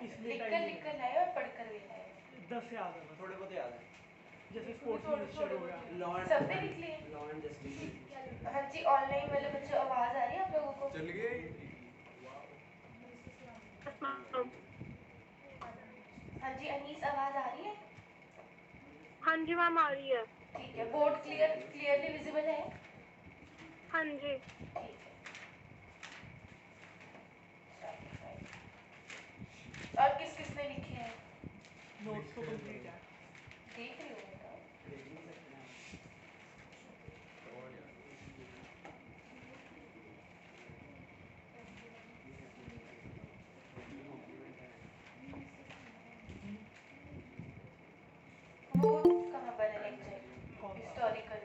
इसलिए लिख टाइम कर लाए और पढ़ कर भी लाए। 10 याद है बस। थोड़े बहुत याद है। जैसे स्पोर्ट्स मिनिस्टर हो गया। सबने लिख लिए। Law and justice. हाँ जी, ऑनलाइन वाले बच्चों आवाज आ रही है आप लोगों को? चल गई। हाँ जी अनीस, आवाज आ रही है? हाँ जी मैम आ रही है। ठीक है, बोर्ड क्लियरली विजिबल है? हाँ जी। ठीक है। और किस किसने लिखे हैं? नोट्स तो कंप्लीट है। देख रही हूँ मैं। वो कहाँ पर है लेक्चर? हिस्टोरिकल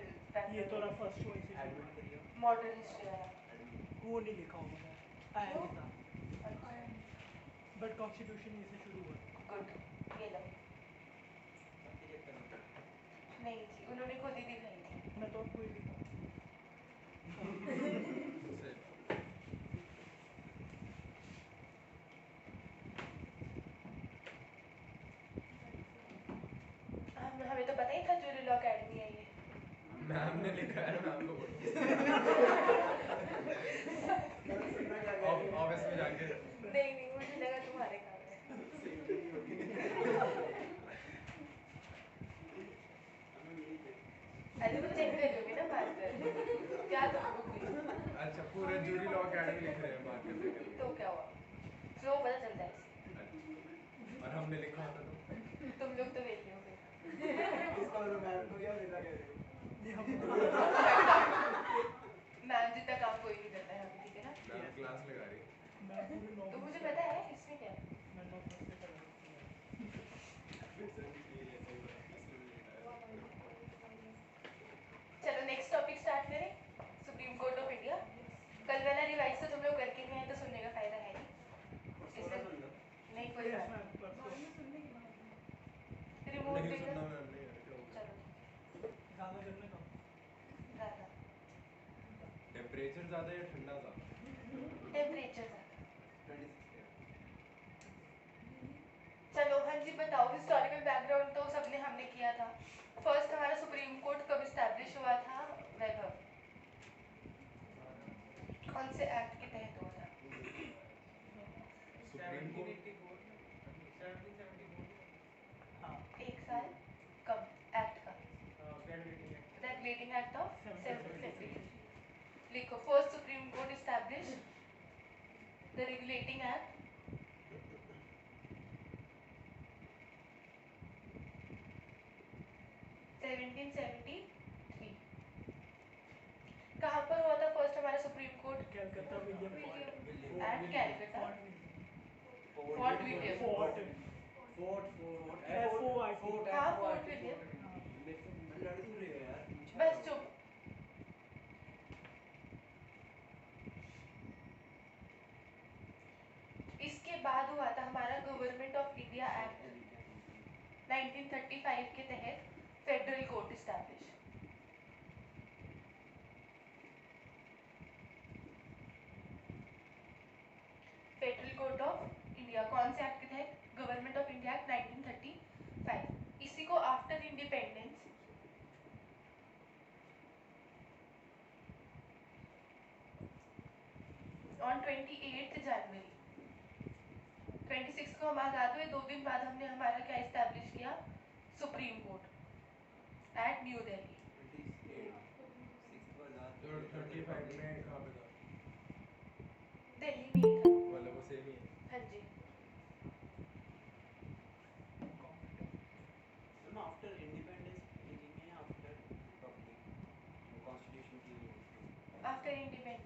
ये तो रहा फर्स्ट वही से शुरू है। मॉडर्न हिस्ट्री वाला। वो नहीं लिखा होगा मैं, आया नहीं था। बट कॉन्स्टिट्यूशन ये से शुरू हुआ। गुड, ये लो। नहीं जी, उन्होंने खुद ही दिखाई थी। मैं तो आपको ही लिखा। हमें तो पता ही था जूरी लॉ अकेडमी है ये। मैम ने लिखा है, मैम को बोलो ऑफिस में जाके। नहीं मुझे लगा तुम्हारे काम है। अरे वो चेक कर लोगे ना बात कर, क्या तुमको कोई? अच्छा, पूरा जूरी लॉ अकेडमी लिख रहे हैं बात करते करते। तो क्या हुआ? स्लो पता चलता है इससे। अच्छा, और हमने लिखा होता तो तुम लोग तो वेले हो गए। मैम जितना काम कोई नहीं करता है अभी, ठीक है ना? मैम क्लास लगा रही है। तो मुझे पता है इसमें क्या है। चलो नेक्स्ट टॉपिक स्टार्ट करें। Supreme court of India. कल वाला रिवाइज तो तुम लोग करके नहीं आए तो सुनने का फायदा है नहीं। नहीं कोई बात रिमोट नहीं देना। सुनना मैम, नहीं क्या होगा? चलो ज़्यादा करने का। ज़्यादा टेम्परेचर ज़्यादा या ठंडा ज़्यादा? टेम्परेचर ज़्यादा। चलो हाँ जी बताओ, हिस्टोरिकल बैकग्राउंड तो सबने हमने किया था। फर्स्ट हमारा सुप्रीम कोर्ट कब इस्टेब्लिश हुआ था वैभव? कौन से एक्ट के तहत हुआ था? Supreme Court 1774। हाँ। एक साल कब एक्ट का? Regulating Act of 1773। लिखो, first Supreme Court establish the Regulating Act 1773। कहाँ पर हुआ था फर्स्ट हमारा Supreme Court? Calcutta William at Calcutta. Fort William. Fort हाँ फोर्ट विलियम। बस चुप। इसके बाद हुआ था हमारा गवर्नमेंट ऑफ इंडिया एक्ट 1935 के तहत federal court establish. Federal court of India कौन से एक्ट के तहत? Government of India act 1935। इसी को आफ्टर इंडिपेंडेंस ऑन 28 जनवरी 26 को हम आज़ाद हुए। 2 दिन बाद हमने हमारा क्या इस्टेब्लिश किया? Supreme court at new Delhi. 35 में कहाँ पे था? दिल्ली में ही था। मतलब वो सेम ही है। हाँ जी। आफ्टर इंडिपेंडेंस में आफ्टर रिपब्लिक कॉन्स्टिट्यूशन की आफ्टर इंडिपेंडेंस।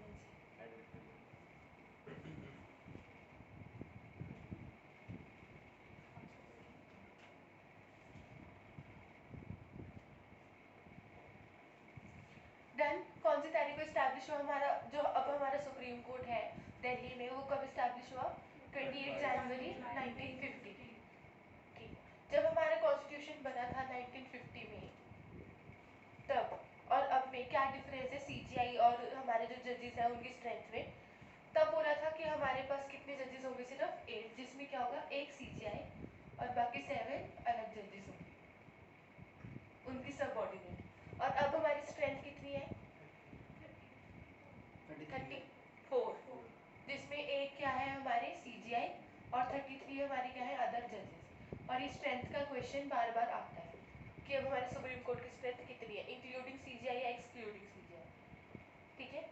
देन कौन सी तारीख को इस्टेब्लिश हुआ हमारा जो अब हमारा सुप्रीम कोर्ट है दिल्ली में, वो कब इस्टेब्लिश हुआ? 28 जनवरी 1950। ठीक। जब हमारा कॉन्स्टिट्यूशन बना था 1950 में, तब और अब में क्या डिफरेंस है सीजीआई और हमारे जो जजेस हैं उनकी स्ट्रेंथ में? तब बोला था कि हमारे पास कितने जजेस होंगे? सिर्फ 8, जिसमें क्या होगा? एक बाकी 7 अलग जजेस होंगे उनकी सबऑर्डिनेट। और अब हमारी स्ट्रेंथ कितनी है? 34, जिसमें एक क्या है हमारे CGI और 33 हमारी क्या है अदर जजेस। और ये स्ट्रेंथ का क्वेश्चन बार बार आता है कि अब हमारे सुप्रीम कोर्ट की स्ट्रेंथ कितनी है, इंक्लूडिंग CGI या एक्सक्लूडिंग CGI। ठीक है,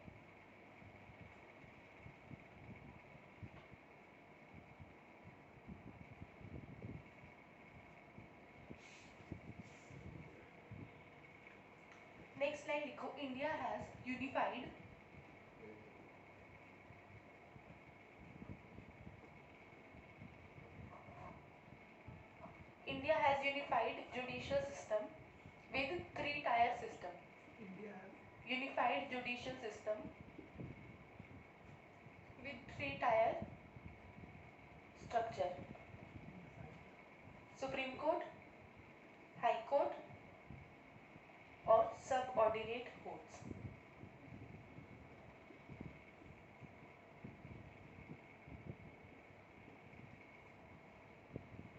नेक्स्ट लाइन लिखो, India has unified India has unified judicial system with 3-tier system. India has Unified judicial system with 3-tier structure. Supreme Court, High Court और subordinate courts.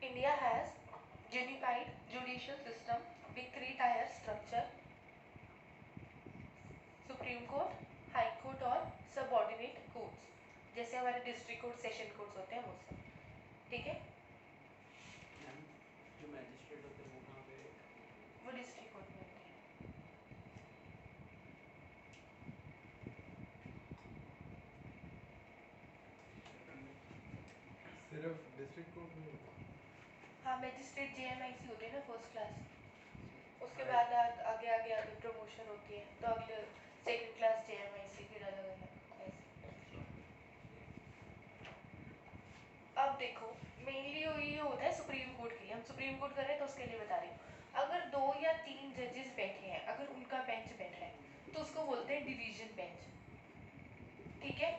India has unified judicial system with 3-tier structure. Supreme court, high court और subordinate courts, जैसे हमारे district court, session courts होते हैं वो सब। ठीक है, मैम जो मैजिस्ट्रेट होते हैं वो कहाँ पे? वो डिस्ट्रिक्ट कोर्ट में होते हैं। सिर्फ डिस्ट्रिक्ट कोर्ट में होता है? हाँ, मैजिस्ट्रेट JMIC होते हैं ना फर्स्ट क्लास, उसके हाँ। बाद आगे आगे आगे प्रमोशन होती है तो अगले सेकंड क्लास JMIC फिर अलग अलग ऐसे। अब देखो मेनली ये होता है सुप्रीम कोर्ट के लिए, हम सुप्रीम कोर्ट कर रहे हैं तो उसके लिए बता रही हूँ। अगर 2 या 3 जजेस बैठे हैं, अगर उनका बेंच बैठा है तो उसको बोलते हैं डिवीजन बेंच। ठीक है,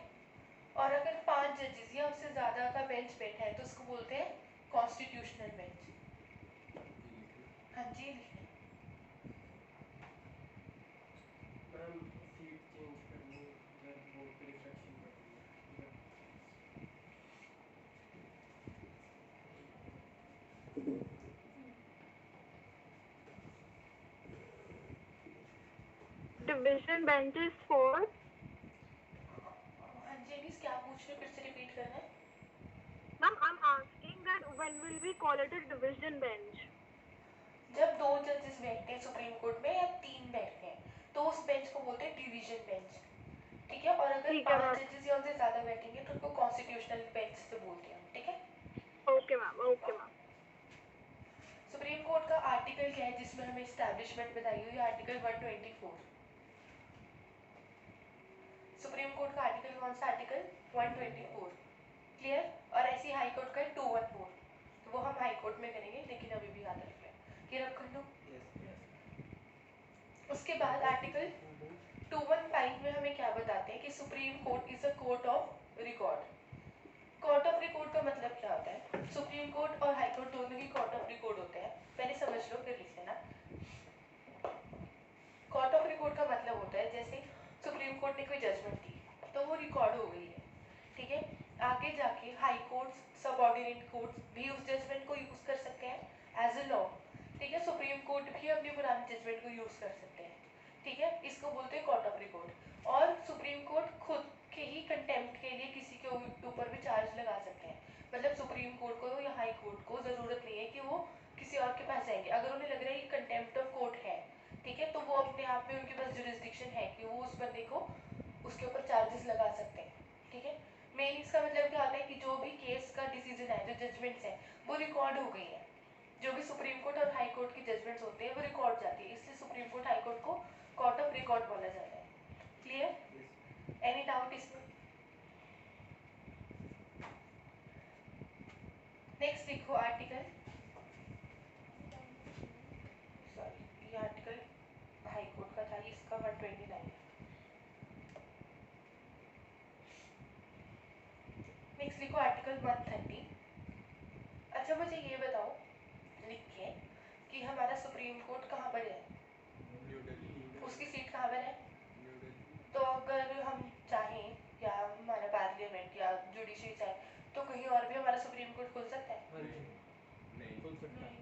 और अगर 5 जजेस या उससे ज़्यादा का बेंच बैठा है तो उसको बोलते हैं कॉन्स्टिट्यूशनल बेंच। हाँ जी, मैम सीट चेंज करनी अगर बोर्ड पे रिफ्लेक्शन पड़ती है Division benches for हाँ जी मिस, क्या पूछ रहे हो, फिर से रिपीट करना है। ma'am, I'm asking that when will we call it a division bench? जब 2 जजेस बैठते हैं सुप्रीम कोर्ट में या 3 बैठते हैं तो उस बेंच को बोलते हैं डिवीजन बेंच। ठीक है, और अगर ठीक है 5 मैम। जजेस या उनसे ज़्यादा बैठेंगे तो उनको कॉन्स्टिट्यूशनल बेंच से बोलते हैं हम। ठीक है, Okay ma'am, okay ma'am. Supreme court का आर्टिकल क्या है जिसमें हमें एस्टैब्लिशमेंट बताई हुई है? आर्टिकल 124। सुप्रीम कोर्ट का आर्टिकल कौन सा? आर्टिकल 124। क्लियर? और ऐसी हाई कोर्ट का 214, तो वो हम हाई कोर्ट में करेंगे, लेकिन अभी भी याद रख लें। ये रख लो। यस उसके बाद आर्टिकल 215 में हमें क्या बताते हैं कि supreme Court is a court of record. Court of record का मतलब क्या होता है? सुप्रीम कोर्ट और हाई कोर्ट दोनों ही कोर्ट ऑफ रिकॉर्ड होते हैं, पहले समझ लो फिर लिख लेना। कोर्ट ऑफ रिकॉर्ड का मतलब होता है जैसे सुप्रीम कोर्ट ने कोई जजमेंट दी तो वो रिकॉर्ड हो गई है। ठीक है, आगे जाके हाई कोर्ट्स, सबऑर्डिनेट कोर्ट्स भी उस जजमेंट को यूज कर सकते हैं एज अ लॉ। ठीक है, सुप्रीम कोर्ट भी अपनी पुरानी जजमेंट को यूज कर सकते हैं। ठीक है, इसको बोलते हैं कोर्ट ऑफ रिकॉर्ड। और सुप्रीम कोर्ट खुद के ही कंटेम्प्ट के लिए किसी के ऊपर भी चार्ज लगा सकते हैं। मतलब सुप्रीम कोर्ट को या हाई कोर्ट को ज़रूरत नहीं है कि वो किसी और के पास जाएंगे, अगर उन्हें लग रहा है कि कंटेम्प्ट ऑफ कोर्ट है, ठीक है, तो वो अपने आप में उनके पास जुरिस्डिक्शन है कि वो उस बंदे को उसके ऊपर चार्जेस लगा सकते हैं। ठीक है, मेन इसका मतलब क्या होता है कि जो भी केस का डिसीजन है, जो जजमेंट्स हैं, वो रिकॉर्ड हो गई है। जो भी सुप्रीम कोर्ट और हाई कोर्ट की जजमेंट्स होते हैं वो रिकॉर्ड जाती है, इसलिए सुप्रीम कोर्ट हाई कोर्ट को कोर्ट ऑफ रिकॉर्ड बोला जाता है। क्लियर? एनी डाउट इसमें? नेक्स्ट देखो आर्टिकल, सॉरी ये आर्टिकल हाई कोर्ट का था, इसका 129 है। नेक्स्ट लिखो आर्टिकल 130। अच्छा मुझे ये बताओ लिख के कि हमारा सुप्रीम कोर्ट कहाँ पर है? न्यू दिल्ली। उसकी सीट कहाँ पर है? न्यू दिल्ली। तो अगर हम चाहें या हमारा पार्लियामेंट या जुडिशरी चाहे तो कहीं और भी हमारा सुप्रीम कोर्ट खुल सकता है? हाँ जी, नहीं। सकता है।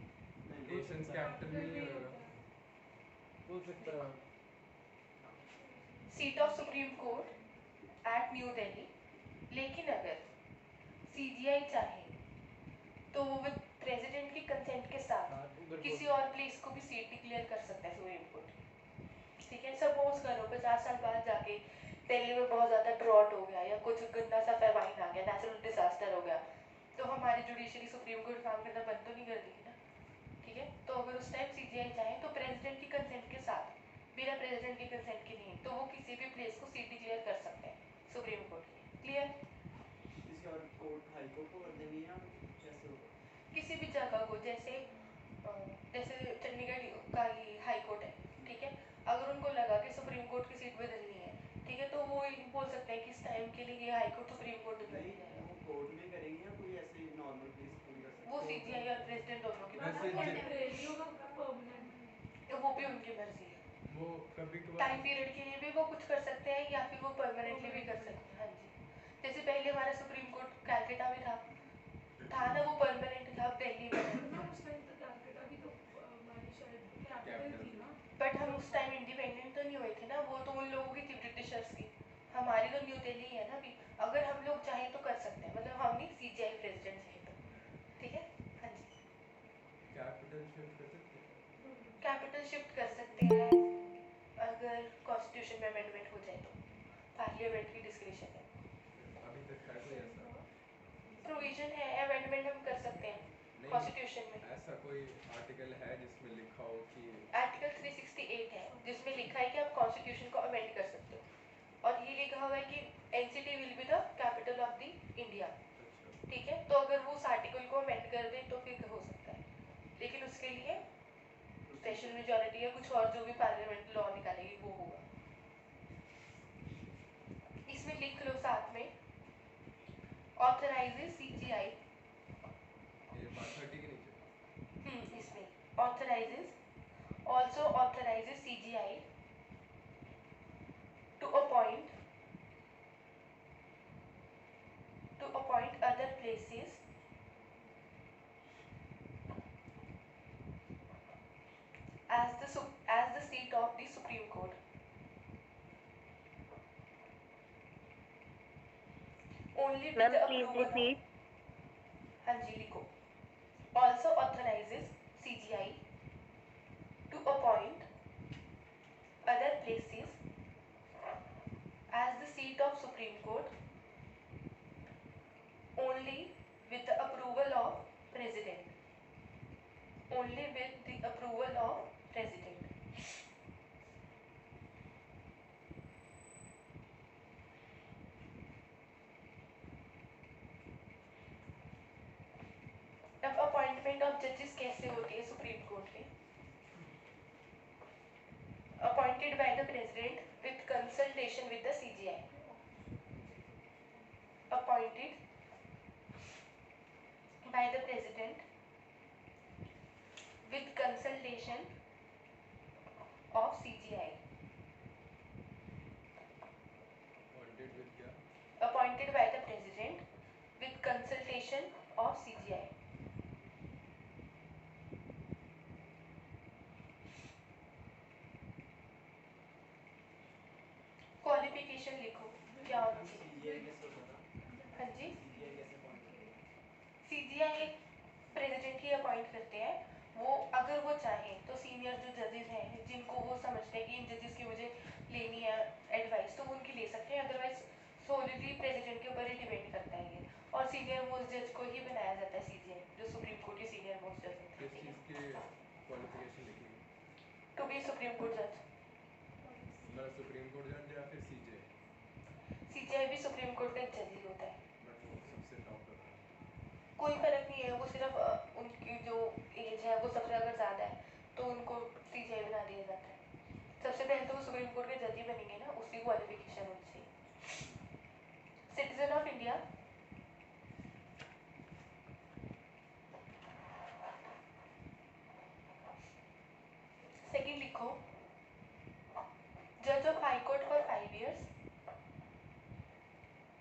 नहीं, नेशंस कैपिटल में ही होगा। बोल सकता है। Seat of supreme court at new Delhi, लेकिन अगर सीजीआई चाहे तो वो विद प्रेसिडेंट की कंसेंट के साथ उधर किसी और प्लेस को भी सीट डिक्लेयर कर सकता है सुप्रीम कोर्ट। ठीक है, सपोज करो 50 साल बाद जाके दिल्ली में बहुत ज़्यादा ड्रॉट हो गया या कुछ गंदा सा फेमाइन आ गया, नेचुरल डिजास्टर हो गया, तो हमारी जुडिशरी सुप्रीम कोर्ट काम करना बंद तो नहीं कर देगी ना। ठीक है, तो अगर उस टाइम सीजीआई चाहे तो प्रेसिडेंट की कंसेंट के साथ, बिना प्रेसिडेंट की कंसेंट के नहीं, तो वो किसी भी प्लेस को सीट डिक्लेयर कर सकते हैं सुप्रीम कोर्ट की। क्लियर? किसी और कोर्ट हाई कोर्ट को कर देंगे या कैसे होगा? किसी भी जगह को, जैसे चंडीगढ़ का ही हाई कोर्ट है, ठीक है, अगर उनको लगा कि सुप्रीम कोर्ट की सीट बदलनी है, ठीक है, तो वो बोल सकते हैं कि इस टाइम के लिए ये हाई कोर्ट सुप्रीम कोर्ट बदल नहीं, जाएगा। वो कोर्ट में करेंगे या कोई ऐसे नॉर्मल प्लेस कोई कर सकते वो सीजीआई और प्रेसिडेंट दोनों की वैसे मर्जी है, वो भी उनकी मर्जी है। वो कभी टाइम कभार पीरियड के लिए भी वो कुछ कर सकते हैं या फिर वो परमानेंटली भी कर सकते हैं। हाँ जी, जैसे पहले हमारा सुप्रीम कोर्ट कैलकाटा में था ना, वो परमानेंट था, अब दिल्ली में है। बट हम उस टाइम इंडिपेंडेंट तो नहीं हुए थे ना, वो तो उन लोगों की थी, ब्रिटिशर्स की। हमारी तो न्यू दिल्ली है ना अभी, अगर हम लोग चाहें तो कर सकते हैं, मतलब हम नहीं, सीजीआई प्रेसिडेंट है तो। ठीक है, हाँ जी, कैपिटल शिफ्ट कर सकते हैं। कैपिटल शिफ्ट कर सकते हैं अगर कॉन्स्टिट्यूशन में अमेंडमेंट हो जाए तो, पार्लियामेंट की डिस्क्रिप्शन है, अभी तक है कोई ऐसा? प्रोविजन है, अमेंडमेंट हम कर सकते हैं नहीं, कॉन्स्टिट्यूशन में। ऐसा कोई आर्टिकल है जिसमें लिखा हो कि आर्टिकल 368 है जिसमें लिखा है कि आप कॉन्स्टिट्यूशन को अमेंड कर सकते हो, और ये लिखा हुआ है कि NCT will be the capital of the India. अच्छा ठीक है, तो अगर वो उस आर्टिकल को अमेंड कर दे तो फिर हो सकता है, लेकिन उसके लिए स्पेशल मेजॉरिटी या कुछ और जो भी पार्लियामेंट लॉ निकालेगी वो होगा। इसमें लिख लो साथ में, ऑथराइजेज सीजीआई, ये 130 के नीचे इसमें authorises, also authorises CGI to appoint other places as the seat of the Supreme Court. Only with ma'am the please approval of, repeat. हाँ जी लिखो, also authorizes CGI to appoint other places as the seat of Supreme Court only with the approval of President. Only with the approval of President. अब appointment of जजेस कैसे होती है supreme court में? Appointed by the president with consultation with the CGI. Appointed by the president with consultation of CGI. Appointed with क्या? Appointed by the president with consultation of CGI. Qualification लिखो क्या होना चाहिए। सीजीआई कैसे होता था? हाँ जी, सीजीआई कैसे अपॉइंट करेगा? सीजीआई प्रेसिडेंट ही अपॉइंट करते हैं। वो अगर वो चाहें तो सीनियर जो जजेस हैं जिनको वो समझते हैं कि इन जजेस की मुझे लेनी है एडवाइस, तो वो उनकी ले सकते हैं, अदरवाइज सोलिडली प्रेसिडेंट के ऊपर ही डिपेंड करता है ये, और सीनियर मोस्ट जज को ही बनाया जाता है सीजीआई, जो सुप्रीम कोर्ट के सीनियर मोस्ट जज होते किस हैं। चीज़ की क्वालिफिकेशन लिखेंगे? टू बी सुप्रीम कोर्ट जज। मतलब सुप्रीम कोर्ट जज या फिर सीजे? सीजीआई भी सुप्रीम कोर्ट का एक जज ही होता है। बट वो सबसे टॉप होता है। कोई फर्क नहीं है, वो सिर्फ उनकी जो एज है वो सबसे अगर ज़्यादा है तो उनको सीजीआई बना दिया जाता है। सबसे पहले तो वो सुप्रीम कोर्ट के जज ही बनेंगे ना, उसकी क्वालिफिकेशन होनी चाहिए। सिटीजन ऑफ इंडिया, सेकंड लिखो, जज of high court for 5 years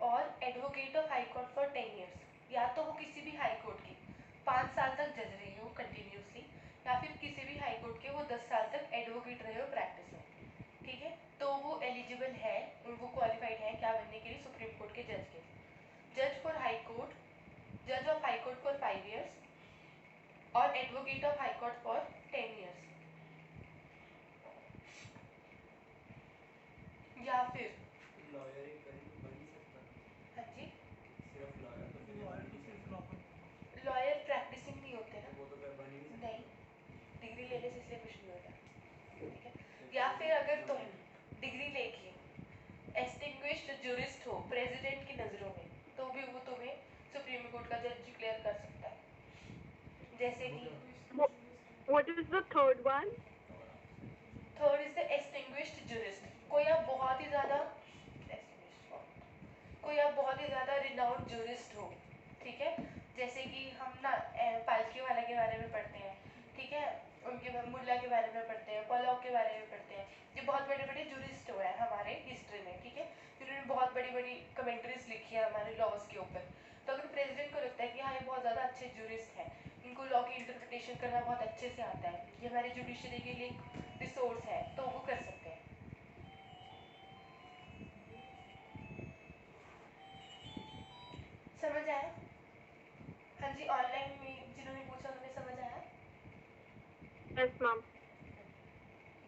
और advocate of high court for 10 years। या तो वो किसी भी हाई कोर्ट की 5 साल तक जज रही हो एडवोकेट रहे हो प्रैक्टिस में, ठीक है, तो वो एलिजिबल है, वो क्वालिफाइड है क्या बनने के लिए, सुप्रीम कोर्ट के जज के, जज फॉर हाई कोर्ट, जज of high court for 5 years और advocate of high court for 10 years, या फिर लॉयर ही करें तो बन ही सकता, हाँ जी सिर्फ लॉयर तो फिर बन ही नहीं सकता, लॉयर प्रैक्टिसिंग नहीं होते ना, तो वो तो फिर बन ही नहीं सकता। नहीं डिग्री लेने से इसलिए कुछ नहीं होता, ठीक है, या फिर अगर तुम डिग्री लेके एस्टिंग्विश्ड जूरिस्ट हो प्रेसिडेंट की नज़रों में, तो भी वो तुम्हें सुप्रीम कोर्ट का जज डिक्लेयर कर सकता है, जैसे कि What is the third one? Third is the distinguished jurist, कोई आप बहुत ही ज़्यादा रिनाउंड जूरिस्ट हो, ठीक है, जैसे कि हम ना पालकी वाला के बारे में पढ़ते हैं, ठीक है, उनके मुल्ला के बारे में पढ़ते हैं, पॉलॉक के बारे में पढ़ते हैं, ये बहुत बड़े बड़े जूरिस्ट हुए हैं हमारे हिस्ट्री में, ठीक है, जिन्होंने बहुत बड़ी बड़ी कमेंट्रीज लिखी है हमारे लॉज के ऊपर, तो अगर प्रेसिडेंट को लगता है कि हाँ ये बहुत ज़्यादा अच्छे जूरिस्ट हैं, इनको लॉ की इंटरप्रिटेशन करना बहुत अच्छे से आता है, ये हमारी जुडिशरी के लिए रिसोर्स है, तो वो कर सकते हैं। समझ आया? हाँ जी, ऑनलाइन में जिन्होंने पूछा उन्हें समझ आया? Yes, ma'am.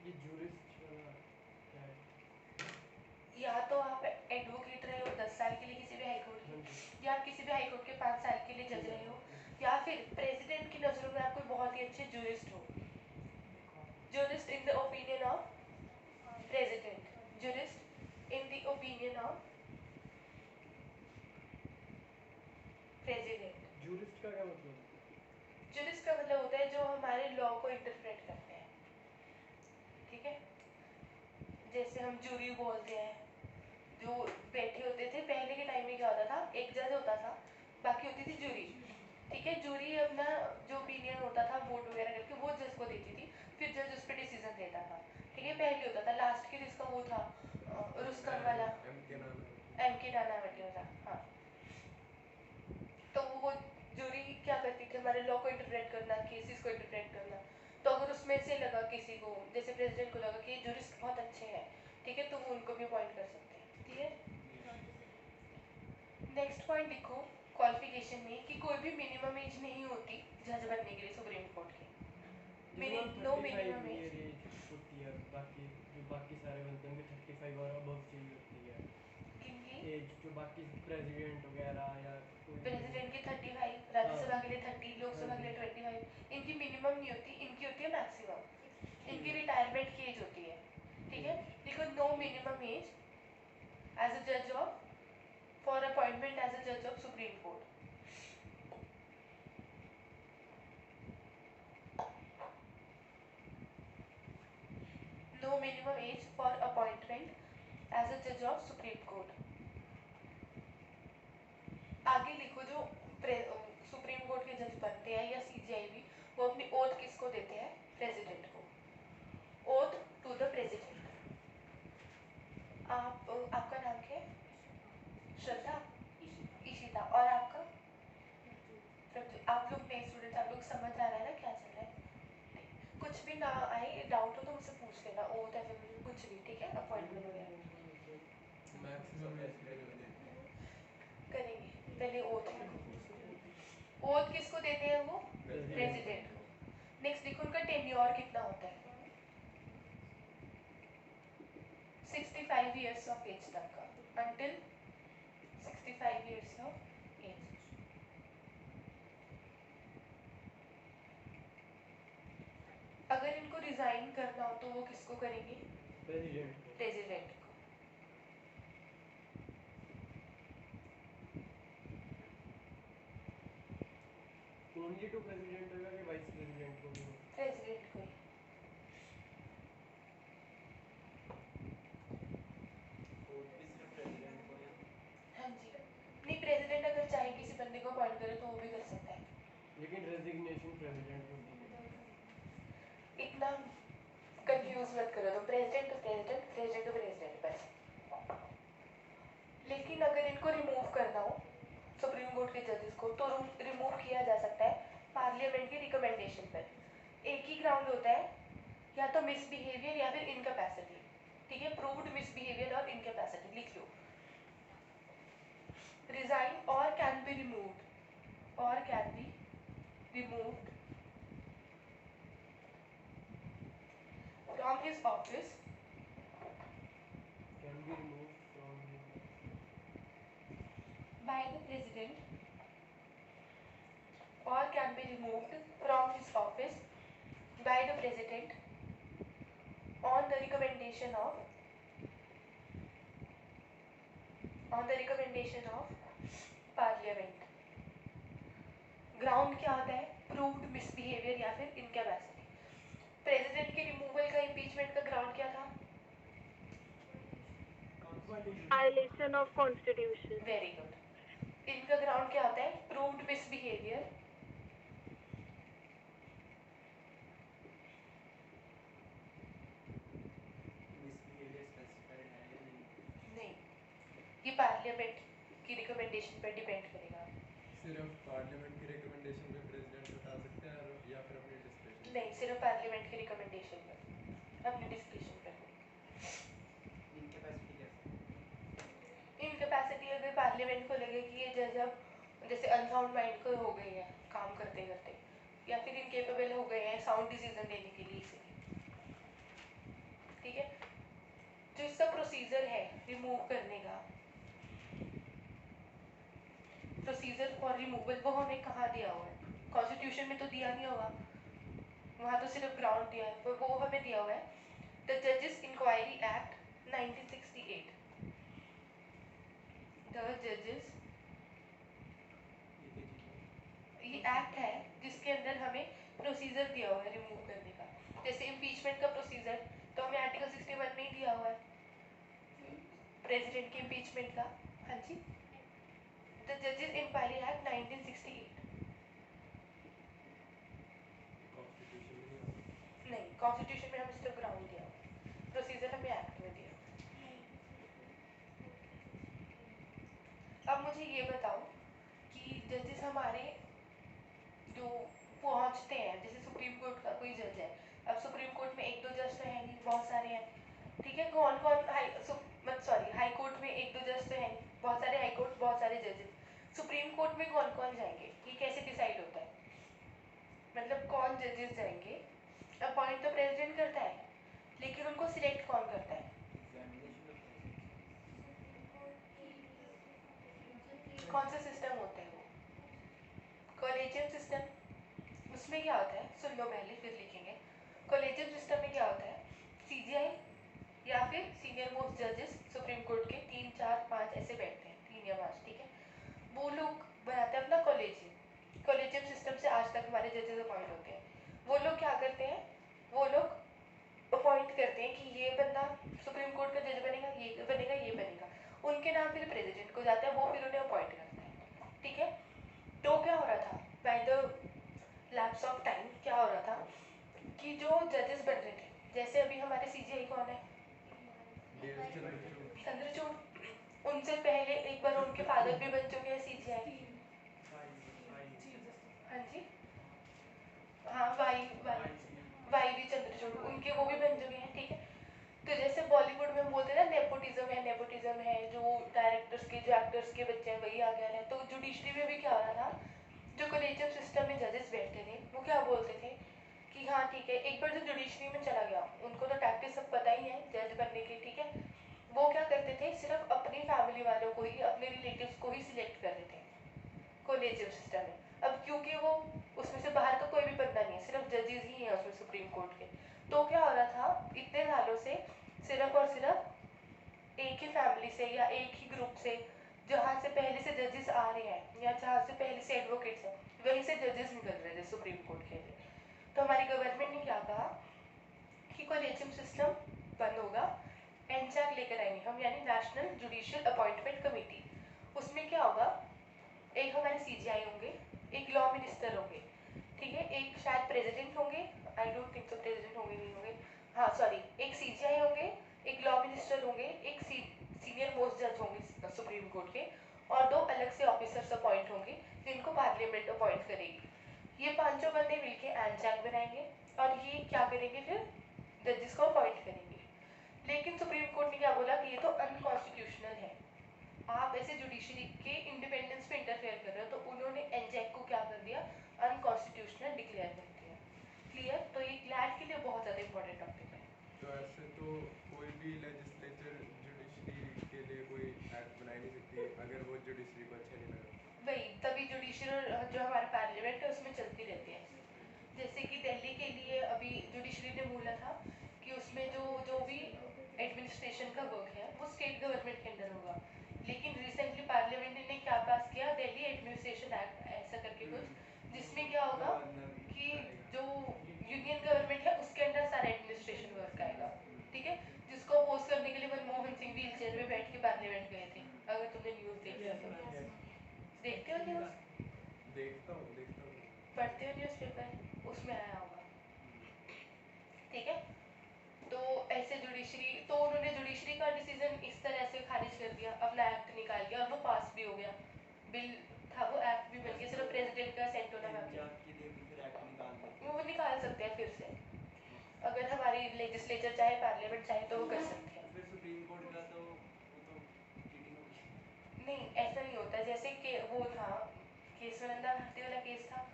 ये जूरिस्ट वाला क्या है? या तो आप एडवोकेट रहे हो 10 साल के लिए किसी भी हाई कोर्ट हाँ के, जी। या आप किसी भी हाई कोर्ट के 5 साल के लिए जज रहे हो, या फिर प्रेसिडेंट की नज़रों में आप कोई बहुत ही अच्छे जूरिस्ट हो, jurist in the opinion of president, jurist in the opinion of president. Jurist का क्या मतलब? जूरिस्ट का मतलब होता है जो हमारे लॉ को इंटरप्रेट करते हैं, ठीक है, जैसे हम जूरी बोलते हैं, जो बैठे होते थे पहले के टाइम में, क्या होता था, एक जज होता था, बाकी होती थी जूरी, ठीक है, जूरी अपना जो ओपिनियन होता था वोट वगैरह करके वो जज को देती थी, फिर जज उस पर डिसीजन देता था, ठीक है, पहले होता था, लास्ट के जिसका वो था रुस्तम वाला, M.K. नानावटी वाला, हाँ, तो वो जूरी क्या करती थी, हमारे लॉ को इंटरप्रेट करना, केसेस को इंटरप्रेट करना, तो अगर उसमें से लगा किसी को, जैसे प्रेसिडेंट को लगा कि ये जूरिस्ट बहुत अच्छे हैं, ठीक है, तो वो उनको भी अपॉइंट कर सकते हैं, ठीक है। नेक्स्ट पॉइंट लिखो क्वालिफिकेशन में कि कोई भी मिनिमम एज नहीं होती जज बनने के लिए सुप्रीम कोर्ट की, no minimum year age, age होती है, बाकी जो बाकी सारे बनते हैं उनके 35 और अबव चाहिए होती है किनकी, एज, जो बाकी प्रेसिडेंट वगैरह या कोई प्रेसिडेंट की 35, राज्यसभा के लिए 30, लोकसभा के लिए 25, इनकी मिनिमम नहीं होती, इनकी होती है मैक्सिमम, इनकी रिटायरमेंट की एज होती है, ठीक है, देखो no minimum age as a जज of for appointment as a जज of supreme court, no minimum age for appointment as a जज ऑफ सुप्रीम कोर्ट। आगे लिखो जो सुप्रीम कोर्ट के जज बनते हैं या CJIB, वो अपनी ओथ किसको देते हैं, प्रेसिडेंट को, ओथ टू द प्रेसिडेंट। आपका नाम क्या है? श्रद्धा, इशिता, और आपका? आप लोग नए स्टूडेंट, आप लोग समझ आ रहा है ना क्या चल रहा है, कुछ भी ना आए डाउट हो तो मुझसे पूछ लेना, ओथ है फिर कुछ भी, ठीक है, अपॉइंटमेंट वगैरह मैक्सिमम एज करेंगे, पहले ओथ लिखो, ओथ किसको देते हैं वो, प्रेसिडेंट को। नेक्स्ट देखो उनका टेन्योर कितना होता है, 65 years ऑफ एज तक का, until 65 years of age। अगर इनको रिजाइन करना हो तो वो किसको करेंगे, प्रेसिडेंट को। प्रेसिडेंट को। ओनली टू प्रेसिडेंट होगा कि वाइस प्रेसिडेंट को भी हो? प्रेसिडेंट को ही। वोट भी सिर्फ प्रेसिडेंट को या हाँ जी, नहीं प्रेसिडेंट अगर चाहे किसी बंदे को अपॉइंट करे तो वो भी कर सकता है, लेकिन रेजिग्नेशन प्रेसिडेंट को दी है। इतना कंफ्यूज मत करो तुम, president to president, president to president बस। लेकिन अगर इनको रिमूव करना हो सुप्रीम कोर्ट के जजेस को, तो रिमूव किया जा सकता है पार्लियामेंट की रिकमेंडेशन पर। एक ही ग्राउंड होता है या तो मिसबिहेवियर या फिर इनकैपेसिटी, ठीक है, प्रूव्ड मिसबिहेवियर और इनकैपेसिटी लिख लो। रिजाइन और कैन बी रिमूव्ड, और can be removed from his office Can be removed from by the president, or can be removed from his office by the president on the recommendation of parliament। Ground क्या होता है? Proved misbehaviour या फिर incapacity. President के removal का, impeachment का ground क्या था? Violation of constitution. Very good. इनका ग्राउंड क्या होता है? प्रूव्ड मिसबिहेवियर मिसबिहेवियर स्पेसिफाइड है या नहीं? नहीं, ये पार्लियामेंट की रिकमेंडेशन पर डिपेंड करेगा। सिर्फ पार्लियामेंट की रिकमेंडेशन पे प्रेसिडेंट उठा सकते हैं या फिर अपनी डिस्क्रिप्शन? नहीं, सिर्फ पार्लियामेंट की रिकमेंडेशन पर, अपनी डिस्क्रिप्शन पर। इनकैपेसिटी कैसे? इनकैपेसिटी अगर पार्लियामेंट को लगे कि ये जज अब जैसे अनसाउंड माइंड को हो गई है काम करते करते, या फिर इनकेपेबल हो गए हैं साउंड डिसीजन लेने के लिए इसीलिए, ठीक है। जो इसका प्रोसीजर है रिमूव करने का, प्रोसीजर फॉर रिमूवल वो हमें कहाँ दिया हुआ है? कॉन्स्टिट्यूशन में तो दिया नहीं होगा, वहाँ तो सिर्फ ग्राउंड दिया है, पर वो हमें दिया हुआ है द जजेस इंक्वायरी एक्ट 1968। द जजेस, ये एक्ट है जिसके अंदर हमें प्रोसीजर दिया हुआ है रिमूव करने का। जैसे इम्पीचमेंट का प्रोसीजर तो हमें आर्टिकल 61 में ही दिया हुआ है प्रेसिडेंट के इम्पीचमेंट का। हाँ जी, द जजेस इंक्वायरी एक्ट 1968। कॉन्स्टिट्यूशन में नहीं आता। नहीं, कॉन्स्टिट्यूशन में हमें सिर्फ ग्राउंड दिया हुआ है, प्रोसीजर हमें एक्ट में दिया हुआ है। अब मुझे ये बताओ कि जजेस हमारे जो पहुंचते हैं, जैसे सुप्रीम कोर्ट का कोई जज है, अब सुप्रीम कोर्ट में एक दो जज तो हैं नहीं, बहुत सारे हैं, ठीक है। कौन कौन हाई कोर्ट में एक दो जज तो हैं नहीं, बहुत सारे हाई कोर्ट, बहुत सारे जजेस। सुप्रीम कोर्ट में कौन कौन जाएंगे ये कैसे डिसाइड होता है? मतलब कौन जजेस जाएंगे? अपॉइंट तो प्रेसिडेंट करता है, लेकिन उनको सिलेक्ट कौन करता है? एग्जामिनेशन कौन सा सिस्टम होता है वो? Collegium system. उसमें क्या होता है, सुन लो पहले फिर लिखेंगे। कॉलेजियम सिस्टम में क्या होता है, सीजीआई या फिर सीनियर मोस्ट जजेस सुप्रीम कोर्ट के 3 4 5 ऐसे बैठते हैं, 3 या 5, ठीक है। वो लोग बनाते हैं अपना कॉलेजियम। कॉलेजियम सिस्टम से आज तक हमारे जजेस अपॉइंट होते हैं। वो लोग क्या करते हैं, वो लोग अपॉइंट करते हैं कि ये बंदा सुप्रीम कोर्ट का जज बनेगा, ये बनेगा, ये बनेगा। उनके नाम फिर प्रेसिडेंट को जाता है, वो फिर उन्हें अपॉइंट करता है, ठीक है। तो क्या हो रहा था, by the lapse of time क्या हो रहा था कि जो जजेस बन रहे थे, जैसे अभी हमारे सीजीआई कौन है? चंद्रचूड़। उनसे पहले एक बार उनके फादर भी बन चुके हैं सीजीआई। हाँ जी, हाँ, वाई भी चंद्रचूड़, उनके वो भी बन चुके हैं, ठीक है। तो जैसे बॉलीवुड में हम बोलते हैं ना नेपोटिज्म है, जो डायरेक्टर्स के, जो एक्टर्स के बच्चे हैं वही आ गया है। तो जुडिशरी में भी क्या हो रहा था, जो कॉलेजियम सिस्टम में जजेस बैठते थे वो क्या बोलते थे कि हाँ ठीक है, एक बार जो जुडिशरी में चला गया, उनको तो टैक्टिस सब पता ही है जज बनने के, ठीक है। वो क्या करते थे, सिर्फ अपनी फैमिली वालों को ही, अपने रिलेटिव्स को ही सिलेक्ट करते थे कॉलेजियम सिस्टम में। अब क्योंकि वो उसमें से बाहर का कोई भी बंदा नहीं है, सिर्फ जजेस ही हैं उसमें सुप्रीम कोर्ट के, तो क्या हो रहा था इतने सालों से सिर्फ और सिर्फ एक ही फैमिली से या एक ही ग्रुप से, जहाँ से पहले से जजेस आ रहे हैं या जहाँ से पहले से एडवोकेट्स हैं, वहीं से जजेस निकल रहे थे सुप्रीम कोर्ट के लिए। तो हमारी गवर्नमेंट ने क्या कहा कि कॉलेजियम सिस्टम बंद होगा, एनचैक लेकर आएंगे हम, यानी नेशनल जुडिशियल अपॉइंटमेंट कमेटी। उसमें क्या होगा, एक हमारे सीजीआई होंगे, एक लॉ मिनिस्टर होंगे, ठीक है, एक शायद प्रेसिडेंट होंगे, आई डोंट थिंक तो प्रेसिडेंट होंगे, नहीं होंगे, हाँ सॉरी, एक सीजीआई होंगे, एक लॉ मिनिस्टर होंगे, एक सीनियर मोस्ट जज होंगे सुप्रीम कोर्ट के, और 2 अलग से ऑफिसर्स अपॉइंट होंगे जिनको पार्लियामेंट अपॉइंट करेगी। ये पांचों बंदे मिलके एनचैक बनाएंगे और ये क्या करेंगे, फिर जजेस को अपॉइंट करेंगे। लेकिन सुप्रीम कोर्ट ने क्या बोला कि ये तो अनकॉन्स्टिट्यूशनल है, आप ऐसे जुडिशरी के इंडिपेंडेंस पे इंटरफेयर कर रहे हो। तो उन्होंने एनजेक को क्या कर दिया, अनकॉन्स्टिट्यूशनल डिक्लेयर कर दिया। क्लियर? तो ये लैंड के लिए बहुत ज़्यादा इंपॉर्टेंट टॉपिक है। तो ऐसे तो कोई भी लेजिस्लेचर जुडिशरी के लिए कोई एक्ट बना ही नहीं सकती अगर वो जुडिशरी को अच्छा नहीं लगा। वही तभी जुडिशरी जो हमारा पार्लियामेंट है उसमें चलती रहती है। जैसे कि दिल्ली के लिए अभी जुडिशरी ने बोला था कि उसमें जो जो भी एडमिनिस्ट्रेशन का वर्क है वो स्टेट गवर्नमेंट के अंडर होगा। लेकिन रिसेंटली पार्लियामेंट ने क्या पास किया, दिल्ली एडमिनिस्ट्रेशन एक्ट ऐसा करके कुछ, जिसमें क्या होगा कि जो यूनियन गवर्नमेंट है उसके अंडर सारा एडमिनिस्ट्रेशन वर्क आएगा। ठीक है, जिसको अपोज करने के लिए मनमोहन सिंह व्हील चेयर में बैठ के पार्लियामेंट गए थे, अगर तुमने न्यूज़ देखी हो तो। देखते हो न्यूज़? देखता हूँ पढ़ते हो न्यूज़पेपर? उसमें आया होगा। ठीक है, तो ऐसे जुडिशरी, तो उन्होंने जुडिशरी का डिसीजन इस तरह से खारिज कर दिया, अपना एक्ट निकाल के, और वो पास भी हो गया। बिल था वो, एक्ट भी बन गया, सिर्फ प्रेसिडेंट का सेंट होना बाकी है। के लिए भी फिर एक्ट निकाल देते वो निकाल सकते हैं फिर से, अगर हमारी लेजिस्लेचर चाहे, पार्लियामेंट चाहे तो वो कर सकते हैं। फिर सुप्रीम कोर्ट का तो वो तो चीटिंग होगी। नहीं, ऐसा नहीं होता। जैसे कि वो था केसवनंदा भारती वाला केस था,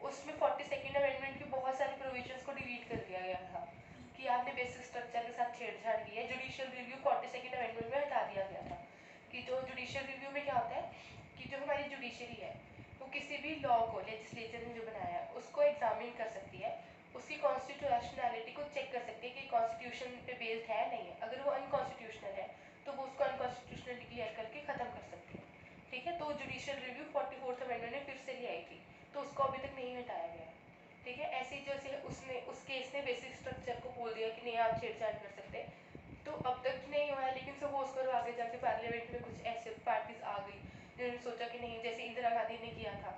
उसमें 42nd अमेंडमेंट की बहुत सारी प्रोविजंस को डिलीट कर दिया गया था कि आपने बेसिक स्ट्रक्चर के साथ छेड़छाड़ की है। जुडिशियल रिव्यू 42nd अमेंडमेंट में हटा दिया गया था कि जो जुडिशियल रिव्यू में क्या होता है कि जो हमारी जुडिशरी है वो किसी भी लॉ को लेजिस्लेचर ने जो बनाया है उसको एग्जामिन कर सकती है, उसकी कॉन्स्टिट्यूशनैलिटी को चेक कर सकती है कि कॉन्स्टिट्यूशन पे बेस्ड है नहीं है। अगर वो अनकॉन्स्टिट्यूशनल है तो वो उसको अनकॉन्स्टिट्यूशनल डिक्लेयर करके ख़त्म कर सकती है। ठीक है, तो जुडिशियल रिव्यू 44th अमेंडमेंट ने फिर से ले आई थी, तो उसको अभी तक नहीं हटाया गया। ठीक है, ऐसे ही जैसे उसने उस केस ने बेसिक स्ट्रक्चर को बोल दिया कि नहीं आप छेड़छाड़ कर सकते, तो अब तक नहीं हुआ है। लेकिन सपोज करो आगे जाके पार्लियामेंट में कुछ ऐसे पार्टीज आ गई जिन्होंने सोचा कि नहीं, जैसे इंदिरा गांधी ने किया था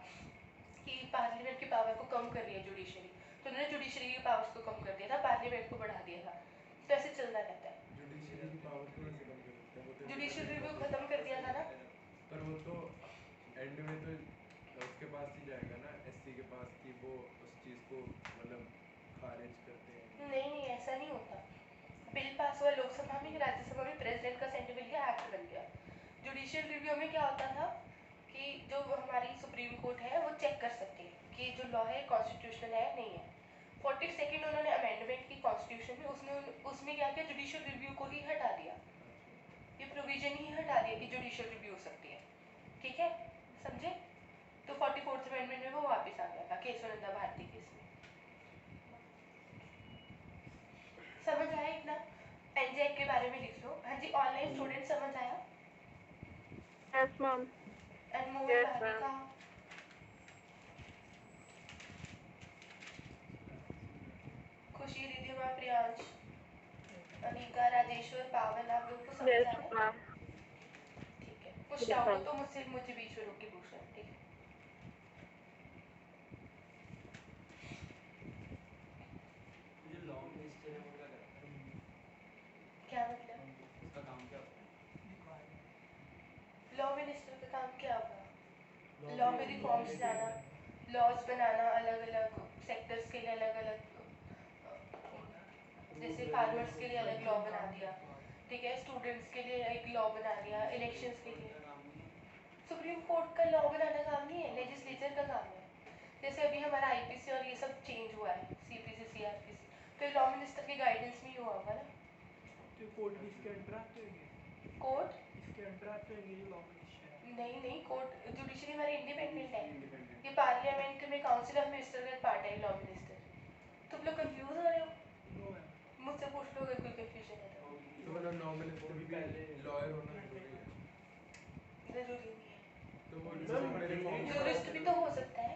कि पार्लियामेंट की पावर को कम कर लिया जुडिशरी, तो उन्होंने जुडिशरी की पावर्स को कम कर दिया था, पार्लियामेंट को बढ़ा दिया था। तो ऐसे चलता रहता है। जुडिशरी की पावर को कैसे कम कर सकते हैं, वो तो जुडिशियल रिव्यू खत्म कर दिया था ना। पर वो तो एंड में तो उसके पास ही जाएगा ना, एससी के पास, कि वो उस चीज़ को मतलब खारिज करते हैं। नहीं नहीं, ऐसा नहीं होता। बिल पास हुआ लोकसभा में, राज्यसभा में प्रेसिडेंट का सेंट मिल गया, एक्ट बन गया। जुडिशियल रिव्यू में क्या होता था कि जो हमारी सुप्रीम कोर्ट है वो चेक कर सकती है कि जो लॉ है कॉन्स्टिट्यूशनल है नहीं है। 42nd उन्होंने अमेंडमेंट की कॉन्स्टिट्यूशन में, उसमें क्या किया, जुडिशियल रिव्यू को ही हटा दिया, ये प्रोविजन ही हटा दिया कि जुडिशियल रिव्यू हो सकती है। ठीक है, समझे? तो 44th अमेंडमेंट में वो वापस आ गया था केशवानंदा भारती केस में। समझ आया इतना? एनजेक के बारे में लिख लो। हाँ जी, ऑनलाइन स्टूडेंट समझ आया? Yes, ma'am. अनमोल, Yes, भाविका, ma'am. खुशी, रिद्धिमा, प्रियांश, अनिका, राजेश्वर, पावन, आप लोग को समझ Yes, आ रहा है? ma'am. ठीक है, कुछ Yes, डाउट हो ma'am. तो मुझे बीच में रोक के पूछना, ठीक है? जो लॉ मिनिस्टर है वो क्या करता है, क्या मतलब? उसका काम क्या होता है? लॉ मिनिस्टर का काम क्या होगा? लॉ में रिफॉर्म्स लाना, लॉज बनाना, अलग अलग सेक्टर्स के लिए अलग अलग, जैसे फार्मर्स के लिए अलग लॉ बना दिया, ठीक है, स्टूडेंट्स के लिए एक लॉ बना दिया, इलेक्शंस के लिए। काम नहीं है। सुप्रीम कोर्ट का लॉ बनाना काम नहीं है, लेजिस्लेचर का काम है। जैसे अभी हमारा आईपीसी और ये सब चेंज हुआ है, सीपीसी, सीआरपीसी, तो लॉ मिनिस्टर के गाइडेंस में ही हुआ होगा ना। तो कोर्ट भी इसके अंडर आते होंगे, कोर्ट इसके अंडर आते होंगे ये लॉ मिनिस्टर है। नहीं नहीं, कोर्ट जुडिशरी हमारी इंडिपेंडेंट है। इंडिपेंडेंट ये पार्लियामेंट में काउंसिल ऑफ मिनिस्टर का पार्ट है लॉ मिनिस्टर। तुम लोग कंफ्यूज हो रहे हो? नो मैम, मुझसे पूछ लो अगर कोई कंफ्यूजन है तो। तो मतलब लॉ मिनिस्टर भी लॉयर होना जरूरी है? जरूरी नहीं है, तो वो मैम, जो मेरे फॉर्म जूरिस्ट भी तो हो सकता है।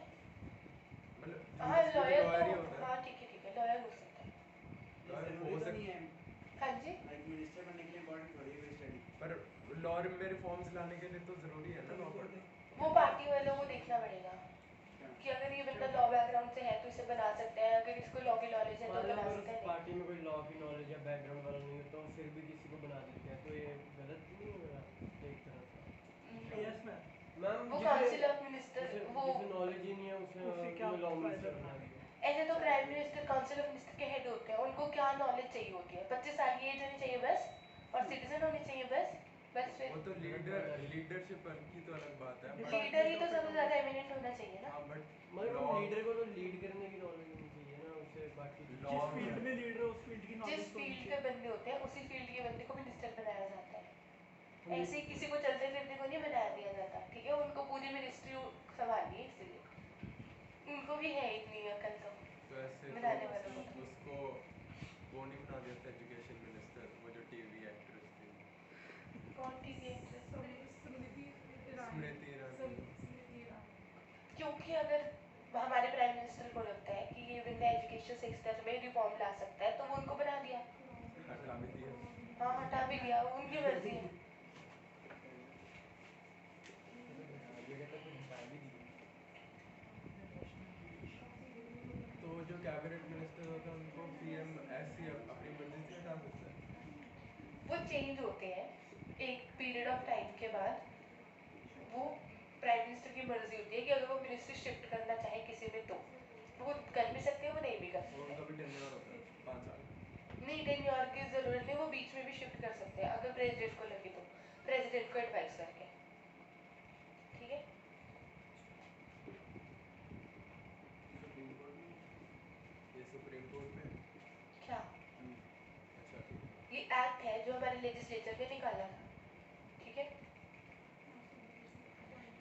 मतलब हाँ, jurist भी तो लॉयर lawyer ही तो, होता है। हाँ ठीक है, लॉयर हो सकता है। लॉयर जरूरी हो तो सकता नहीं है, हाँ जी, लाइक मिनिस्टर बनने के लिए इम्पोर्टेंट थोड़ी है स्टडी। पर लॉयर में रिफॉर्म्स लाने के लिए तो जरूरी है ना लॉ पढ़ना। वो पार्टी वालों को देखना पड़ेगा कि अगर ये बंदा लॉ बैकग्राउंड से है तो इसे बना सकते हैं, अगर इसको लॉ की नॉलेज है तो मान लो बना अगर सकते उस हैं। पार्टी में कोई लॉ की नॉलेज या बैकग्राउंड वाला नहीं है तो फिर भी किसी को बना देते हैं, तो ये गलत नहीं होगा एक तरह से? यस मैम, मैम वो काउंसिल ऑफ मिनिस्टर, जिसे वो जिसे नॉलेज ही नहीं है उसे उससे क्या लॉ फायदा मिनिस्टर बना बना देंगे? दिया। ऐसे तो prime minister council of minister के हेड होते हैं, उनको क्या नॉलेज चाहिए होती है? 25 साल की एज होनी चाहिए बस, और सिटीजन होनी चाहिए बस फिर वो तो लीडरशिप की तो अलग बात है but लीडर ही तो सबसे ज्यादा एमिनेंट होना चाहिए ना। हाँ बट मतलब लीडर को तो लीड करने की नॉलेज होनी चाहिए ना, उसे बाकी जिस फील्ड में लीडर है उस फील्ड की जिस नॉलेज तो फील्ड होनी के चाहिए। बंदे होते हैं उसी फील्ड के बंदे को मिनिस्टर बनाया जाता है, ऐसे ही किसी को चलते फिरते को नहीं बनाया दिया जाता, ठीक है? उनको पूरी मिनिस्ट्री संभालनी है, इसलिए उनको भी है इतनी अकल तो ऐसे बनाने तो वालों को। उसको वो नहीं बना दिया था एजुकेशन मिनिस्टर, वो जो टीवी एक्ट्रेस थी कौन टीवी एक्ट्रेस? स्मृति ईरानी। क्योंकि अगर हमारे प्राइम मिनिस्टर को लगता है कि ये बंदा एजुकेशन सेक्टर में रिफॉर्म ला सकता है तो वो उनको बना दिया। हटा भी दिया। हाँ हटा भी दिया, वो उनकी मर्जी है। तो जो कैबिनेट मिनिस्टर होता है उनको पीएम ऐसी अपनी मर्जी से हटा सकता है। वो चेंज होते हैं एक पीरियड ऑफ टाइम के बाद, वो प्राइम मिनिस्टर की मर्जी होती है कि अगर वो मिनिस्ट्री शिफ्ट करना चाहे किसी में तो वो कर भी सकते हैं, वो नहीं भी कर और सकते उनका भी टेन्योर होता है 5 साल। नहीं, टेन्योर की जरूरत नहीं, वो बीच में भी शिफ्ट कर सकते हैं अगर प्रेसिडेंट को लगे तो, प्रेसिडेंट को एडवाइस करके, ठीक है? सुप्रीम कोर्ट में ये सुप्रीम कोर्ट में क्या अच्छा ठीक है। ये एक्ट है जो हमारे लेजिस्लेचर ने निकाला था, ठीक है?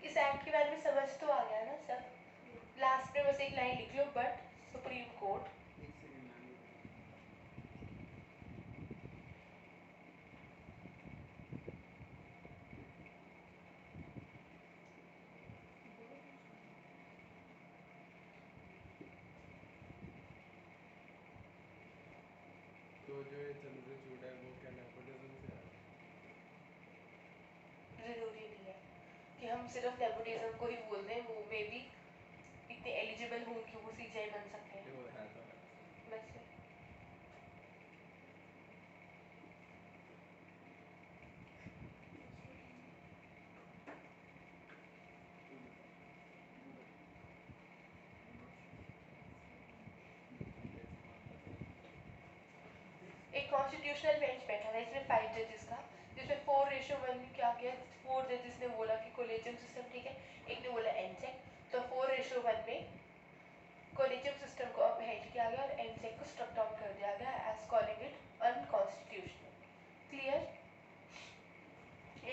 इस एक्ट के बारे में समझ तो आ गया ना सब? लास्ट में बस एक लाइन लिख लो, बट सुप्रीम कोर्ट एक सेकंड मैम तो जो ये चंद्रचूड़ है वो क्या नेपोटिज्म से है? जरूरी नहीं है कि हम सिर्फ नेपोटिज्म को ही बोल दें, वो मे भी इतने एलिजिबल हों कि वो सीजीआई बन सकते हैं, वो है तो है। बस। एक कॉन्स्टिट्यूशनल बेंच बैठा था इसमें 5 जजेस का, जिसमें 4:1 क्या किया, 4 जजेस ने बोला कि कोलेजियम सिस्टम ठीक है, एक ने बोला एनसेक, तो 4:1 में कोलेजियम सिस्टम को अपहेल्ड किया गया और एनसेक को स्ट्रक डाउन कर दिया गया as calling it unconstitutional. Clear?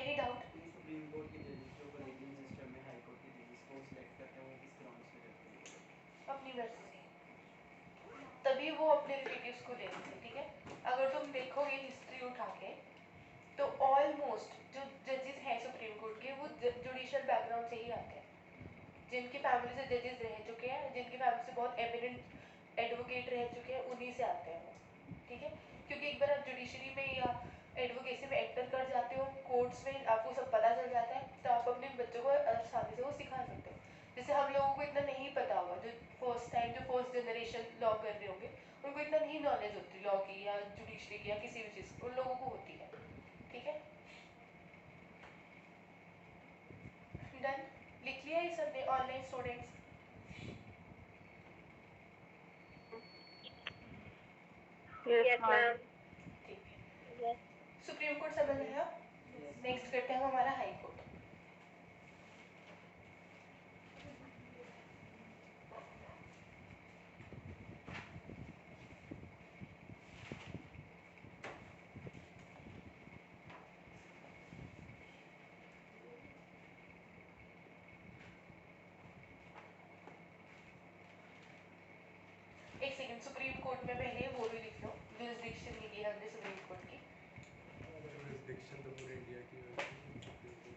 Any doubt? ये सुप्रीम कोर्ट के जजेस जो कॉलेजियम सिस्टम में हाई कोर्ट के जजेस को सिलेक्ट करते हैं वो किस ग्राउंड्स पे करते हैं? अपनी मर्जी से, तभी वो अपने रिलेटिव्स को ले लेते, ठीक है? अगर तुम देखोगे हिस्ट्री उठा के तो ऑलमोस्ट जो जजेस हैं सुप्रीम कोर्ट के वो जुडिशियल बैकग्राउंड से ही आते हैं, जिनकी फैमिली से जजेस रह चुके हैं, जिनकी फैमिली से बहुत एमिनेंट एडवोकेट रह चुके हैं, उन्हीं से आते हैं वो, ठीक है? क्योंकि एक बार आप जुडिशरी में या एडवोकेसी में एंटर कर जाते हो, कोर्ट्स में आपको सब पता चल जाता है, तो आप अपने बच्चों को आसानी से वो सिखा सकते हो। जैसे हम लोगों को इतना नहीं पता होगा, जो फर्स्ट जनरेशन लॉ कर रहे होंगे, उनको इतना नहीं नॉलेज होती लॉ की या जुडिशरी की या किसी भी चीज़ की, उन लोगों को होती है, ठीक है? डन? लिख लिया ये सबने ऑनलाइन स्टूडेंट्स? Yes, ma'am. ठीक है, सुप्रीम कोर्ट समझ आया? नेक्स्ट करते हैं हम हमारा हाई कोर्ट। एक सेकंड, सुप्रीम कोर्ट में पहले वो भी लिख लो, जुरिसडिक्शन नहीं दी हमने सुप्रीम कोर्ट की। जुरिसडिक्शन तो पूरे इंडिया की होती है, सुप्रीम कोर्ट की।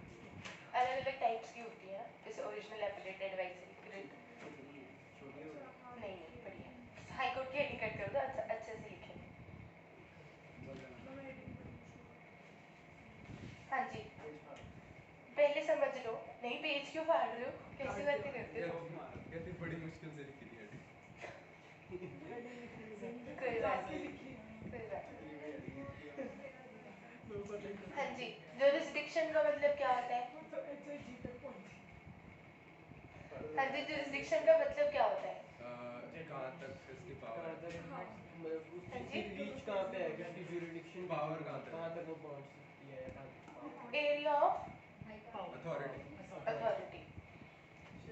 अलग अलग टाइप्स की होती है, जैसे ओरिजिनल, एपीलेट, एडवाइजरी, रिट। कितनी है? छोटी होती है? नहीं नहीं, बढ़िया। हाई कोर्ट की हेडिंग कट कर दो, अच्छा अच्छे से लिखेंगे। हाँ जी, पेज फाड़। पहले समझ लो। नहीं, पेज क्यों फाड़ रहे हो, कैसी बातें करते हो? कहती बड़ी मुश्किल से लिखी थी हेडिंग। कोई बात नहीं, कोई बात नहीं। हाँ जी, जुरिसडिक्शन का मतलब क्या होता है? हाँ जी, जुरिसडिक्शन का मतलब क्या होता है? कहाँ तक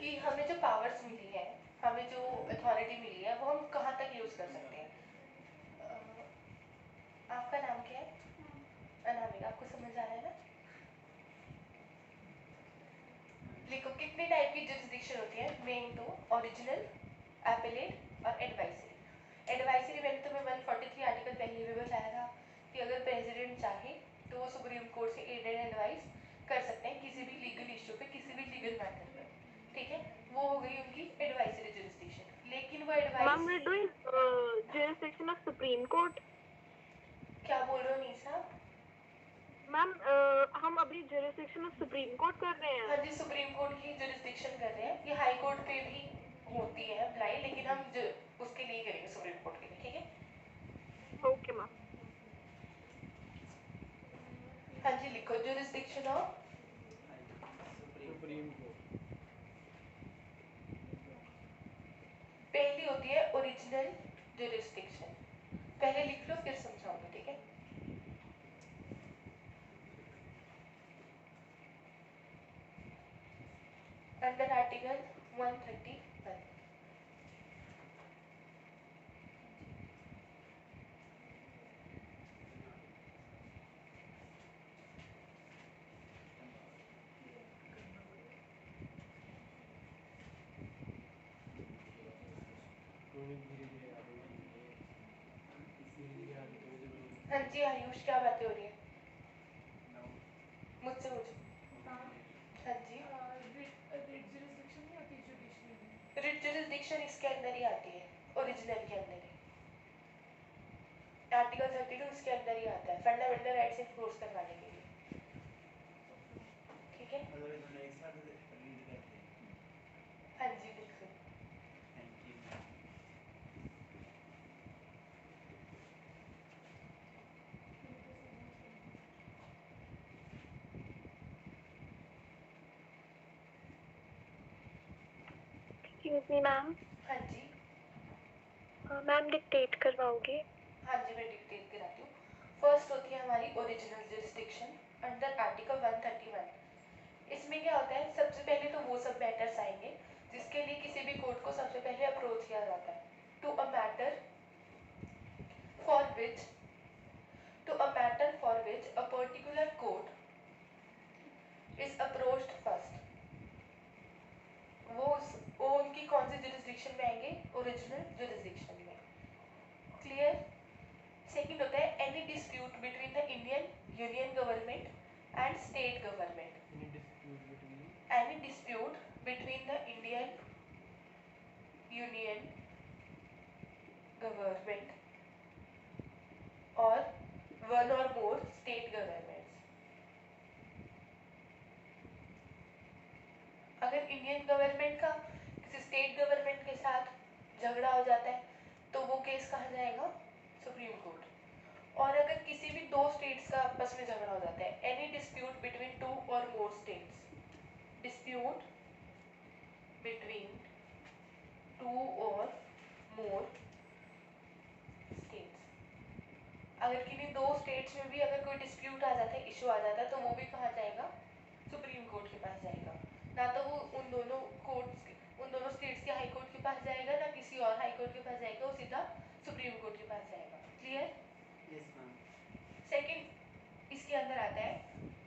कि हमें जो पावर्स मिली है, हमें जो अथॉरिटी मिली है, वो हम कहाँ तक यूज कर सकते हैं। आपका नाम क्या है? अनामिका। आपको समझ आ रहा है ना? लिखो कितने टाइप की जुरिस्डिक्शन होती है। मेन तो ओरिजिनल, एपेलेट और एडवाइजरी। एडवाइजरी मैंने तुम्हें 143 आर्टिकल पहले भी बताया था कि अगर प्रेसिडेंट चाहे तो वो सुप्रीम कोर्ट से एड एंड एडवाइस कर सकते हैं किसी भी लीगल इशू पे, किसी भी लीगल मैटर पर। ठीक है, वो हो गई उनकी एडवाइजरी जुरिस्डिक्शन। लेकिन वो Ma'am, we're advice doing jurisdiction of Supreme Court. क्या बोल रहे हो नीसा? मैम हम अभी jurisdiction of Supreme Court कर रहे हाँ हैं. जी, सुप्रीम कोर्ट की जुरिस्डिक्शन कर रहे हैं। ये हाई कोर्ट पे भी होती है अप्लाई, लेकिन हम उसके लिए करेंगे, सुप्रीम कोर्ट के लिए। ठीक है, Okay, ma'am. हाँ जी लिखो जुरिस्डिक्शन ऑफ सुप्रीम कोर्ट। पहली होती है ओरिजिनल जुरिस्डिक्शन। पहले लिख लो फिर समझाऊंगी। ठीक है, अंडर आर्टिकल 131 धीरे-धीरे याद होगी ये। धीरे-धीरे याद होगी जब हाँ जी आयुष, क्या बातें हो रही है? नाउ मुझसे पूछो। हाँ जी, रिट जुरिस्डिक्शन इसके अंदर ही आती है, ओरिजिनल के अंदर ही। आर्टिकल 32 इसके अंदर ही आता है, फंडामेंटल राइट्स इन्फोर्स करवाने के लिए। ठीक है, मतलब ये दोनों एक साथ रीड करते हैं। हाँ जी बिल्कुल। Thank you. Excuse me, ma'am. हाँ जी, मैम डिक्टेट करवाओगे? हाँ जी मैं डिक्टेट कराती हूँ। फर्स्ट होती है हमारी ओरिजिनल जुरिस्डिक्शन अंडर आर्टिकल 131। इसमें क्या होता है, सबसे पहले तो वो सब मैटर्स आएंगे जिसके लिए किसी भी कोर्ट को सबसे पहले अप्रोच किया जाता है। To a matter for which a particular court is approached first। वो उनकी कौन सी जुरिस्डिक्शन में आएंगे? ओरिजिनल जुरिस्डिक्शन में। क्लियर? सेकंड होता है any dispute between the Indian union government and state government. any dispute between Any dispute between the Indian Union government or one or more state governments। अगर Indian government का किसी state government के साथ झगड़ा हो जाता है तो वो केस कहाँ जाएगा? Supreme court. और अगर किसी भी दो स्टेट्स का आपस में झगड़ा हो जाता है, एनी डिस्प्यूट बिटवीन टू और more states, dispute between two और मोर स्टेट्स, अगर किन्हीं दो स्टेट्स में भी अगर कोई डिस्प्यूट आ जाता है, इशू आ जाता है, तो वो भी कहाँ जाएगा? सुप्रीम कोर्ट के पास जाएगा। ना तो वो उन दोनों स्टेट्स के हाई कोर्ट के पास जाएगा, ना किसी और हाई कोर्ट के पास जाएगा, वो सीधा सुप्रीम कोर्ट के पास जाएगा। क्लियर? Yes ma'am. सेकंड इसके अंदर आता है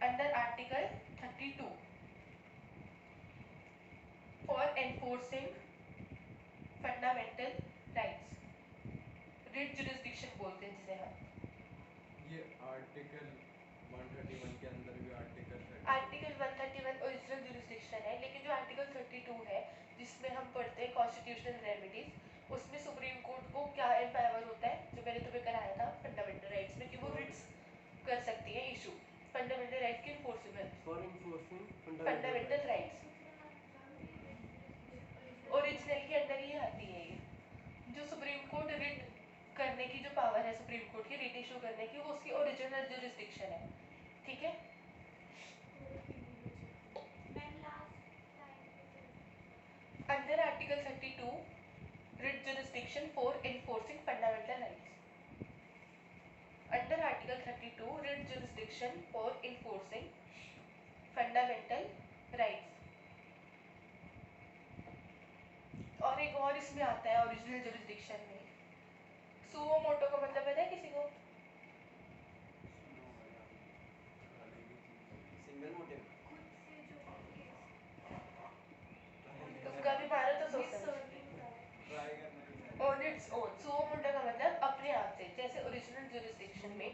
under article 32 for enforcing fundamental rights. Writ jurisdiction बोलते हैं जिसे हम। ये आर्टिकल 131 के अंदर भी आर्टिकल आर्टिकल 131 ओरिजिनल जुरिस्डिक्शन है, लेकिन जो आर्टिकल 32 है जिसमें हम पढ़ते हैं कॉन्स्टिट्यूशनल रेमेडीज, उसमें सुप्रीम कोर्ट को क्या एम्पावर होता है, जो मैंने तुम्हें कराया था फंडामेंटल राइट्स में, कि वो रिट्स कर सकती है इशू फंडामेंटल राइट्स की enforcement. for enforcing fundamental rights original के अंदर ही आती है ये। जो सुप्रीम कोर्ट रिट करने की जो पावर है सुप्रीम कोर्ट की, रिट इशू करने की, वो उसकी ओरिजिनल जुरिस्डिक्शन है। ठीक है, under article 32 writ jurisdiction for enforcing fundamental rights. Under article 32 writ jurisdiction for enforcing fundamental rights. एक और इसमें आता है ओरिजिनल जुरिस्डिक्शन में, सुओ मोटो का मतलब पता है किसी को? सिंगल मोटिव तुक्का भी मारो तो सोच समझ। ट्राई करना ही है। On its own, suo motu का मतलब अपने आप से। जैसे ओरिजिनल जुरिस्डिक्शन में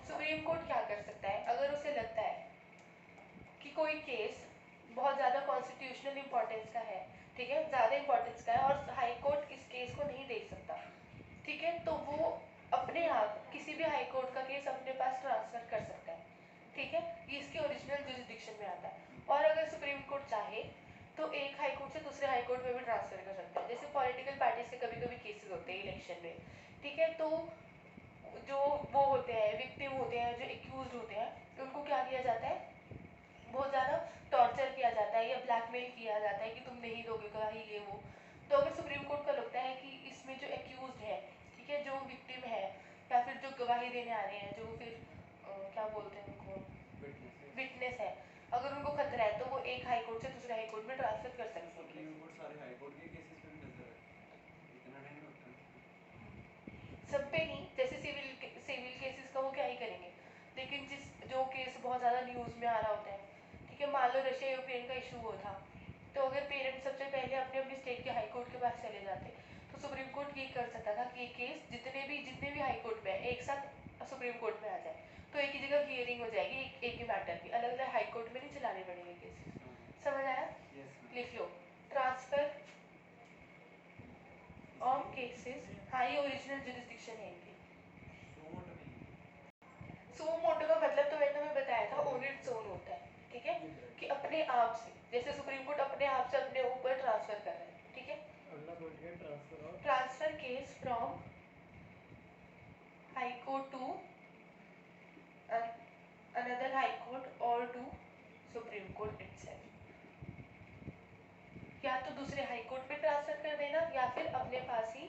सुप्रीम कोर्ट क्या कर सकता है, अगर उसे लगता है कि कोई केस बहुत ज़्यादा कॉन्स्टिट्यूशनल इंपॉर्टेंस का है, ठीक है, ज़्यादा इंपॉर्टेंस का है और हाई कोर्ट इस केस को नहीं देख सकता, ठीक है, तो वो अपने आप किसी भी हाई कोर्ट का केस अपने पास ट्रांसफर कर सकता है, ठीक है, ये इसके ओरिजिनल जुरिस्डिक्शन में आता है। और अगर सुप्रीम कोर्ट चाहे तो एक हाई कोर्ट से दूसरे हाई कोर्ट में भी ट्रांसफर कर सकता है। जैसे पॉलिटिकल पार्टीज के कभी कभी केसेस होते हैं इलेक्शन में, ठीक है, तो जो वो होते हैं विक्टिम होते हैं, जो एक्यूज होते हैं, उनको क्या किया जाता है, बहुत ज़्यादा टॉर्चर किया जाता है या ब्लैकमेल किया जाता है कि तुम नहीं दोगे गवाही ये वो। तो अगर सुप्रीम कोर्ट को लगता है कि इसमें जो एक्यूज है, ठीक है, जो विक्टिम है या फिर जो गवाही देने आ रहे हैं, जो फिर क्या बोलते हैं उनको, विटनेस है, अगर उनको खतरा है तो वो एक हाई कोर्ट से दूसरे हाई कोर्ट में ट्रांसफर कर सकते हैं। सुप्रीम कोर्ट सारे हाई कोर्ट के केसेस पे भी नजर है, इतना टाइम लगता है। सब पे नहीं, जैसे सिविल केसेस का वो क्या ही करेंगे, लेकिन जो केस बहुत ज़्यादा न्यूज़ में आ रहा होता है, ठीक है, मान लो रशिया यूक्रेन का इशू हुआ था, तो अगर पेरेंट्स सबसे पहले अपने अपने स्टेट के हाई कोर्ट के पास चले जाते तो सुप्रीम कोर्ट ये कर सकता था कि ये केस जितने भी हाई कोर्ट में है एक साथ सुप्रीम कोर्ट में आ जाए, तो एक ही जगह हियरिंग हो जाएगी एक ही मैटर की, अलग अलग हाई कोर्ट में नहीं चलाने पड़ेंगे केसेस। समझ आया? लिख लो, ट्रांसफर ऑफ केसेस, हाँ ये ओरिजिनल जुरिस्डिक्शन है इनकी। सुओ मोटो का मतलब तो मैंने तुम्हें बताया था, ऑन इट्स ओन होता है, ठीक है, कि अपने आप से, जैसे सुप्रीम कोर्ट अपने आप से अपने ऊपर ट्रांसफर कर रहा है, ठीक है। अगला पॉइंट है transfer of, transfer case from High Court to another high court or to supreme court itself, या तो दूसरे हाई कोर्ट में ट्रांसफर कर देना या फिर अपने पास ही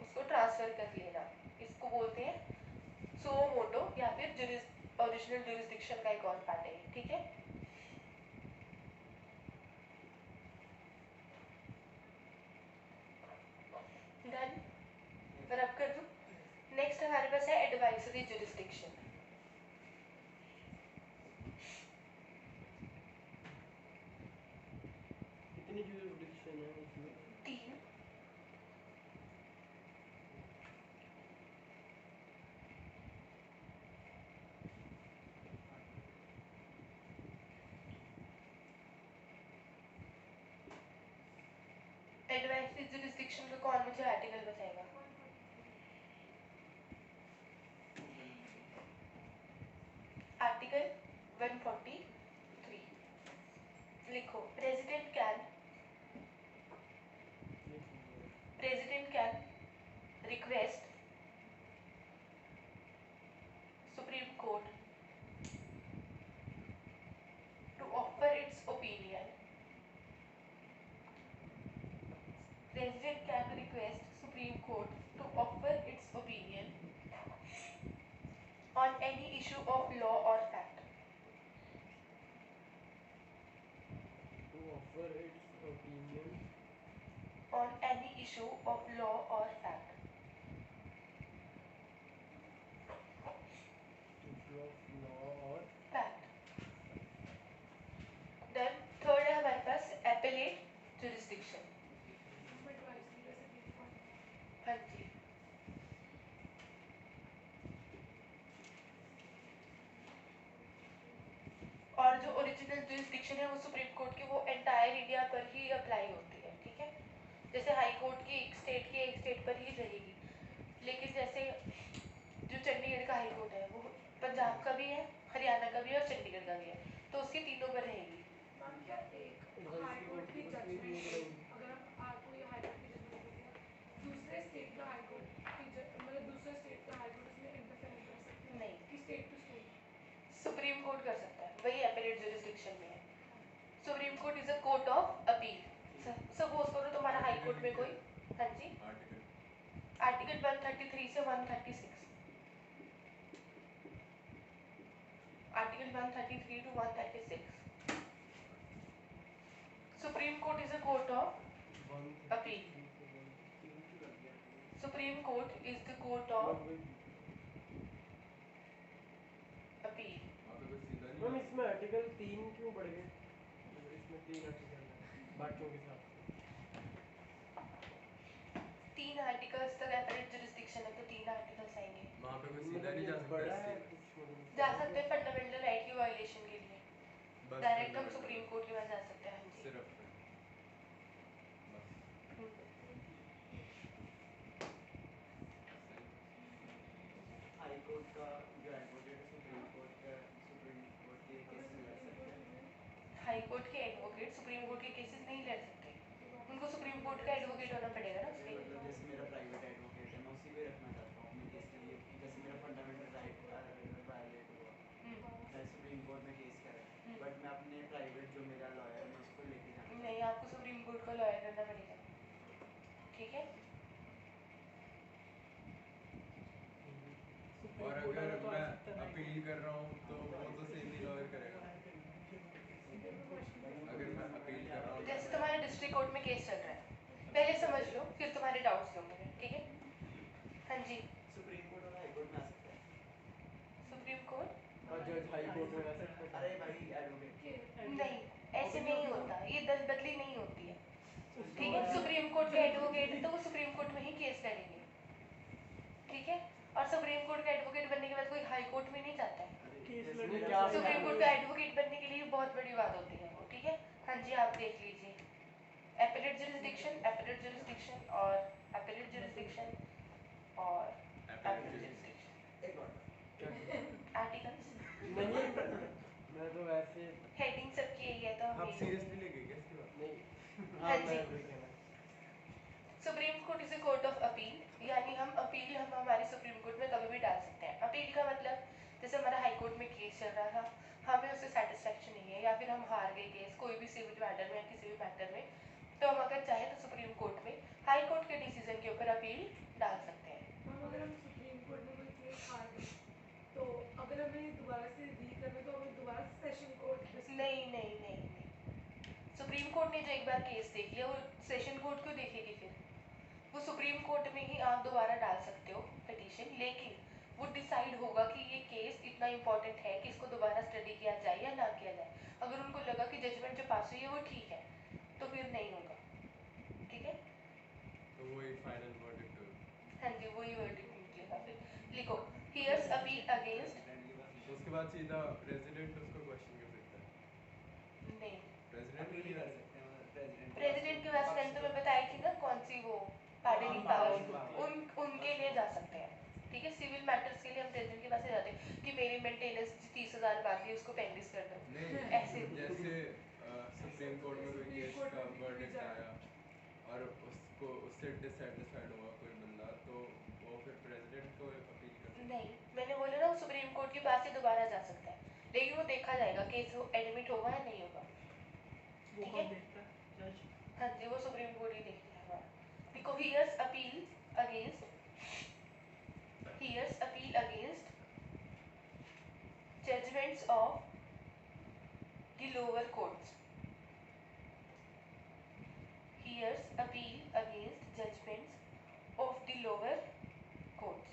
उसको ट्रांसफर कर लेना, इसको बोलते हैं सुओ मोटो या फिर ओरिजिनल जुरिस्डिक्शन का एक और पार्ट है, ठीक है। डन, रब कर दूं। नेक्स्ट हमारे पास है एडवाइजरी जुरिस्डिक्शन। कितनी जुरिस्डिक्शन है इसमें? 3। एडवाइजरी जुरिस्डिक्शन का कौन मुझे आर्टिकल बताएगा? आर्टिकल 143 लिखो, president can request Supreme Court to offer its opinion, president can request Supreme Court to offer its opinion on any issue of law or fact. To offer its opinion On any issue of law or fact. issue of law or Fact. Then third है हमारे पास appellate jurisdiction. हाँ जी, और जो original jurisdiction है वो supreme Court की वो entire India पर ही अप्लाई होती है, ठीक है। जैसे हाई कोर्ट की एक स्टेट पर ही रहेगी, लेकिन जैसे जो चंडीगढ़ का हाई कोर्ट है वो पंजाब का भी है, हरियाणा का भी है और चंडीगढ़ का भी है, तो उसके तीनों पर रहेगी। एडवाइजरी कोर्ट की बस नहीं बनाई। नहीं, सुप्रीम कोर्ट कर सकता है, वही एपेलेट जुरिस्डिक्शन में है। Supreme Court is a court of appeal. Suppose करो तुम्हारा हाई कोर्ट में कोई, हाँ जी, आर्टिकल 133 से 136, article 133 to 136, Supreme Court is a court of appeal. Supreme Court is the court of appeal. वहाँ पे कुछ सीधा नहीं मैम है। इसमें आर्टिकल 3 क्यों बढ़ गए? इसमें 3 आर्टिकल है बाकियों के साथ। 3 आर्टिकल्स तक एपरेट जुरिस्डिक्शन है तो 3 आर्टिकल्स आएंगे। वहाँ पे कोई सीधा नहीं जा सकता बड़ा है इससे। कुछ मतलब जा सकते हैं फंडामेंटल राइट की वायलेशन के लिए, बस डायरेक्ट हम fundamental सुप्रीम कोर्ट के पास जा सकते हैं। हाँ जी। सिर्फ बस हाई कोर्ट का जो एडवोकेट है सुप्रीम कोर्ट के केस में लड़ सकते हैं। हाई कोर्ट के एडवोकेट सुप्रीम कोर्ट के केसेस नहीं लड़ सकते, उनको सुप्रीम कोर्ट का एडवोकेट होना पड़ेगा ना उसके लिए। मतलब जैसे मेरा प्राइवेट एडवोकेट है मैं उसी को ही रखना चाहता हूँ अपने केस के लिए कि जैसे मेरा फंडामेंटल राइट वायलेट हुआ, मैं सुप्रीम कोर्ट में केस करा है बट मैं अपने प्राइवेट जो मेरा लॉयर मैं उसको लेके जाना नहीं, आपको सुप्रीम कोर्ट का लॉयर करना पड़ेगा, ठीक है। और अगर मैं अपील कर रहा हूँ तो वो तो सेम ही लॉयर करेगा। अगर मैं अपील कर रहा हूँ जैसे तुम्हारे डिस्ट्रिक्ट कोर्ट में केस चल रहा है, पहले समझ लो फिर तुम्हारे डाउट्स दूंगी, ठीक है। हाँ जी। सुप्रीम कोर्ट और हाई कोर्ट में आ सकता है। सुप्रीम कोर्ट और जज हाई कोर्ट में आ सकते हैं। अरे भाई एडवोकेट नहीं, ऐसे नहीं होता, ये दल बदली नहीं होती है, ठीक है। सुप्रीम कोर्ट के एडवोकेट तो वो सुप्रीम कोर्ट में ही केस लड़ेंगे, ठीक है। और सुप्रीम कोर्ट का एडवोकेट बनने के बाद कोई हाई कोर्ट में नहीं जाता है। सुप्रीम कोर्ट का एडवोकेट बनने के लिए बहुत बड़ी बात होती है वो, ठीक है। हाँ जी, आप देख लीजिए एपेलेट जुरिस्डिक्शन और एपेलेट जुरिस्डिक्शन और एपेलेट जुरिस्डिक्शन एक और आर्टिकल्स नहीं मैं तो वैसे हेडिंग सबकी यही है तो हम आप यही सीरियसली लेंगे क्या इसकी बात? नहीं हाँ जी। मैं वही कहना। Supreme Court is a court of appeal, यानी हम अपील हम हमारे सुप्रीम कोर्ट में कभी भी डाल सकते हैं। अपील का मतलब जैसे हमारा हाई कोर्ट में केस चल रहा था, हमें उससे सेटिस्फेक्शन नहीं है या फिर हम हार गए केस कोई भी सिविल मैटर में या किसी भी मैटर में, तो हम अगर चाहे तो सुप्रीम कोर्ट में हाई कोर्ट के डिसीजन के ऊपर अपील डाल सकते हैं। हम अगर हम सुप्रीम कोर्ट में कोई केस हार गए तो अगर हमें दोबारा से री करना तो हमें दोबारा सेशन कोर्ट नहीं, सुप्रीम कोर्ट ने जो एक बार केस देख लिया वो सेशन कोर्ट क्यों देखेगी फिर? वो सुप्रीम कोर्ट में ही आप दोबारा डाल सकते हो पिटीशन, लेकिन वो डिसाइड होगा कि ये केस इतना इम्पोर्टेंट है कि इसको दोबारा स्टडी किया जाए या ना किया जाए। अगर उनको लगा कि जजमेंट जो पास हुई है वो ठीक है तो फिर नहीं होगा, ठीक है। तो वही फाइनल वर्डिक्ट होगा। हाँ जी, वही वर्डिक्ट निकलेगा। फिर लिखो हियर्स अपील अगेंस्ट। तो उसके बाद सीधा प्रेसिडेंट उसको क्वेश्चन कर सकता है। नहीं, प्रेसिडेंट अपील भी कर कर सकते हैं प्रेसिडेंट के पास मैंने तुम्हें बताई थी ना कौन सी वो पार्डनिंग पावर, उनके लिए जा सकते हैं, ठीक है। सिविल मैटर्स के लिए हम प्रेसिडेंट के पास ही जाते हैं कि मेरी मेंटेनेंस 30,000 बाकी है उसको पेंडिंग कर दो, नहीं, ऐसे। जैसे सुप्रीम कोर्ट में कोई केस का वर्डिक्ट आया और उसको उससे डिससेटिस्फाइड हुआ कोई बंदा तो वो फिर प्रेसिडेंट को अपील कर सकता है। नहीं, मैंने बोला ना वो सुप्रीम कोर्ट के पास ही दोबारा जा सकता है, लेकिन वो देखा जाएगा केस एडमिट होगा या नहीं होगा, वो ठीक कौन है। देखता है? जज? हाँ जी, वो सुप्रीम कोर्ट ही देखता है हमारा। देखो hears appeal against judgments of the lower courts. Hears appeal against judgments of the lower courts.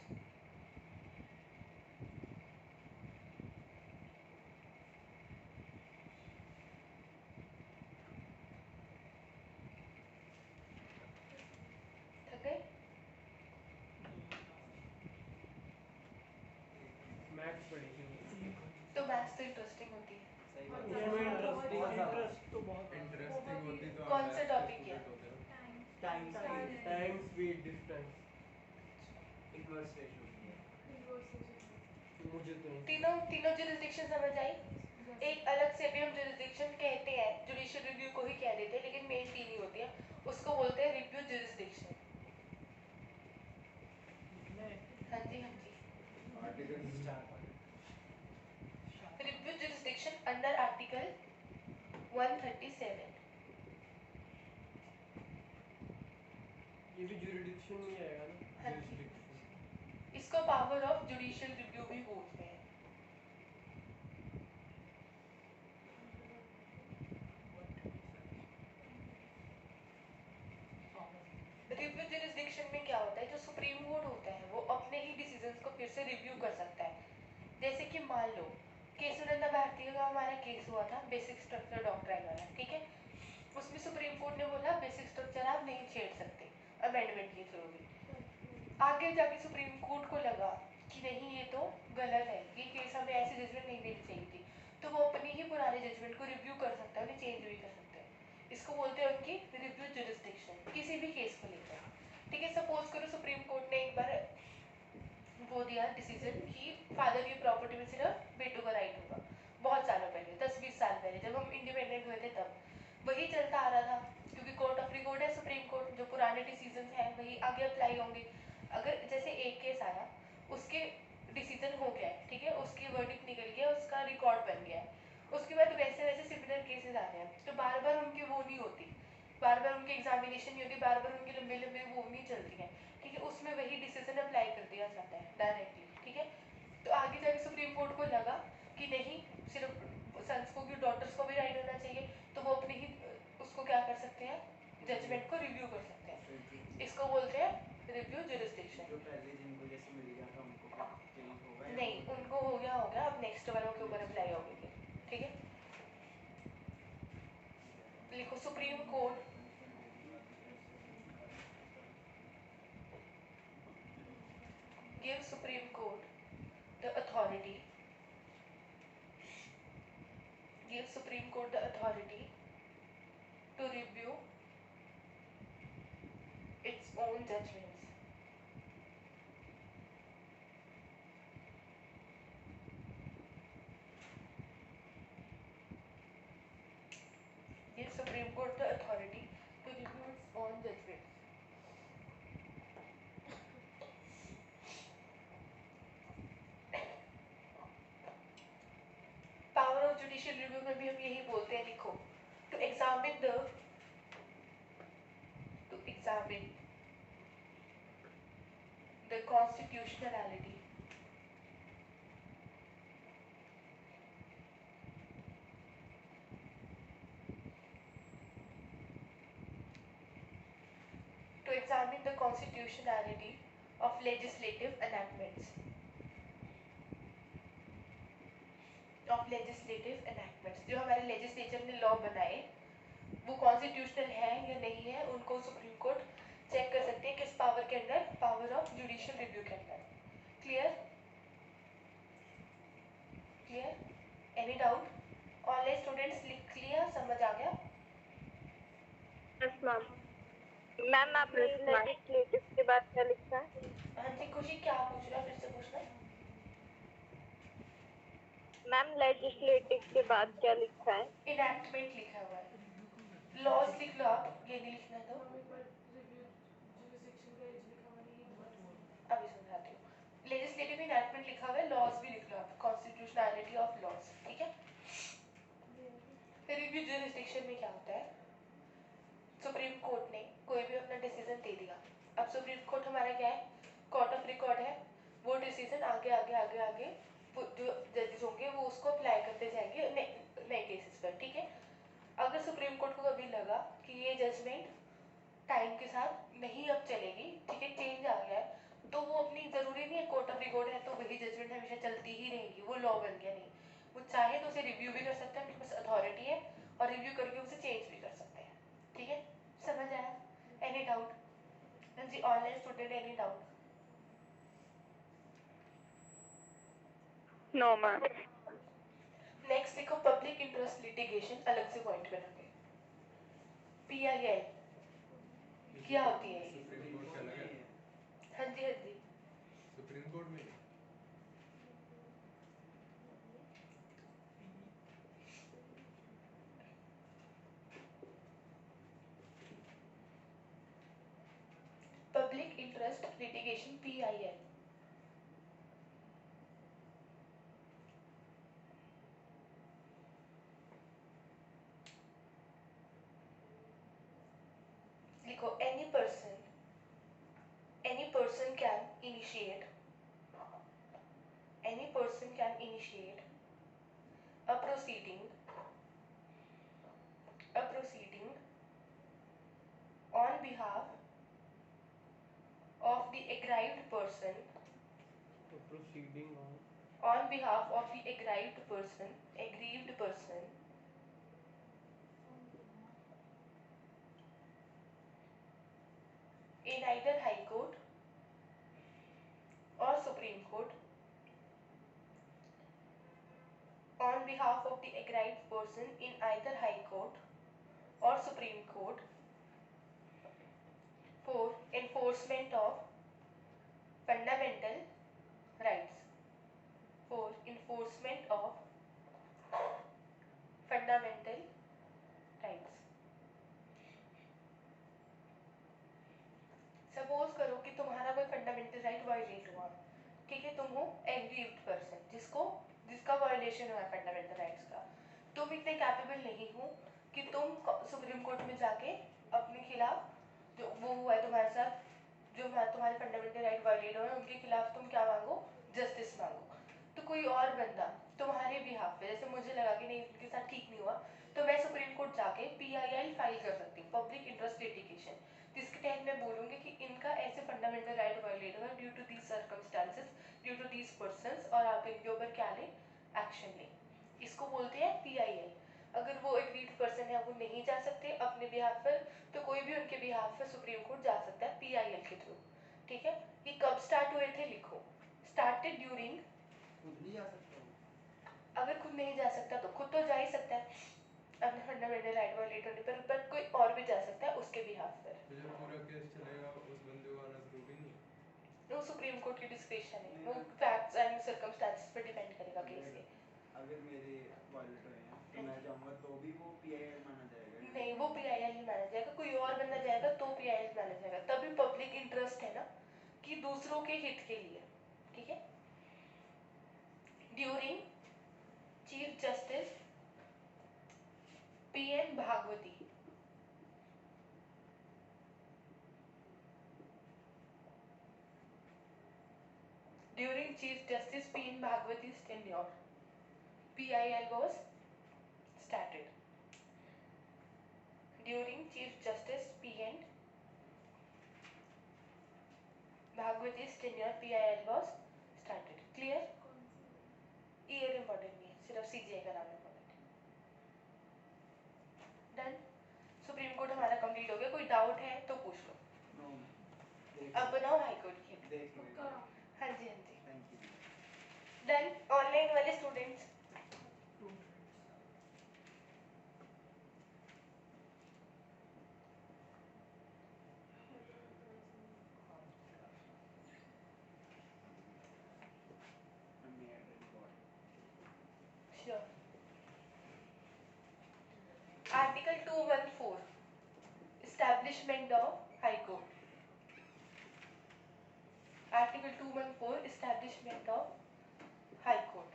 थक गए? मैथ्स पढ़ी थी तो मैथ्स तो इंटरेस्टिंग होती है। सही बात इसमें है। इंटरेस्ट तो बहुत इंटरेस्टिंग होती तो कौन आप सा maths के topic है? student होते ना। Time speed distance inverse ratio की है। मुझे तो नहीं। तीनों जुरिस्डिक्शन समझ आई? एक अलग से भी हम जुरिस्डिक्शन कहते हैं, जुडिशियल रिव्यू को ही कह देते हैं, लेकिन मेन तीन ही होती है, उसको बोलते हैं रिव्यू जुरिस्डिक्शन। हाँ जी, हाँ जी। Article review jurisdiction under article 137। ये भी जुरिडिक्शन में आएगा ना? हाँ जी। जुरिडिक्शन इसको पावर ऑफ जुडिशियल रिव्यू भी बोलते हैं। रिव्यू जुरिस्डिक्शन में क्या होता है, जो सुप्रीम होता है वो अपने ही डिसीजंस को फिर से रिव्यू कर सकता है। जैसे कि मान लो केशवानंद भारती का हमारा केस हुआ था बेसिक स्ट्रक्चर डॉक्ट्राइन वाला, ठीक है। उसमें सुप्रीम कोर्ट ने बोला बेसिक स्ट्रक्चर आप नहीं छेड़ सकते अमेंडमेंट के थ्रू भी। आगे जाके सुप्रीम कोर्ट को लगा कि नहीं ये तो गलत है, ये केस हमें ऐसी जजमेंट नहीं देनी चाहिए थी, तो वो अपनी ही पुराने जजमेंट को रिव्यू कर सकता है, उन्हें चेंज भी कर सकता है। इसको बोलते हैं उनकी रिव्यू जुरिस्डिक्शन किसी भी केस को लेकर, ठीक है। सपोज करो सुप्रीम कोर्ट ने एक बार वो दिया डिसीजन कि फादर की प्रॉपर्टी में सिर्फ बेटों का राइट होगा, बहुत सालों पहले 10-20 साल पहले जब हम इंडिपेंडेंट हुए थे तब वही चलता आ रहा था, क्योंकि कोर्ट ऑफ रिकॉर्ड है सुप्रीम कोर्ट, जो पुराने डिसीजन हैं वही आगे अप्लाई होंगे। अगर जैसे एक केस आया उसके डिसीजन हो गया है, ठीक है, उसकी वर्डिक्ट निकल गया, उसका रिकॉर्ड बन गया है, उसके बाद वैसे वैसे सिमिलर केसेस आ रहे हैं, तो बार बार उनकी वो नहीं होती, बार बार उनकी एग्जामिनेशन नहीं होती, बार बार उनकी लंबे लंबे वो नहीं चलती हैं, ठीक है। उसमें वही डिसीजन अप्लाई कर दिया जाता है डायरेक्टली, ठीक है। तो आगे जाके सुप्रीम कोर्ट को लगा कि नहीं सिर्फ सन्स को की डॉटर्स को भी राइट होना चाहिए, तो वो अपने ही उसको क्या कर सकते हैं, जजमेंट को रिव्यू कर सकते हैं। इसको बोलते हैं रिव्यू जुरिस्डिक्शन। जो पहले जिनको जैसे मिल गया था उनको चेंज होगा या नहीं, उनको हो गया, अब नेक्स्ट वालों के ऊपर अप्लाई होगी, ठीक है। लिखो supreme court gives Supreme Court the authority to review its own judgments. Gives Supreme Court the authority to review its own judgments. Power of judicial review में भी हम यही बोलते हैं, लिखो to examine the constitutionality of legislative enactments. जो हमारे legislature ने लॉ बनाए वो कॉन्स्टिट्यूशनल है या नहीं है, उनको सुप्रीम कोर्ट चेक कर सकते हैं किस पावर के अंदर, पावर ऑफ जुडिशियल रिव्यू के अंदर। Clear? Any doubt? Online students लिख लिया, समझ आ गया? Yes ma'am. मैम आपने लेजिस्लेटिव के बाद क्या लिखा है? हाँ जी, खुशी क्या पूछ रहा है, फिर से पूछना। मैम लेजिस्लेटिव के बाद क्या लिखा है? इनैक्टमेंट लिखा हुआ है। लॉज लिख लो आप, ये नहीं लिखना तो अभी समझाती हूँ। लेजिस्लेटिव इनैक्टमेंट लिखा हुआ है, लॉज भी लिख लो आप, कॉन्स्टिट्यूशनैलिटी ऑफ लॉज, ठीक है। फिर रिव्यू जुरिस्डिक्शन में क्या होता है, सुप्रीम कोर्ट ने कोई भी अपना डिसीजन दे दिया, अब सुप्रीम कोर्ट हमारा क्या है, कोर्ट ऑफ रिकॉर्ड है, वो डिसीजन आगे आगे आगे आगे जो जजेस होंगे वो उसको अप्लाई करते जाएंगे नए केसेस पर, ठीक है। अगर सुप्रीम कोर्ट को कभी लगा कि ये जजमेंट टाइम के साथ नहीं अब चलेगी, ठीक है, चेंज आ गया है, तो वो अपनी जरूरी नहीं है कोर्ट ऑफ रिकॉर्ड है तो वही जजमेंट हमेशा चलती ही रहेगी, वो लॉ बन गया, नहीं, वो चाहे तो उसे रिव्यू भी कर सकते हैं, उनके पास अथॉरिटी है, और रिव्यू करके उसे चेंज भी कर सकते हैं, ठीक है। समझ आया? Any doubt? जी online student, any doubt? No ma'am. Next देखो पब्लिक इंटरेस्ट लिटिगेशन, अलग से पॉइंट बनाओगे। PIL क्या होती है? सुप्रीम कोर्ट का अलग है? हाँ जी हाँ जी, सुप्रीम कोर्ट में पब्लिक इंटरेस्ट लिटिगेशन PIL। लिखो any person can initiate a proceeding on behalf of the aggrieved person person तो proceeding on behalf of the aggrieved person in either High Court or Supreme Court on behalf of the aggrieved person in either High Court or Supreme Court for enforcement of fundamental rights. For enforcement of fundamental rights. Suppose करो कि तुम्हारा कोई fundamental right violate हुआ, ठीक है, तुम हो aggrieved person जिसका वायलेशन हुआ है फंडामेंटल राइट्स का। तुम इतने कैपेबल नहीं हो कि तुम सुप्रीम कोर्ट में जाके अपने खिलाफ जो वो हुआ है तुम्हारे साथ, जो तुम्हारे फंडामेंटल राइट वायलेट हुए हैं उनके खिलाफ तुम क्या मांगो, जस्टिस मांगो। तो कोई और बंदा तुम्हारे बिहाफ पे, जैसे मुझे लगा कि नहीं उनके साथ ठीक नहीं हुआ, तो मैं सुप्रीम कोर्ट जाके PIL फाइल कर सकती हूँ, पब्लिक इंटरेस्ट लिटिगेशन, जिसके तहत मैं बोलूँगी कि इनका ऐसे फंडामेंटल राइट वायलेट हुआ due to these circumstances, due to these persons, और आप इनके ऊपर क्या लें, एक्शन लें। इसको बोलते हैं PIL। अगर वो एग्रीड पर्सन है वो नहीं जा सकते अपने बिहाफ पर, तो कोई भी उनके बिहाफ पर सुप्रीम कोर्ट जा सकता है PIL के थ्रू। ठीक है, ये कब स्टार्ट हुए थे लिखो, स्टार्टेड ड्यूरिंग, खुद नहीं जा सकता हूँ। अगर खुद नहीं जा सकता तो खुद तो जा ही सकता है अपने फंडामेंटल राइट वायलेट होने पर कोई और भी जा सकता है उसके बिहाफ पर। तो जब पूरा केस चलेगा उस बंदे को आना जरूरी नहीं है? वो सुप्रीम कोर्ट की डिस्क्रिप्शन है, वो फैक्ट्स एंड सर्कमस्टेंसेस पर डिपेंड करेगा केस के। अगर मेरे वायलेट हुए हैं तो मैं जाऊंगा तो भी वो PIL माना जाएगा? नहीं, वो PIL नहीं माना जाएगा, कोई और बंदा जाएगा तो PIL माना जाएगा। तभी पब्लिक इंटरेस्ट है ना, कि दूसरों के हित के लिए। ठीक है, during chief justice PN Bhagwati, during Chief Justice P.N. Bhagwati's tenure, PIL was started. During Chief Justice P.N. Bhagwati's tenure, PIL was started. Clear? Year important नहीं है, सिर्फ CGI का नाम इम्पोर्टेंट है। डन। सुप्रीम कोर्ट हमारा complete हो गया, कोई डाउट है तो पूछ लो। नो, अब बनाओ हाई कोर्ट की। देख लो। हाँ जी हाँ जी। Thank you. डन। ऑनलाइन वाले students, sure. Article 214 Establishment of High Court. Article 214 Establishment of High Court.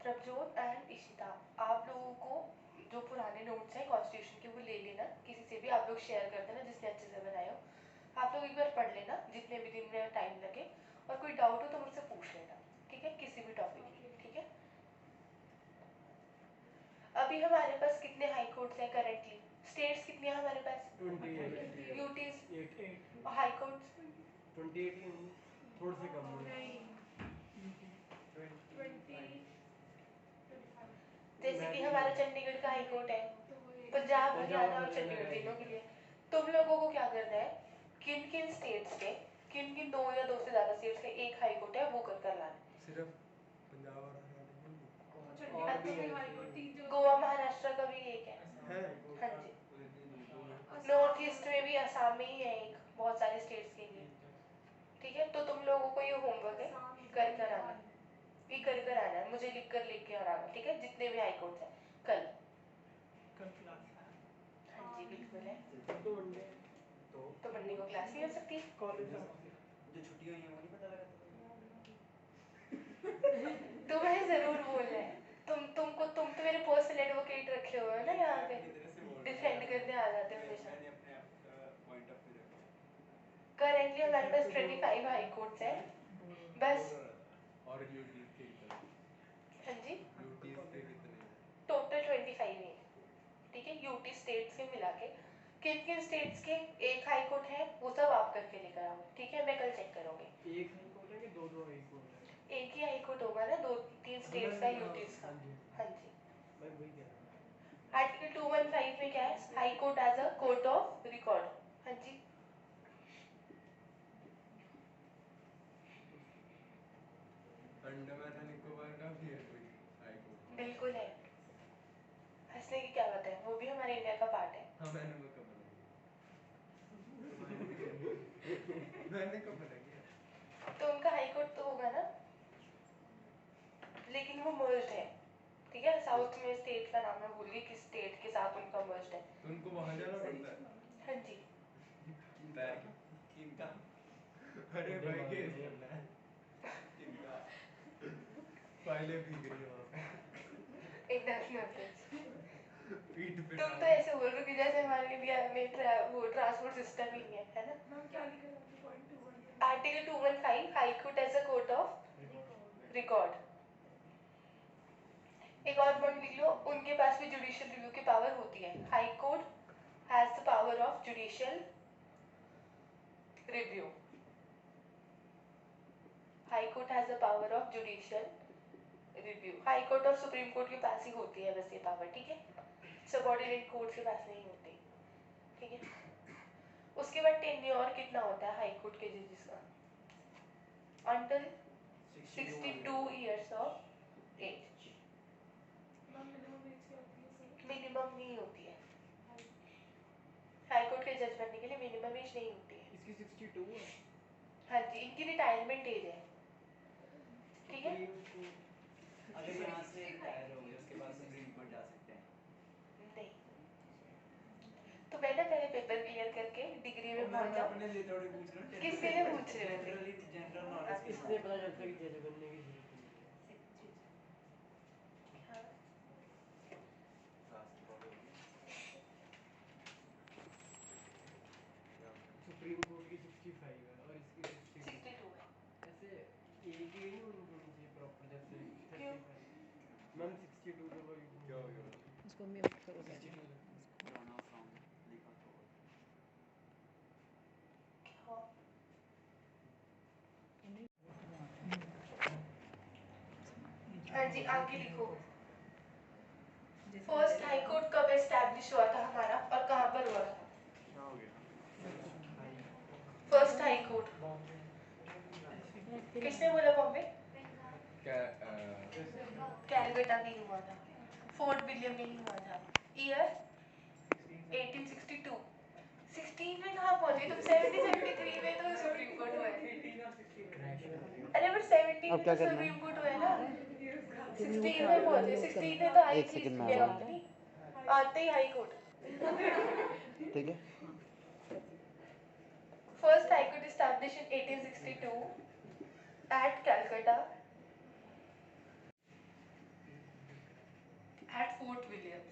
Prabhjot and Ishita, आप लोगों को जो पुराने नोट्स हैं कॉन्स्टिट्यूशन के वो ले लेना, किसी से भी आप लोग शेयर कर देना जिसने अच्छे से बनाए हो। आप लोग एक बार पढ़ लेना जितने भी दिन में टाइम लगे, और कोई डाउट हो तो मुझसे पूछ लेना, ठीक है, किसी भी टॉपिक की। ठीक है, अभी हमारे पास कितने हाई कोर्ट्स हैं करंटली? स्टेट्स कितने हैं हमारे पास? 28 यूटीज और हाई कोर्ट्स 28 थोड़े से कम है। जैसे कि हमारा चंडीगढ़ का हाई कोर्ट है, पंजाब हरियाणा और चंडीगढ़ तीनों के लिए। तुम लोगों को क्या करना है, किन किन स्टेट्स के, किन किन दो या दो से ज्यादा स्टेट्स के एक हाई कोर्ट है वो कर कर लाना। सिर्फ पंजाब और हरियाणा और भी है, गोवा महाराष्ट्र का भी एक है। है? हाँ जी, नॉर्थ ईस्ट में भी असम में ही है एक, बहुत सारे स्टेट्स के लिए। ठीक है, तो तुम लोगों को ये होमवर्क है, कर कर आना, ये कर कर आना है, मुझे लिख के आना। ठीक है, जितने भी हाई कोर्ट्स हैं कल क्लास है। हाँ जी बिल्कुल है। तो मंडे तो मंडे को क्लास नहीं हो सकती? कॉलेज जो छुट्टी हुई है वो नहीं पता लगा? तुम्हें जरूर बोलना है, तुम तो मेरे पर्सनल एडवोकेट रखे हुए हो ना यहाँ पे, डिफेंड करने आ जाते हो हमेशा। मैंने अपने आप का पॉइंट ऑफ व्यू रखा। करेंटली हमारे पास 25 हाई कोर्ट्स हैं बस। और यूटीज के कितने? हाँ जी, यूटीज के कितने हैं? टोटल 25 है। ठीक है, यूटी स्टेट्स के मिला के किन किन स्टेट्स के एक हाई कोर्ट है वो सब आप करके लेकर आओगे, ठीक है? मैं कल चेक करूँगी। एक हाई कोर्ट है कि दो हाई कोर्ट है? एक ही हाई कोर्ट होगा ना, 2-3 स्टेट्स का, यूटीज का। हाँ जी, हाँ जी। मैं वही कह रहा हूँ। आर्टिकल 215 में क्या है? High Court as a court of record. हाँ जी। अंडमान और निकोबार का भी है कोई हाई कोर्ट? बिल्कुल है, हंसने की क्या बात है, वो भी हमारे इंडिया का पार्ट है। हाँ मैंने वो कब बना मैंने कब बना किया? तो उनका हाई कोर्ट तो होगा ना, लेकिन वो मर्ज्ड है, ठीक है? साउथ में स्टेट का नाम मैं भूल गई, किस स्टेट के साथ उनका मर्ज्ड है। तो उनको वहाँ जाना पड़ता है? हाँ जी। पैर किनका? अरे भाई केस करना है किनका? फाइलें भीग रही है वहाँ पे इनफ नॉलेज। पीठ पे तुम तो ऐसे बोल रहे हो कि जैसे हमारे इंडिया में वो ट्रांसपोर्ट सिस्टम ही नहीं है, है ना? मैम क्या लिखा है point 2 article 215 High Court as a court of record. एक और पॉइंट लिख लो, उनके पास भी जुडिशियल रिव्यू की पावर होती है। High court has the power of judicial review. High court has the power of judicial review. High court और supreme Court के पास ही होती है बस ये पावर, ठीक है? सबऑर्डिनेट कोर्ट के पास नहीं होती, ठीक है? उसके बाद टेन्योर कितना होता है हाई कोर्ट के जजेस का? Until 62 years of age. Ma'am minimum age क्या होती है सर? मिनिमम नहीं होती है, हाई कोर्ट के जज बनने के लिए मिनिमम एज नहीं होती है। इसकी 62 है? हाँ जी, इनकी रिटायरमेंट एज है, ठीक है? अगर यहाँ से रिटायर हो गए उसके बाद सुप्रीम कोर्ट जा सकते हैं? नहीं, तो मैं ना पहले पेपर क्लियर करके डिग्री में पहुंच मैं जाऊँ। अपने लिए थोड़ी पूछ रहा हूँ, किसके लिए पूछ रहे हो? जनरली जनरल नॉलेज के इससे लिए। पता चलता है कि जज बनने की जरूरत नहीं है। हाँ। सुप्रीम कोर्ट की 65 है और इसकी 62। 62 है। ऐसे एक ही नहीं होनी चाहिए प्रॉपर, जैसे क्यों? 35 मैम 62 का कोई क्या हो गया? उसको म्यूट करो पहले। 62 Drawn off from legal court. हाँ। हाँ जी, आगे लिखो। फर्स्ट हाई कोर्ट कब एस्टैब्लिश हुआ था हमारा और कहाँ पर हुआ था? क्या हो गया? फर्स्ट हाई कोर्ट किसने बोला? बॉम्बे? क्या कैलकाटा में ही हुआ था, फोर्ट विलियम में ही हुआ था। ईयर 1862। 16 में कहाँ पहुंचे तुम? 73 में तो सुप्रीम कोर्ट हुआ है। अरे बट 70 में तो सुप्रीम कोर्ट हुआ है ना, 16 में पहुंचे। 16 में तो आई थी इंडियन कंपनी, आते ही हाई कोर्ट। ठीक है। First high court established in 1862 at Calcutta at Fort Williams.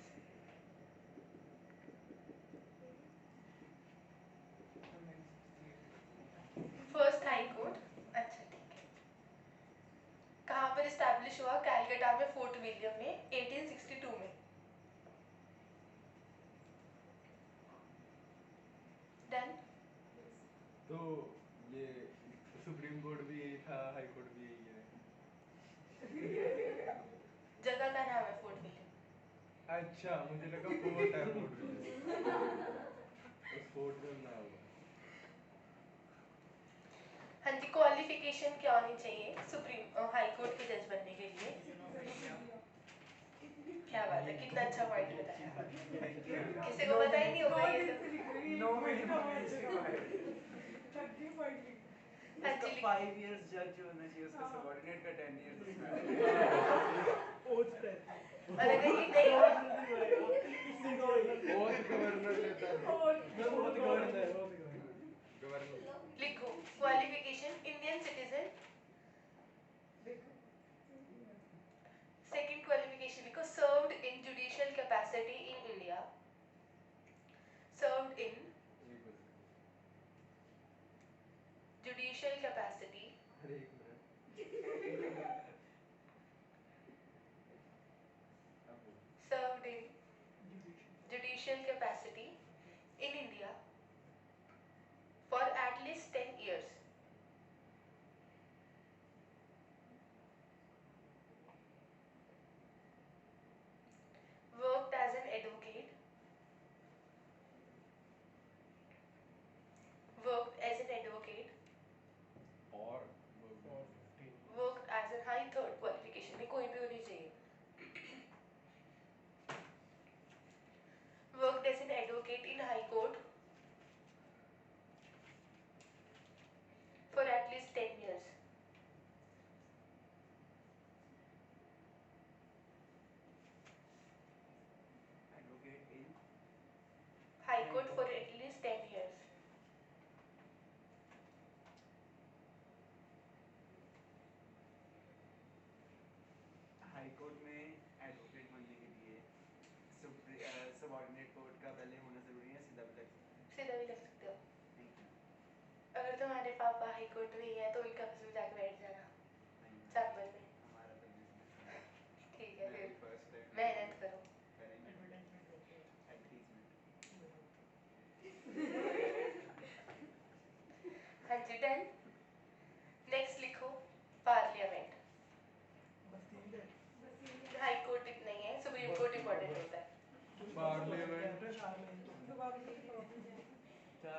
First high court, अच्छा ठीक है। कहाँ पर एस्टैब्लिश हुआ? कैलकाटा में, फोर्ट विलियम में, 1862 में। डन? तो ये सुप्रीम कोर्ट भी यही था, हाई कोर्ट भी यही है? जगह का नाम है फोर्ट विलियम। अच्छा मुझे लगा फोर्ट है फोर्ट विलियम। उस फोर्ट में ना होगा। हाँ जी, क्वालिफिकेशन क्या होनी चाहिए सुप्रीम हाई कोर्ट के जज बनने के लिए? क्या बात है, कितना अच्छा पॉइंट बताया। किसी को पता ही नहीं होगा ये सब। No minimum age के बारे में। हाँ उसका जी, 5 years जज होना चाहिए, उसका सबऑर्डिनेट का 10 years उसमें। और अगर ये नहीं हो, ओथ गवर्नर लेता है। गवर्नर लिखो qualification Indian citizen. Second qualification लिखो served in judicial capacity in India. Served in judicial capacity अरे एक मिनट अब served in judicial capacity in India for at least 10 years. Worked as an advocate. Worked as an advocate. और और 15 Worked as a high third qualification में कोई भी होनी चाहिए. Worked as an advocate in High Court for at least 10 years. Advocate in High Court for at least 10 years. High court में advocate बनने के लिए सबऑर्डिनेट कोर्ट का पहले होना जरूरी है, सीधा भी लग सकता है. सीधा भी लग सकते हो. Thank you. अगर तुम्हारे पापा हाई कोर्ट में ही है तो उनका ऑफिस में जाके बैठ जाना Thank you. चैम्बर में. हमारा तो business है. ठीक है मेरी फिर फर्स्ट टाइम मेहनत करो. करेंगे. एडवर्टाइजमेंट करते हैं. Advertisement. हाँ जी डन. नेक्स्ट लिखो पार्लियामेंट. बस 3 दिन. हाई कोर्ट इतना ही है, सुप्रीम कोर्ट इम्पोर्टेंट होता है. पार्लियामेंट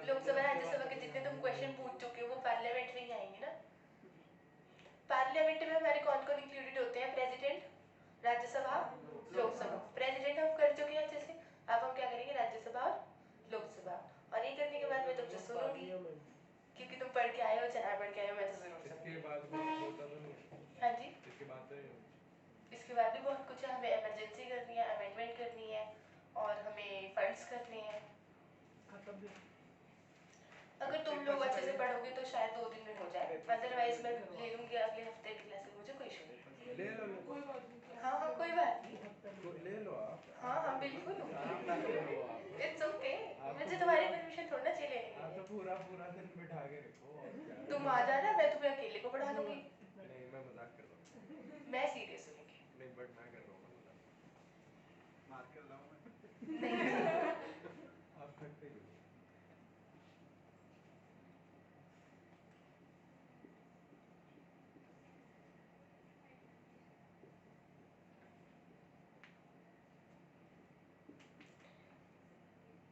लोकसभा राज्यसभा के जितने तुम क्वेश्चन पूछ चुके हो वो पार्लियामेंट में ही आएंगे ना. पार्लियामेंट में हमारे कौन कौन इंक्लूडेड होते हैं? प्रेसिडेंट, राज्यसभा, लोकसभा. प्रेसिडेंट हम कर चुके हैं अच्छे से. अब हम क्या करेंगे? राज्यसभा और लोकसभा. और ये करने के बाद मैं तुमसे सुनूंगी क्योंकि तुम पढ़ के आए हो, चाहे पढ़ के आए हो, मैं तो जरूर इसके सुनूंगी. बाद कुछ होता तो नहीं है. हाँ जी. इसके बाद तो नहीं. इसके बाद भी बहुत कुछ है. हमें इमरजेंसी करनी है, अमेंडमेंट करनी है और हमें फंड्स करने हैं. खत्म भी. अगर तुम लोग अच्छे से पढ़ोगे तो शायद 2 दिन में हो जाए. अदरवाइज मैं ले लूंगी अगले हफ्ते की क्लासेस. मुझे कोई इशू नहीं. ले लो कोई बात नहीं. हाँ हाँ कोई बात नहीं. ले लो आप. हाँ हाँ बिल्कुल. ले लो आप. It's okay. मुझे तुम्हारी परमिशन थोड़ा ना चाहिए लेने के आप तो लिए. पूरा पूरा दिन बिठा के रखो. और क्या. तुम आ जाना, मैं तुम्हें अकेले को पढ़ा दूंगी. नहीं मैं मजाक कर रहा हूँ. मैं सीरियस होंगी. नहीं बट मैं कर रहा हूँ मजाक. मार्क कर रहा हूँ मैं. नहीं. आप करते ही हो.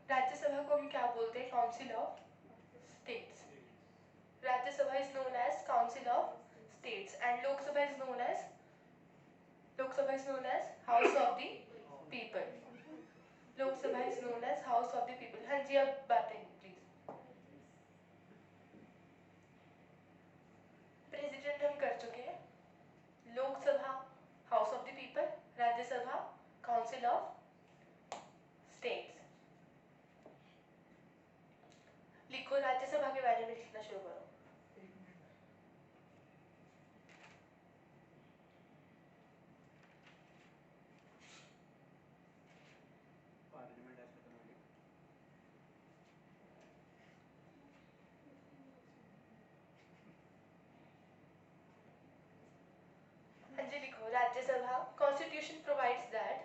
राज्यसभा को हम क्या बोलते हैं? Council of States. Rajya Sabha is known as Council of States and Lok Sabha is known as House of the People. Lok Sabha is known as House of the People. हाँ जी अब बातें प्लीज. प्रेसिडेंट हम कर चुके हैं. Lok Sabha house of the people, Rajya Sabha council of states. लिखो राज्यसभा के बारे में लिखना शुरू करो. पार्लियामेंट आज खत्म हो गया. हाँ जी लिखो Rajya Sabha. Constitution provides that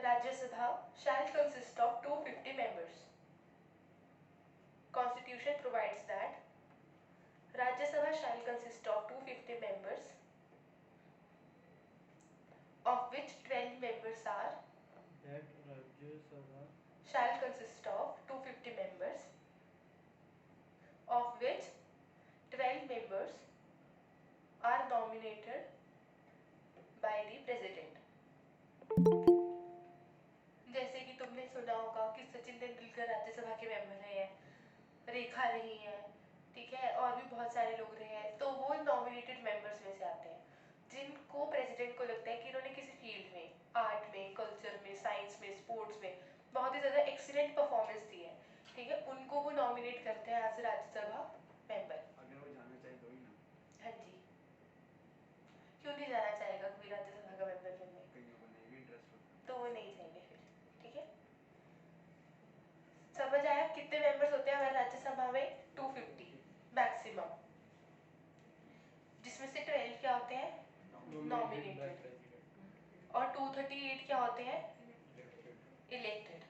Rajya Sabha shall consist of 250 members. Constitution provides that Rajya Sabha shall consist of 250 members, of which 12 members are that Rajya Sabha shall consist of 250 members, of which 12 members are nominated by the President. जैसे कि तुमने सुना होगा कि सचिन तेंदुलकर राज्यसभा के member रहे हैं, रेखा रही है, ठीक है, और भी बहुत सारे लोग रहे हैं. तो वो नॉमिनेटेड मेंबर्स में से आते हैं जिनको प्रेसिडेंट को लगता है कि इन्होंने किसी फील्ड में, आर्ट में, कल्चर में, साइंस में, स्पोर्ट्स में बहुत ही ज़्यादा एक्सीलेंट परफॉर्मेंस दी है. ठीक है, उनको वो नॉमिनेट करते हैं एज राज्यसभा मेंबर. अगर वो जाना चाहे तो ही ना. हाँ जी. क्यों नहीं जाना चाहेगा कोई राज्यसभा का मेंबर बनने? कईयों को नहीं भी इंटरेस्ट होता. तो वो नहीं जाएंगे फिर. ठीक है, समझ आया कितने मेंबर्स होते हैं हमारे राज्यसभा में? 250 मैक्सिमम, जिसमें से 12 क्या होते हैं? नॉमिनेटेड और 238 क्या होते हैं? इलेक्टेड।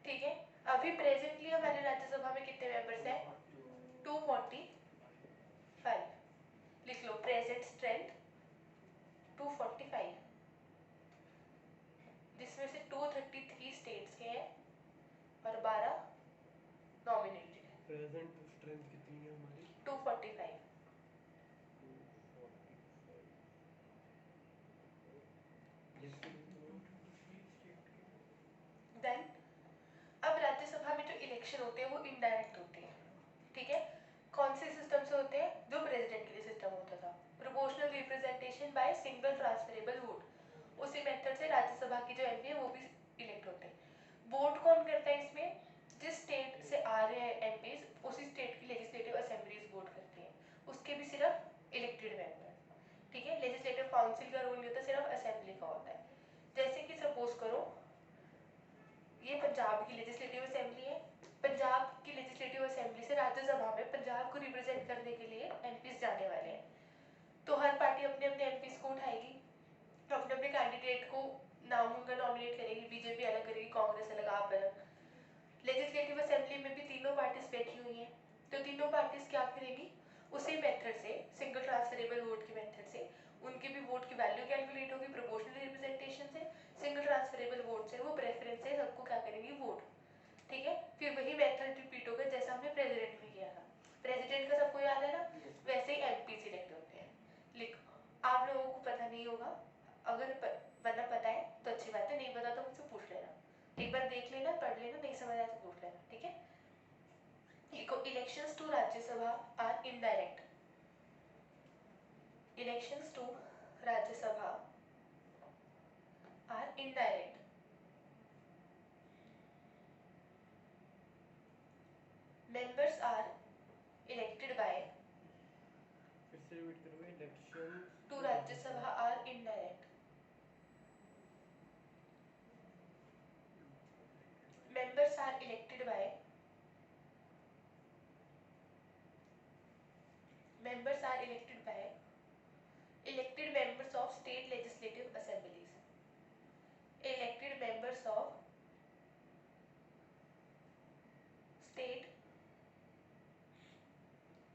ठीक है, अभी प्रेजेंटली हमारे राज्यसभा में कितने मेंबर्स हैं? 245। लिख लो प्रेजेंट स्ट्रेंथ 245, जिसमें से 233 स्टेट्स के हैं और 12 नॉमिनेटेड है। प्रेजेंट स्ट्रेंथ कितनी है हमारी? 245। देन अब राज्यसभा में जो इलेक्शन होते हैं वो इनडायरेक्ट होते हैं। ठीक है, कौन से सिस्टम से होते हैं? जो प्रेसिडेंट के लिए सिस्टम होता था, proportional representation by single transferable vote, उसी मेथड से राज्यसभा की जो एमपी है वो भी इलेक्ट होते हैं। वोट कौन करता है इसमें? जिस स्टेट से आ रहे हैं एमपीज उसी स्टेट की लेजिस्लेटिव असेंबलीज वोट करती हैं, उसके भी सिर्फ इलेक्टेड मेंबर। ठीक है, लेजिस्लेटिव काउंसिल का रोल नहीं होता, सिर्फ असेंबली का होता है। जैसे कि सपोज करो ये पंजाब की लेजिस्लेटिव असेंबली है, पंजाब की लेजिस्लेटिव असेंबली से राज्यसभा में पंजाब को रिप्रेजेंट करने के लिए एमपीज जाने वाले हैं, तो हर पार्टी अपने अपने एमपीज को उठाएगी, तो अपने अपने कैंडिडेट को नाम उनका नॉमिनेट करेगी, बीजेपी अलग करेगी, कांग्रेस अलग, आप अलग। लेजिस्लेटिव असेंबली में भी तीनों पार्टीज बैठी हुई हैं, तो तीनों पार्टीज क्या करेगी? उसी मेथड से, सिंगल ट्रांसफरेबल वोट के मेथड से उनके भी वोट की वैल्यू कैलकुलेट होगी, प्रोपोर्शनल रिप्रेजेंटेशन से, सिंगल ट्रांसफरेबल वोट से वो प्रेफरेंस से सबको क्या करेंगी? वोट। ठीक है, फिर वही मेथड रिपीट होगा जैसा हमने प्रेसिडेंट में किया था। प्रेसिडेंट का सबको याद है ना? वैसे ही एमपी सिलेक्ट होते हैं। लिखो, आप लोगों को पता नहीं होगा, अगर वरना पता है तो अच्छी बात है, नहीं पता तो मुझसे पूछ लेना, एक बार देख लेना, पढ़ लेना, नहीं समझ आया तो पूछ लेना। ठीक है, लिखो elections to Rajya Sabha are indirect. Elections to Rajya Sabha are indirect. members are elected by फिर से रिपीट करोगे? Elections to Rajya Sabha are indirect. Members are elected by elected members of state legislative assemblies. Elected members of state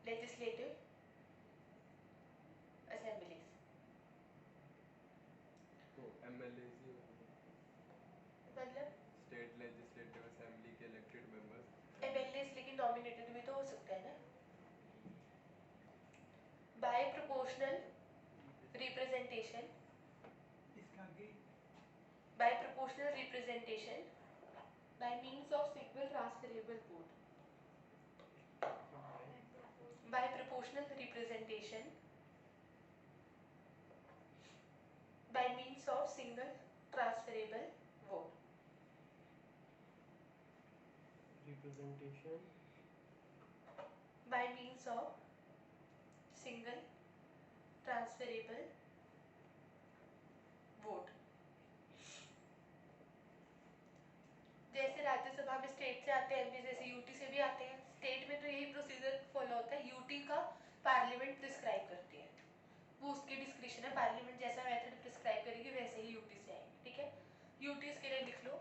legislative assemblies. तो MLA ही मतलब state legislative assembly के elected members. MLAs लेकिन nominated भी तो हो सकता है ना? बाय प्रोपोर्शनल रिप्रेजेंटेशन, इसका आगे by proportional representation by means of single transferable vote. By proportional representation by means of single transferable vote. Representation By means of single transferable vote. जैसे राज्यसभा में स्टेट से आते हैं एमपी, जैसे यूटी से भी आते हैं, स्टेट में तो यही प्रोसीजर फॉलो होता है, यूटी का पार्लियामेंट प्रिस्क्राइब करती है, वो उसकी डिस्क्रिप्शन है, पार्लियामेंट जैसा मेथड प्रिस्क्राइब करेगी वैसे ही यूटी से आएंगे। ठीक है, यूटीज के लिए लिख लो,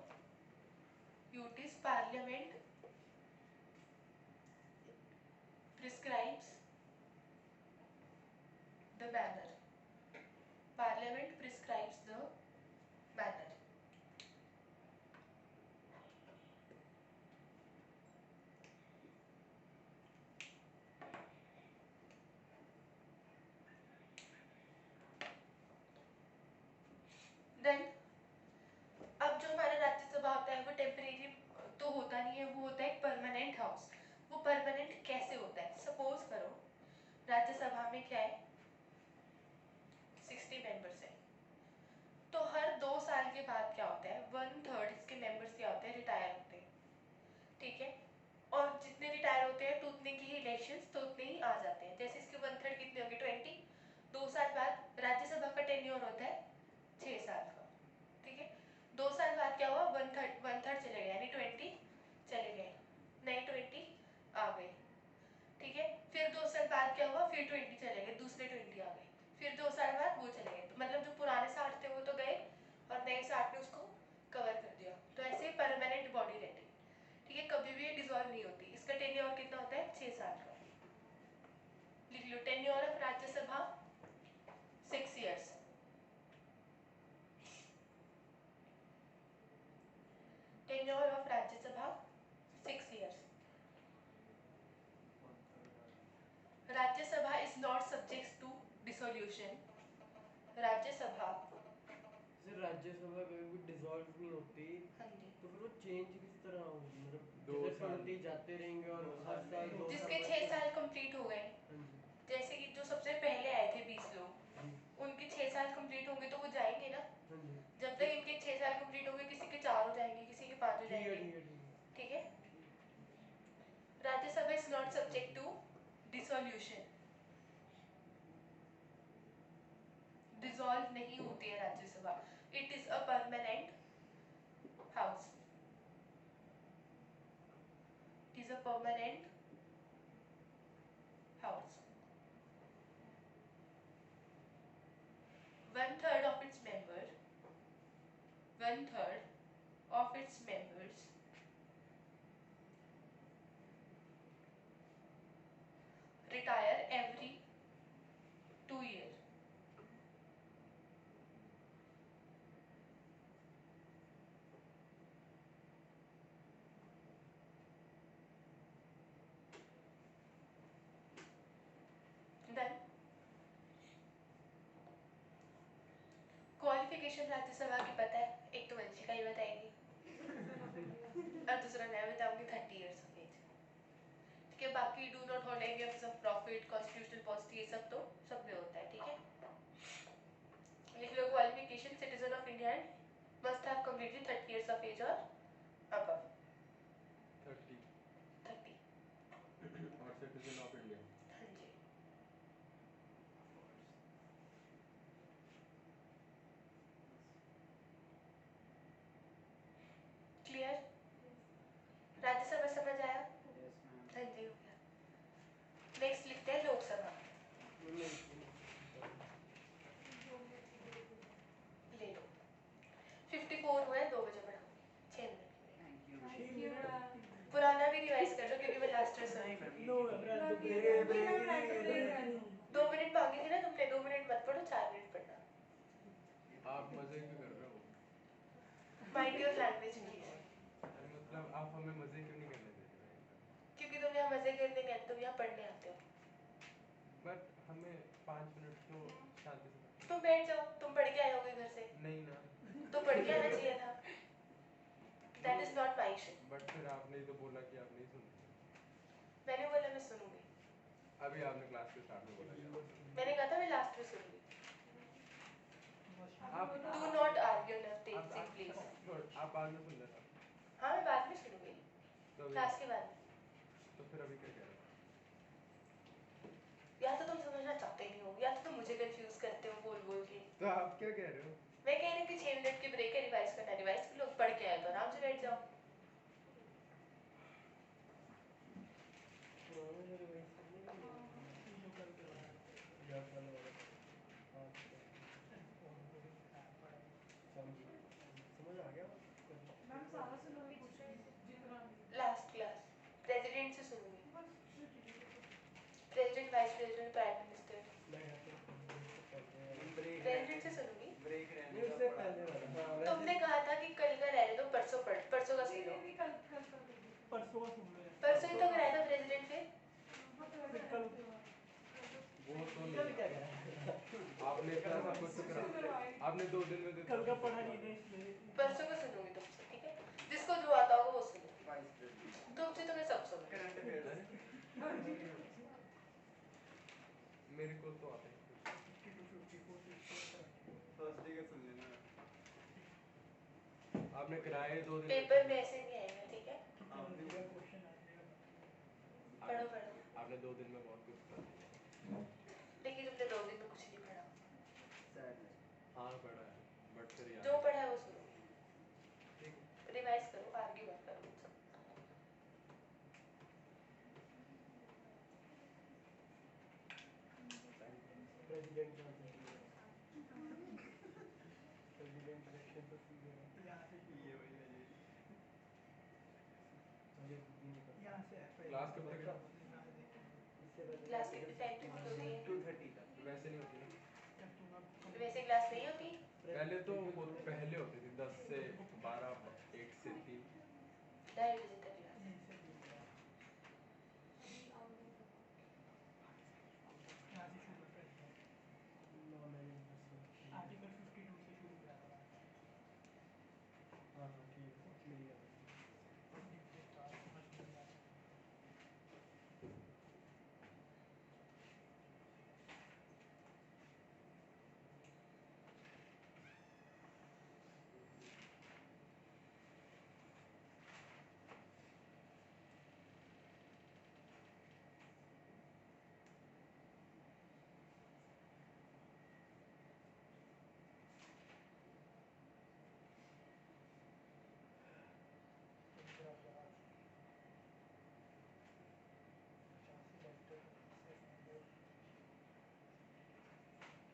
UTs parliament prescribes the manner, parliament prescribes the manner. Then अब जो हमारा राज्यसभा होता है वो टेम्परेरी तो होता नहीं है, वो होता है एक परमानेंट हाउस। वो परमानेंट कैसे होता है? सपोज करो राज्यसभा में क्या है, 60 मेंबर्स है, तो हर 2 साल के बाद क्या होता है, 1/3 इसके मेंबर्स क्या होते हैं? रिटायर होते हैं। ठीक है, और जितने रिटायर होते हैं तो उतने की ही इलेक्शंस तो उतने ही आ जाते हैं। जैसे इसके 1/3 कितने होंगे? 20। 2 साल बाद राज्यसभा का टेन्योर होता है 6 साल का। ठीक है, 2 साल बाद क्या हुआ? 1/3 चले गए, यानी 20 चले गए, नए 20 आ गए। ठीक है, फिर 2 साल बाद क्या हुआ? फिर 20 चले गए, दूसरे 20 आ गए, फिर 2 साल बाद वो चले 6 साल का। लिख लो, tenure of Rajya Sabha 6 years। Tenure of Rajya Sabha 6 years। Rajya Sabha is not subject to dissolution. Rajya Sabha sir Rajya Sabha कभी भी डिसॉल्व नहीं होती, हाँ जी, तो फिर वो चेंज किस तरह होगी? मतलब दो जैसे साल। पढ़ते ही जाते रहेंगे और हर साल 2 जिसके साल 6 साल कंप्लीट हो गए, हाँ जी जैसे कि जो सबसे पहले आए थे 20 लोग, जी उनके 6 साल कंप्लीट होंगे तो वो जाएंगे ना। हाँ जी जब तक इनके 6 साल कंप्लीट होंगे, किसी के 4 हो जाएंगे, किसी के 5 हो ठीक है जाएंगे। ठीक है ठीक ठीक है। Rajya Sabha is not subject to dissolution. Dissolve नहीं होती है Rajya Sabha. It is a permanent house. It is a permanent house. 1/3 of its members, 1/3 of its members retire every 2 years. Then qualification Rajya Sabha की पता है, एक तो वंशिका ही बताएगी और दूसरा मैं बताऊंगी 30 years of age। ठीक है, बाकी do not hold any of profit, constitutional post, ये सब तो सब में होता है। ठीक है, लिख लो qualification, citizen of India must have completed 30 years of age और above। 30 30। और सिटीजन ऑफ इंडिया। हाँ जी। क्लियर? राज्यसभा समझ आया? Yes ma'am. हाँ जी, हो गया। नेक्स्ट लिखते हैं लोकसभा। ले लो, 54 हुए, 2 बजे पढ़ाऊंगी, 6 मिनट की break। Thank you. Thank you ma'am. पुराना भी रिवाइज कर लो क्योंकि मैं लास्ट में सुनी। नो ब्रेक 2 मिनट मांगे थे ना तुमने, 2 मिनट मत पढ़ो, 4 मिनट पढ़ना। आप मजे क्यों कर रहे हो? Mind your language please. अरे मतलब आप हमें मजे क्यों नहीं करने दे रहे हो? क्योंकि तुम यहाँ मजे करने नहीं आते, तुम यहाँ पढ़ने आते हो। बट हमें 5 मिनट तो शांति से बैठना। तुम बैठ जाओ, तुम पढ़ के आए होगे घर से, नहीं ना। तो पढ़ के आना चाहिए था। That is not my issue. But फिर आपने ही तो बोला कि आप नहीं सुनते। मैंने बोला मैं सुनूंगी, अभी आपने क्लास के स्टार्ट में बोला क्या? मैंने कहा था मैं लास्ट में सुनूंगी। आप do not argue nothing please. आप बाद में सुन लेना। हाँ मैं बाद में सुनूंगी, तो क्लास के बाद में। तो फिर अभी क्या कह रहे या तो तुम समझना चाहते नहीं हो, या तो तुम मुझे कंफ्यूज करते हो बोल बोल के। हो? तो आप क्या कह रहे हो? मैं कह रही हूँ कि 6 मिनट की ब्रेक है, रिवाइज करना, रिवाइज कर लो, पढ़ के आए तो आराम से बैठ जाओ। समझ आ गया? मैम सारा सुनोगे कुछ जितना भी। लास्ट क्लास प्रेसिडेंट से सुनूंगी, बस ठीक है। President, vice president, prime minister. President से सुनूंगी। ब्रेक रहने नहीं, उससे पहले वाला। तुमने कहा था कि कल का रहने दो, परसों पढ़, परसों का सुन लो। नहीं कल कल कर देंगे। परसों का सुन लो। परसों ही तो कराया था प्रेसिडेंट से। हाँ तो फिर ऐसा कल वो तो कल नहीं। क्या करा? आपने इतना सब कुछ तो करा। आपने 2 दिन में कल का पढ़ा नहीं था इसलिए। परसों का सुनूंगी तुमसे, ठीक है? जिसको जो आता होगा वो सुनो, वाइस प्रेसिडेंट। तुमसे तो मैं सब सुनूंगी। Current affairs. मेरे को तो आता है। थर्सडे का सुन लेना। आपने कराए 2 दिन। पेपर में ऐसे नहीं आएगा, ठीक है? क्वेश्चन आ जाएगा। पढ़ो पढ़ो। आपने 2 दिन में बहुत कुछ कर दिया। लेकिन तुमने 2 दिन में कुछ नहीं पढ़ा। सैड है। हाँ पढ़ा है, बट फिर याद जो पढ़ा है वो सुनूंगी, ठीक है। रिवाइज करो, आर्ग्यू मत करो मुझसे। प्रेसिडेंट प्रेसिडेंट इलेक्शन तो सीधे यहाँ से ये वही है जी। मुझे बुद्धि नहीं पता। यहाँ से क्लास कब तक है? क्लास कितने टाइम तक होती है? 2:30 तक। वैसे नहीं होती ना, वैसे क्लास नहीं होती? पहले तो पहले होती थी 10 से 12, 1 से 3। 2:30 बजे तक क्लास। यहाँ से शुरू करते हैं आर्टिकल 52 से शुरू किया था मैंने। हाँ हाँ ठीक है, मिल गया मुझे। डिप्टी स्टार समझ में नहीं आता।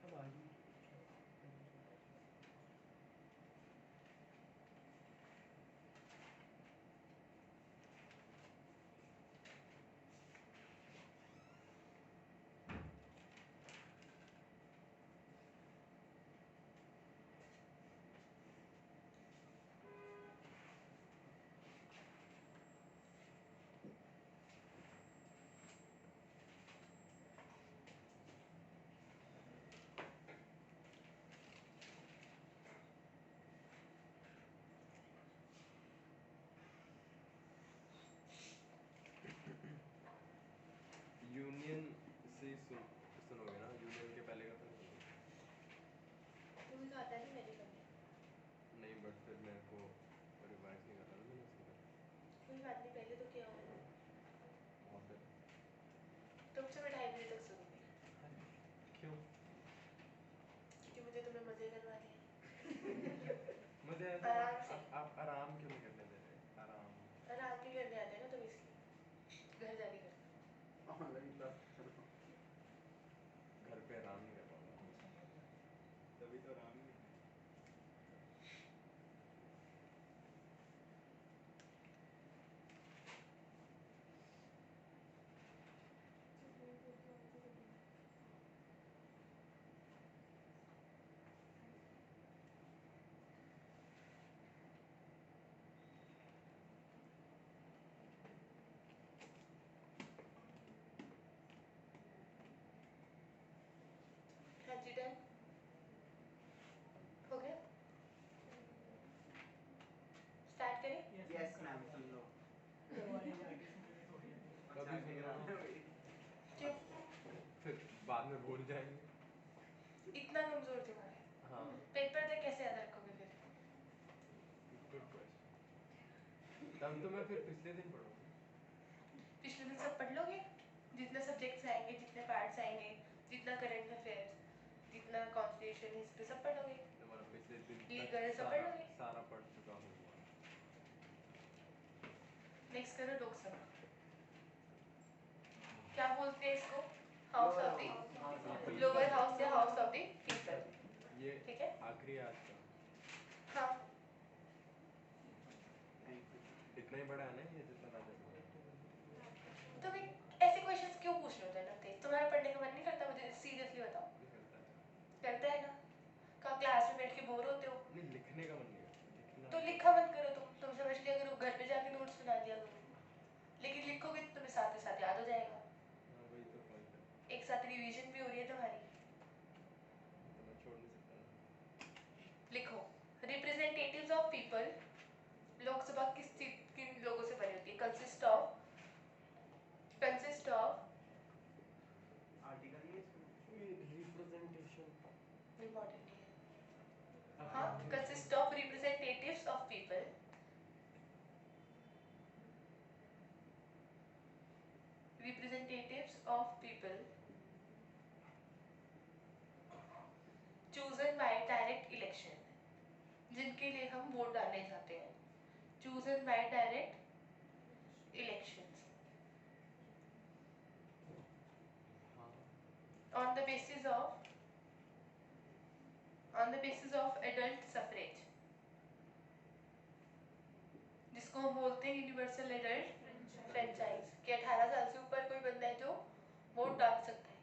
अब आगे यूनियन से सुनोगे ना, यूनियन के पहले का तो नहीं सुनोगे। तुम्हें तो आता है ना मेरे करने। नहीं बट फिर मेरे को रिवाइज नहीं करना ना मैंने उसके बाद। कोई बात नहीं, पहले तो क्या होगा। और फिर तुमसे मैं 2:30 बजे तक सुनूंगी क्यों? क्योंकि मुझे तुम्हें मजे करवाने हैं। मुझे ऐसा आराम से। आप आराम क्यों नहीं करने दे रहे? आराम आराम नहीं करने आते ना तुम, इसलिए घर जाके करना। ऑनलाइन क्लास चलो। घर पे आराम नहीं कर पाऊंगा, तभी तो आराम नहीं है। हाँ जी, डन हो गया। स्टार्ट करें? यस मैम सुन लो। करवाएंगे आगे सुनेंगे थोड़ी देर। कभी स्टार्टिंग सुनो कराना है वही। क्यों फिर बाद में भूल जाएंगे। इतना कमजोर दिमाग है? हाँ पेपर तक कैसे याद रखोगे फिर? Good question. तब तो मैं फिर पिछले दिन पढ़ूंगा। पिछले दिन सब पढ़ लोगे? जितने सब्जेक्ट्स आएंगे, जितने पार्ट्स आएंगे, जितना करंट अफेयर्स, जितना कॉन्स्टिट्यूशन, हिस्ट्री, सब पढ़ लोगे? मतलब पिछले दिन लीगल तक सब पढ़ लोगे? सारा पढ़ चुका हूँ। नेक्स्ट करो लोकसभा। क्या बोलते हैं इसको? House of the lower house या हाउस ऑफ द पीपल। ये ठीक है? आखिरी आज का हाँ। Thank you. इतना ही बड़ा है ना ये जितना राजा बोला। तुम ऐसे क्वेश्चंस क्यों पूछ रहे हो रटते? तुम्हारा पढ़ने का मन नहीं करता? मुझे सीरियसली बताओ। निकलता है करता है ना? कहाँ क्लास में बैठ के बोर होते हो? नहीं, लिखने का मन नहीं करता। लिखना तो लिखा मत करो। तुम समझ लिया करो, घर पे जाके नोट्स बना लिया करो। लेकिन लिखोगे तो तुम्हें साथ के साथ याद हो जाएगा। हाँ वही तो पॉइंट है, एक साथ रिवीजन भी हो रही है तुम्हारी। तो मैं छोड़ नहीं सकता ना। लिखो, रिप्रेजेंटेटिव्स ऑफ पीपल। लोकसभा किन लोगों से बनी होती है? कंसिस्ट ऑफ आर्टिकल नहीं है इसमें। रिप्रेजेंटेशन इम्पोर्टेंट है। हाँ, consist of representatives of people. Representatives of people chosen by direct election, जिनके लिए हम वोट डालने जाते हैं। chosen by direct elections हाँ on the basis of adult suffrage, जिसको हम बोलते हैं यूनिवर्सल एडल्ट फ्रेंचाइज। कि 18 साल से ऊपर कोई बंदा है जो वोट डाल सकता है।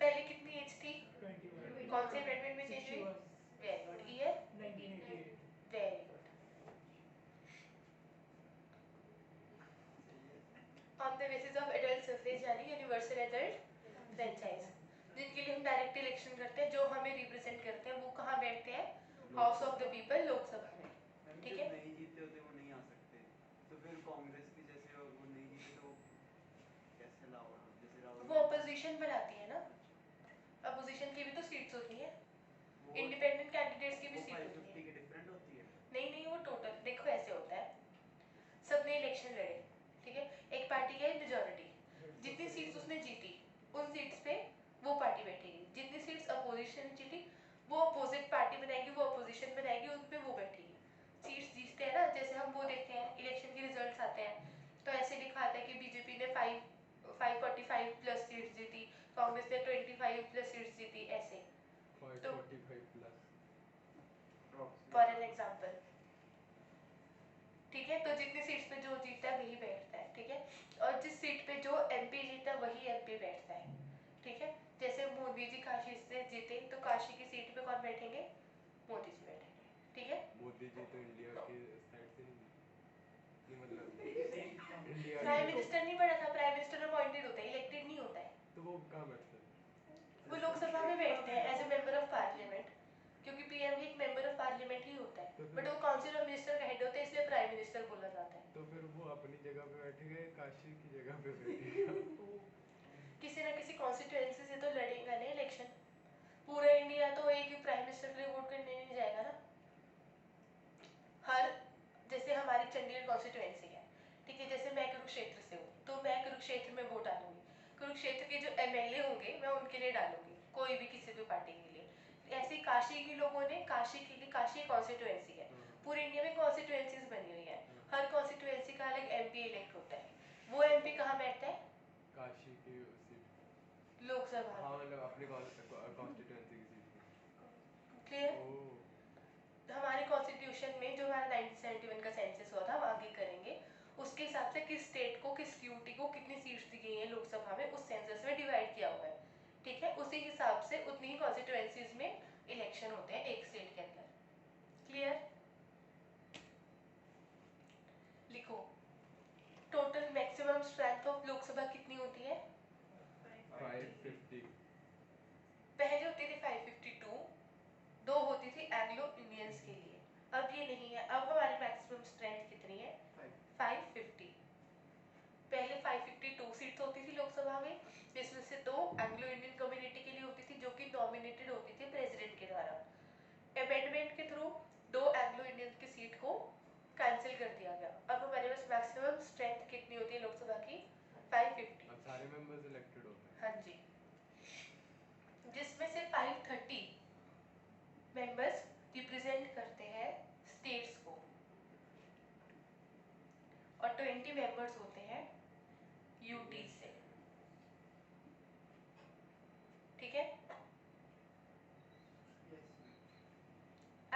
पहले कितनी एज थी? 21 कौन से अमेंडमेंट में चेंज She हुई? was very good. Year? 1988 very good. On the basis of adult suffrage यानी यूनिवर्सल एडल्ट फ्रेंचाइज, जिनके लिए हम डायरेक्ट इलेक्शन करते हैं, जो हमें रिप्रेजेंट करते हैं, वो कहाँ बैठते हैं? House of the People, Lok Sabha में। मैम ठीक जो है? नहीं जीते होते वो नहीं आ सकते, तो फिर कांग्रेस की जैसे वो नहीं जीते तो वो कैसे लाओ, जैसे राहुल वो अपोजिशन बनाती है ना, अच्छा अपोजिशन की भी तो सीट्स होती हैं, वो इंडिपेंडेंट कैंडिडेट्स की भी वो सीट होती 550 है। की डिफरेंट होती है। नहीं नहीं, वो टोटल देखो ऐसे होता है, सबने इलेक्शन लड़े, ठीक है, एक पार्टी की मेजोरिटी, जितनी सीट्स उसने जीती उन सीट्स पे वो पार्टी बैठेगी, जितनी सीट्स अपोजिशन जीती वो अपोजिट पार्टी बनाएगी, वो अपोजिशन बनाएगी, उन पे वो बैठेगी। सीट्स जीतते हैं ना, जैसे हम वो देखते हैं इलेक्शन के रिजल्ट्स आते हैं तो ऐसे लिखा आता है कि बीजेपी ने 545 प्लस सीट्स जीती, कांग्रेस ने 25 प्लस सीट्स जीती, ऐसे। तो 545 प्लस फॉर एन एग्जांपल, ठीक है, तो जितनी सीट्स पे जो जीतता है वही बैठता है, ठीक है, और जिस सीट पे जो एमपी जीता वही एमपी बैठता है, ठीक है। जैसे मोदी जी काशी से जीते तो काशी की सीट पे कौन बैठेंगे? मोदी जी बैठेंगे, ठीक है। मोदी जी तो इंडिया के साइड से नहीं मतलब इंडिया प्राइम के, मिनिस्टर नहीं बना था, प्राइम मिनिस्टर अपॉइंटेड होता है, इलेक्टेड नहीं होता है। तो वो कहाँ बैठते हैं? वो लोकसभा में बैठते हैं as a member of parliament, क्योंकि पीएम भी एक मेंबर ऑफ पार्लियामेंट ही होता है, तो बट फिर वो काउंसिल ऑफ मिनिस्टर का हेड होता है, इसलिए प्राइम मिनिस्टर बोला जाता है। तो फिर वो अपनी जगह पे बैठेगा या काशी की जगह पे बैठेगा? किसी ना किसी कॉन्स्टिट्यूएंसी से तो लड़ेगा ना इलेक्शन, पूरा इंडिया तो एक ही प्राइम मिनिस्टर के लिए वोट करने नहीं जाएगा ना। हर, जैसे हमारी चंडीगढ़ कॉन्स्टिट्यूएंसी है, ठीक है, जैसे मैं कुरुक्षेत्र से हूँ तो मैं कुरुक्षेत्र में वोट डालूंगी, कुरुक्षेत्र के जो एमएलए होंगे मैं उनके लिए डालूंगी, कोई भी किसी भी पार्टी के लिए। ऐसे ही काशी के लोगों ने काशी के लिए, काशी कॉन्स्टिट्यूएंसी है, पूरे इंडिया में कॉन्स्टिट्यूएंसीज बनी हुई है, हर कॉन्स्टिट्यूएंसी का अलग एमपी इलेक्ट होता है, वो एमपी कहाँ बैठता है? काशी की सीट, लोकसभा हाँ में। मतलब अपनी कॉन्स्टिट्यूएंसी की सीट। क्लियर? ओह हमारे कॉन्स्टिट्यूशन में जो हमारा 1971 का सेंसस हुआ था, हम आगे करेंगे, उसके हिसाब से किस स्टेट को, किस यूटी को कितनी सीट्स दी गई हैं लोकसभा में, उस सेंसस में डिवाइड किया हुआ है, ठीक है, उसी हिसाब से उतनी ही कॉन्स्टिट्यूएंसीज में इलेक्शन होते हैं एक स्टेट के अंदर। क्लियर? लिखो, total maximum strength of Lok Sabha कितनी होती है? 550। पहले होती थी 552, 2 होती थी एंग्लो इंडियंस के लिए, अब ये नहीं है, अब हमारी मैक्सिमम स्ट्रेंथ कितनी है? 550। पहले 552 सीट्स होती थी लोकसभा में, जिसमें से 2 एंग्लो इंडियन कम्युनिटी के लिए होती थी, जो कि नॉमिनेटेड होती थी प्रेसिडेंट के द्वारा। अमेंडमेंट के थ्रू 2 एंग्लो इंडियन की सीट को कैंसिल कर दिया गया, अब हमारे पास मैक्सिमम स्ट्रेंथ कितनी होती है लोकसभा की? 550। अब सारे मेंबर्स इलेक्टेड होते हैं। हाँ जी, जिसमें से 530 मेंबर्स रिप्रेजेंट करते हैं स्टेट्स को और 20 मेंबर्स होते हैं यूटी से, ठीक है।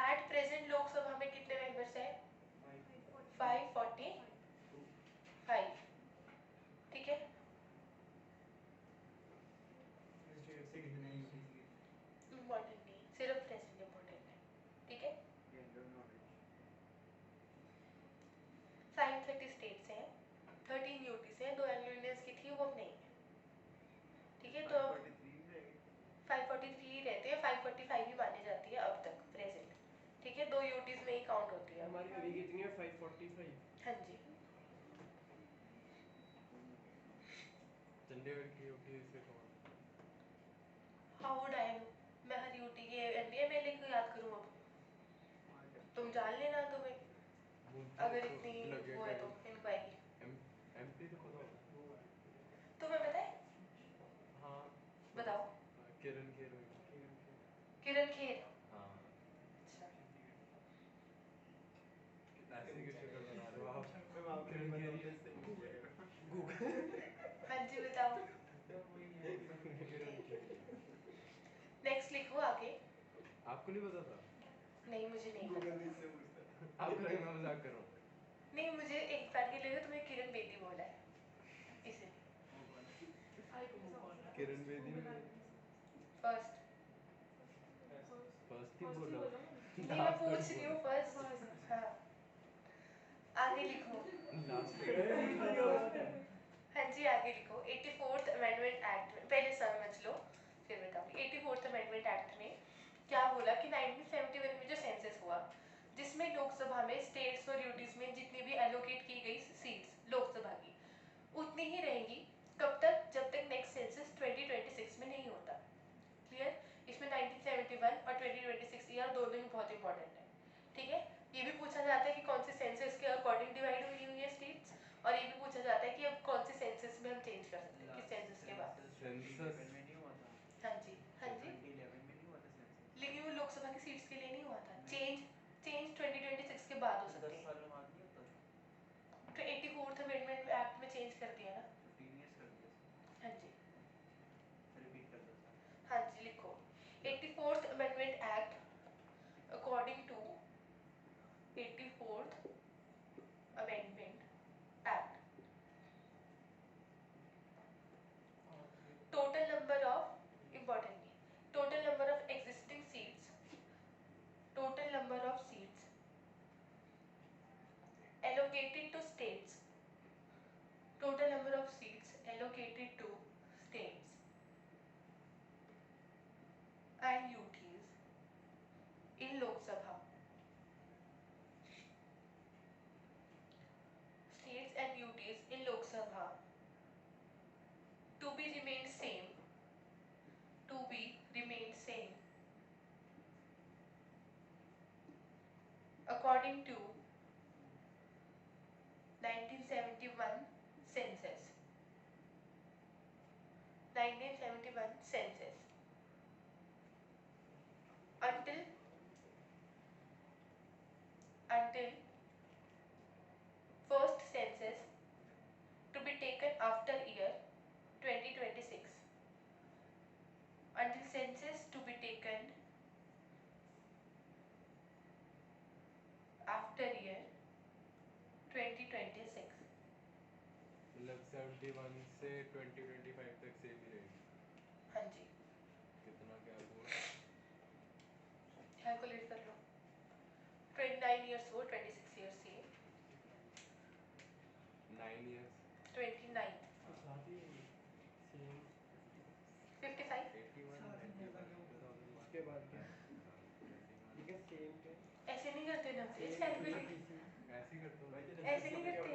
एट प्रेजेंट लोकसभा में कितने मेंबर्स हैं? 545, ठीक है। इम्पोर्टेंट नहीं, सिर्फ प्रेजेंट इम्पोर्टेंट है, ठीक है। 530 स्टेट्स हैं, 13 यूटीज हैं, 2 एंग्लो इंडियंस की थी, वो अब नहीं है, ठीक है। तो 543 ही रहते हैं, 545 ही मानी जाती है अब तक प्रेजेंट, ठीक है, 2 यूटीज में ही काउंट होती है। हमारी अभी कितनी है? 545। हाँ जी। चंडीगढ़ की यूटी से कौन? हाउ वुड आई नो, मैं हर यूटी के एमएलए को याद करूँ अब? तुम जान लेना, तुम्हें अगर इतनी वो है तो इंक्वायरी। एमपी तो पता होगा। तुम्हें पता है? हाँ बताओ। किरण खेर। किरण खेर। हाँ अच्छा, ऐसे की शक्ल बना रहे हो आप। किरण खेर ही ऐसे हाँ जी बताओ। किरण खेर। नेक्स्ट लिखो आगे। आपको नहीं पता था? नहीं मुझे नहीं पता। आपको लगा मैं मजाक कर रहा हूँ। नहीं, मुझे एक बार के लिए तुमने किरण बेदी बोला है, इसलिए। किरण बेदी ने फर्स्ट फर्स्ट ही बोला नहीं मैं पूछ रही हूँ फर्स्ट। हाँ आगे लिखो। लास्ट हाँ जी आगे लिखो। 84th अमेंडमेंट एक्ट में पहले समझ लो फिर बताऊंगी। 84th अमेंडमेंट एक्ट में क्या बोला कि 1971 में जो सेंसस हुआ जिसमें लोकसभा में स्टेट्स और यूटीज में जितनी भी एलोकेट की गई सीट्स लोकसभा की उतनी ही रहेंगी कब तक जब तक नेक्स्ट सेंसस 2026 में नहीं होता। क्लियर? इसमें 1971 और 2026 ईयर दोनों ही बहुत इंपॉर्टेंट है। ठीक है? ये भी पूछा जाता है कि कौन से सेंसस के अकॉर्डिंग डिवाइड हुई हुई है स्टेट्स और ये भी पूछा जाता है कि अब कौन से सेंसस में हम चेंज कर सकते हैं किस सेंसस के बाद। सेंसस में नहीं हुआ था हाँ जी 2011 में नहीं हुआ था सेंसस लेकिन वो लोकसभा की सीट्स के लिए नहीं हुआ था। चेंज 2026 के बाद हो 10 सकती है। सालों बाद नहीं होता तो 84th अमेंडमेंट एक्ट में चेंज कर दिया ना। 15 इयर्स कर दिया हाँ जी रिपीट कर दो सर हाँ जी लिखो 84th amendment act according to 84th amendment act total number of importantly total number of existing seats total number of seats allocated to states total number of seats allocated to states and UTs in Lok Sabha states and UTs in Lok Sabha to be remain same according to 1971 census 1971 census until first census to be taken after year 2026 until census to be taken after year 2026 मतलब 71 से 2025 तक same ही रहेगी। हाँ जी कितना क्या हुआ calculate कर लो 29 years हो 26 years से 9 years 29 साथ ही सेम 55 81 2001 उसके बाद क्या ठीक है सेम पे ऐसे नहीं करते ना प्लीज कैलकुलेट ऐसे ही करता हूँ ऐसे नहीं करते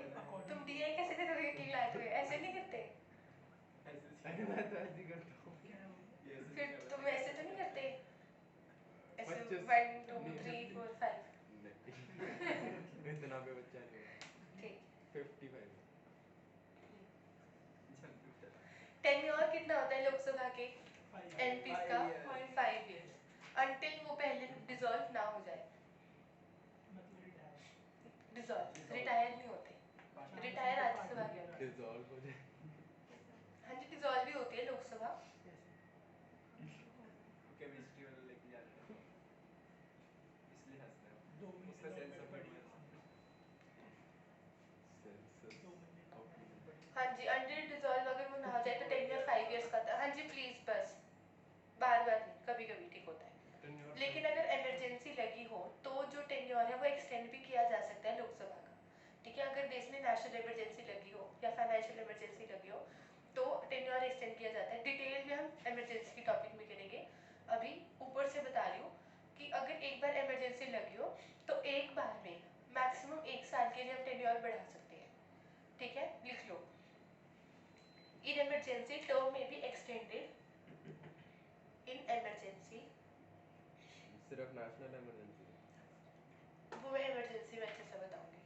तुम डीआई कैसे दे दोगे कि लाते हुए ऐसे नहीं करते अरे मैं तो ऐसे ही करता हूँ फिर तुम ऐसे तो नहीं करते ऐसे 1 2 3 4 5 इतना पे बच्चा नहीं होगा ठीक 55 टेन्योर कितना होता है लोकसभा के एमपीज का 5 years until वो पहले डिसॉल्व ना हो जाए डिसॉल्व रिटायर नहीं होते रिटायर राज्यसभा के होते हैं डिसॉल्व हो जाए हाँ जी डिसॉल्व भी होती है लोकसभा केमिस्ट्री वाला लेके जा रहे हो इसलिए हंस रहे हो 2 महीने उसका सेंस ऑफ पड़ी ह्यूमर सेंसस 2 महीने पड़ी हाँ जी अंडर डिसॉल्व अगर वो ना हो जाए तो टेन्योर 5 years का था। हाँ जी प्लीज बस बार बार नहीं कभी कभी ठीक होता है लेकिन अगर इमरजेंसी लगी हो तो जो टेन्योर है वो एक्सटेंड भी किया जा सकता है लोकसभा का। ठीक है अगर देश में नेशनल इमरजेंसी लगी हो या फाइनेंशियल इमरजेंसी लगी हो तो टेन्योर एक्सटेंड किया जाता है। डिटेल में हम इमरजेंसी के टॉपिक में करेंगे। अभी ऊपर से बता रही हूँ कि अगर एक बार इमरजेंसी लगी हो तो एक बार में मैक्सिमम 1 साल के लिए हम टेन्योर बढ़ा सकते हैं। ठीक है लिख लो इन इमरजेंसी टर्म में बी एक्सटेंडेड इन इमरजेंसी सिर्फ नेशनल इमरजेंसी वो मैं इमरजेंसी में अच्छे से बताऊंगी।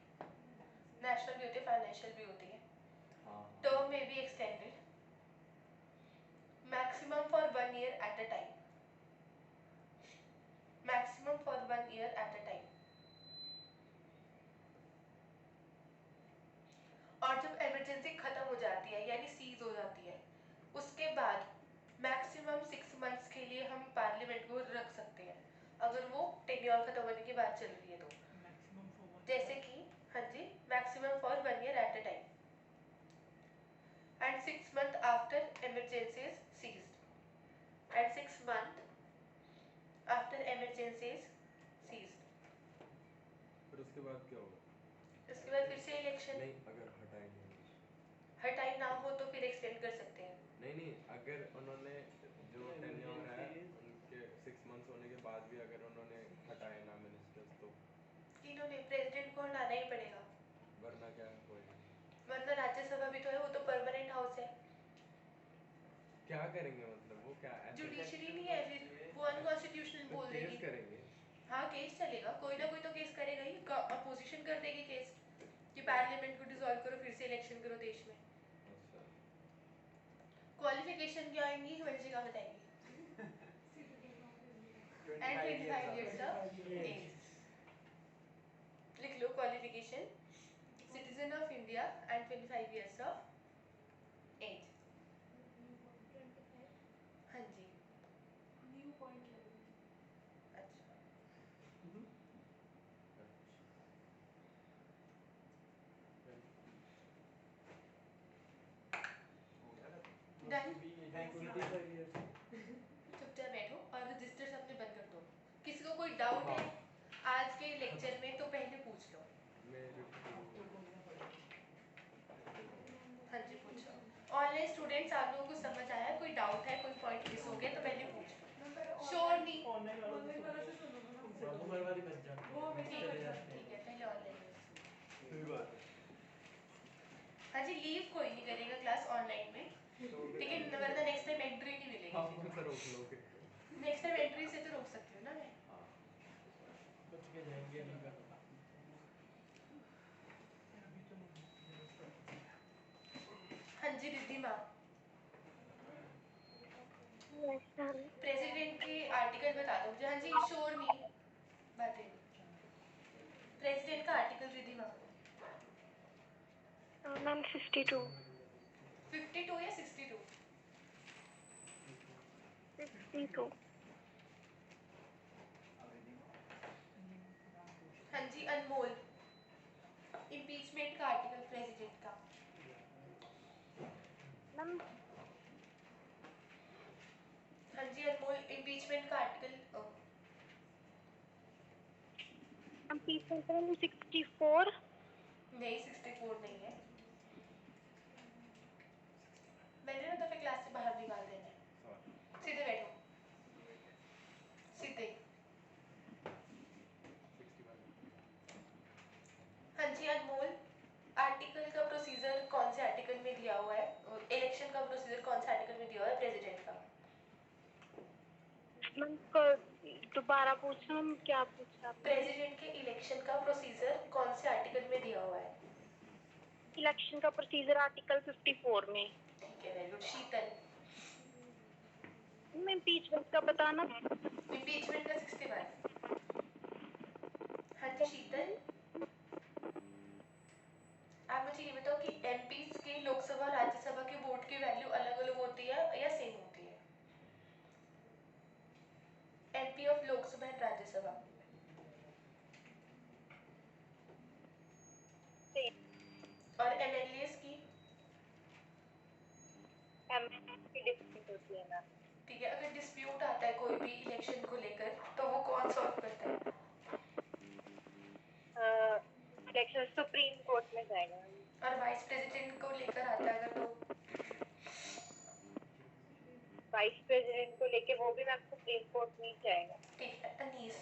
नेशनल भी होती है फाइनेंशियल भी होती है। हाँ टर्म में be extended maximum for 1 year at a time maximum for 1 year at a time और जब इमरजेंसी खत्म हो जाती है यानी सीज हो जाती है उसके बाद मैक्सिमम 6 months के लिए हम पार्लियामेंट को रख सकते हैं अगर वो टेन्योर खत्म होने के बाद चल रही है तो मैक्सिमम फॉर 1 जैसे कि हाँ जी maximum for 1 year at a time and 6 months after emergency is ceased cease ceased. फिर उसके बाद क्या होगा? उसके बाद फिर से इलेक्शन। नहीं, अगर हटाएंगे हटाई ना हो तो फिर एक्सटेंड कर सकते हैं। नहीं, अगर उन्होंने जो टेन्योर है उनके 6 मंथ्स होने के बाद भी अगर उन्होंने हटाए ना मिनिस्टर्स तो इन्होंने प्रेसिडेंट को हटाना ही पड़ेगा, वरना क्या होएगा? वरना राज्यसभा भी तो है, वो तो परमानेंट हाउस है। क्या करेंगे मतलब वो क्या ऐसे जुडिशरी नहीं है, फिर वो अनकॉन्स्टिट्यूशनल बोल केस देगी। करेंगे? हाँ केस चलेगा, कोई ना कोई तो केस करेगा ही, अपोजिशन कर देगी केस कि पार्लियामेंट को डिसॉल्व करो, फिर से इलेक्शन करो देश में। अच्छा, क्वालिफिकेशन क्या आएंगी वंशिका बताएंगी। And 25 years of age। लिख लो qualification, citizen of India and 25 years of age। हाँ जी, न्यू पॉइंट लग रही है। अच्छा डन। चुपचाप बैठो और रजिस्टर्स अपने बंद कर दो। किसी को कोई डाउट है आज के लेक्चर में तो पहले पूछ लो। मेरे हाँ जी पूछो। ऑनलाइन स्टूडेंट्स आप लोगों को समझ आया? कोई डाउट है, कोई पॉइंट मिस हो गया तो पहले पूछ लो। श्योर नहीं? ऑनलाइन वाला से सुनो ना। वो हर बार ही बच जाते वो हमेशा चले बच जाते ठीक हैं। है पहले ऑनलाइन। सही बात है। हाँ जी लीव कोई नहीं करेगा क्लास ऑनलाइन में, लेकिन वरना नेक्स्ट टाइम एंट्री नहीं मिलेगी। आप कौन सा रोक लोगे? नेक्स्ट टाइम एंट्री से तो रोक सकती हूँ ना मैं। हाँ, बच के जाएंगे अभी का। हाँ जी रिद्धिमा, Yes, ma'am. प्रेसिडेंट के आर्टिकल बता दो मुझे। हाँ जी श्योर नहीं बातें। प्रेसिडेंट का आर्टिकल रिद्धिमा। Ma'am, 52. 52 या 62? 52. हाँ जी अनमोल, इम्पीचमेंट का आर्टिकल प्रेसिडेंट का। Ma'am, हाँ जी अनमोल, इम्पीचमेंट का आर्टिकल। people 64. नहीं 64 नहीं है, मैंने ना तो फिर क्लास से बाहर निकाल देना है। सॉरी। सीधे बैठो, सीधे। 61। हाँ जी अनमोल, आर्टिकल का प्रोसीजर कौन से आर्टिकल में दिया हुआ है? इलेक्शन का प्रोसीजर कौन से आर्टिकल में दिया हुआ है प्रेसिडेंट का? Ma'am, दोबारा पूछना, हम क्या पूछा आपने? प्रेसिडेंट के इलेक्शन का प्रोसीजर कौन से आर्टिकल में दिया हुआ है? इलेक्शन का प्रोसीजर आर्टिकल 54 में। ठीक है वेरी गुड। शीतल, मैं इम्पीचमेंट का बताना। इम्पीचमेंट का 61। हाँ जी शीतल, आप मुझे ये बताओ कि एमपीज के लोकसभा राज्यसभा के वोट की वैल्यू अलग अलग होती है या सेम होती है? MP of Lok Sabha and Rajya Sabha. और एमएलएस की? की डिफरेंट होती है मैम। ठीक है, अगर डिस्प्यूट आता है कोई भी इलेक्शन को लेकर तो वो कौन सॉल्व करता है? इलेक्शन सुप्रीम कोर्ट में जाएगा। और वाइस प्रेसिडेंट को लेकर आता है अगर तो? वाइस प्रेसिडेंट को लेके वो भी मैम सुप्रीम कोर्ट में ही जाएगा। ठीक है अनीस,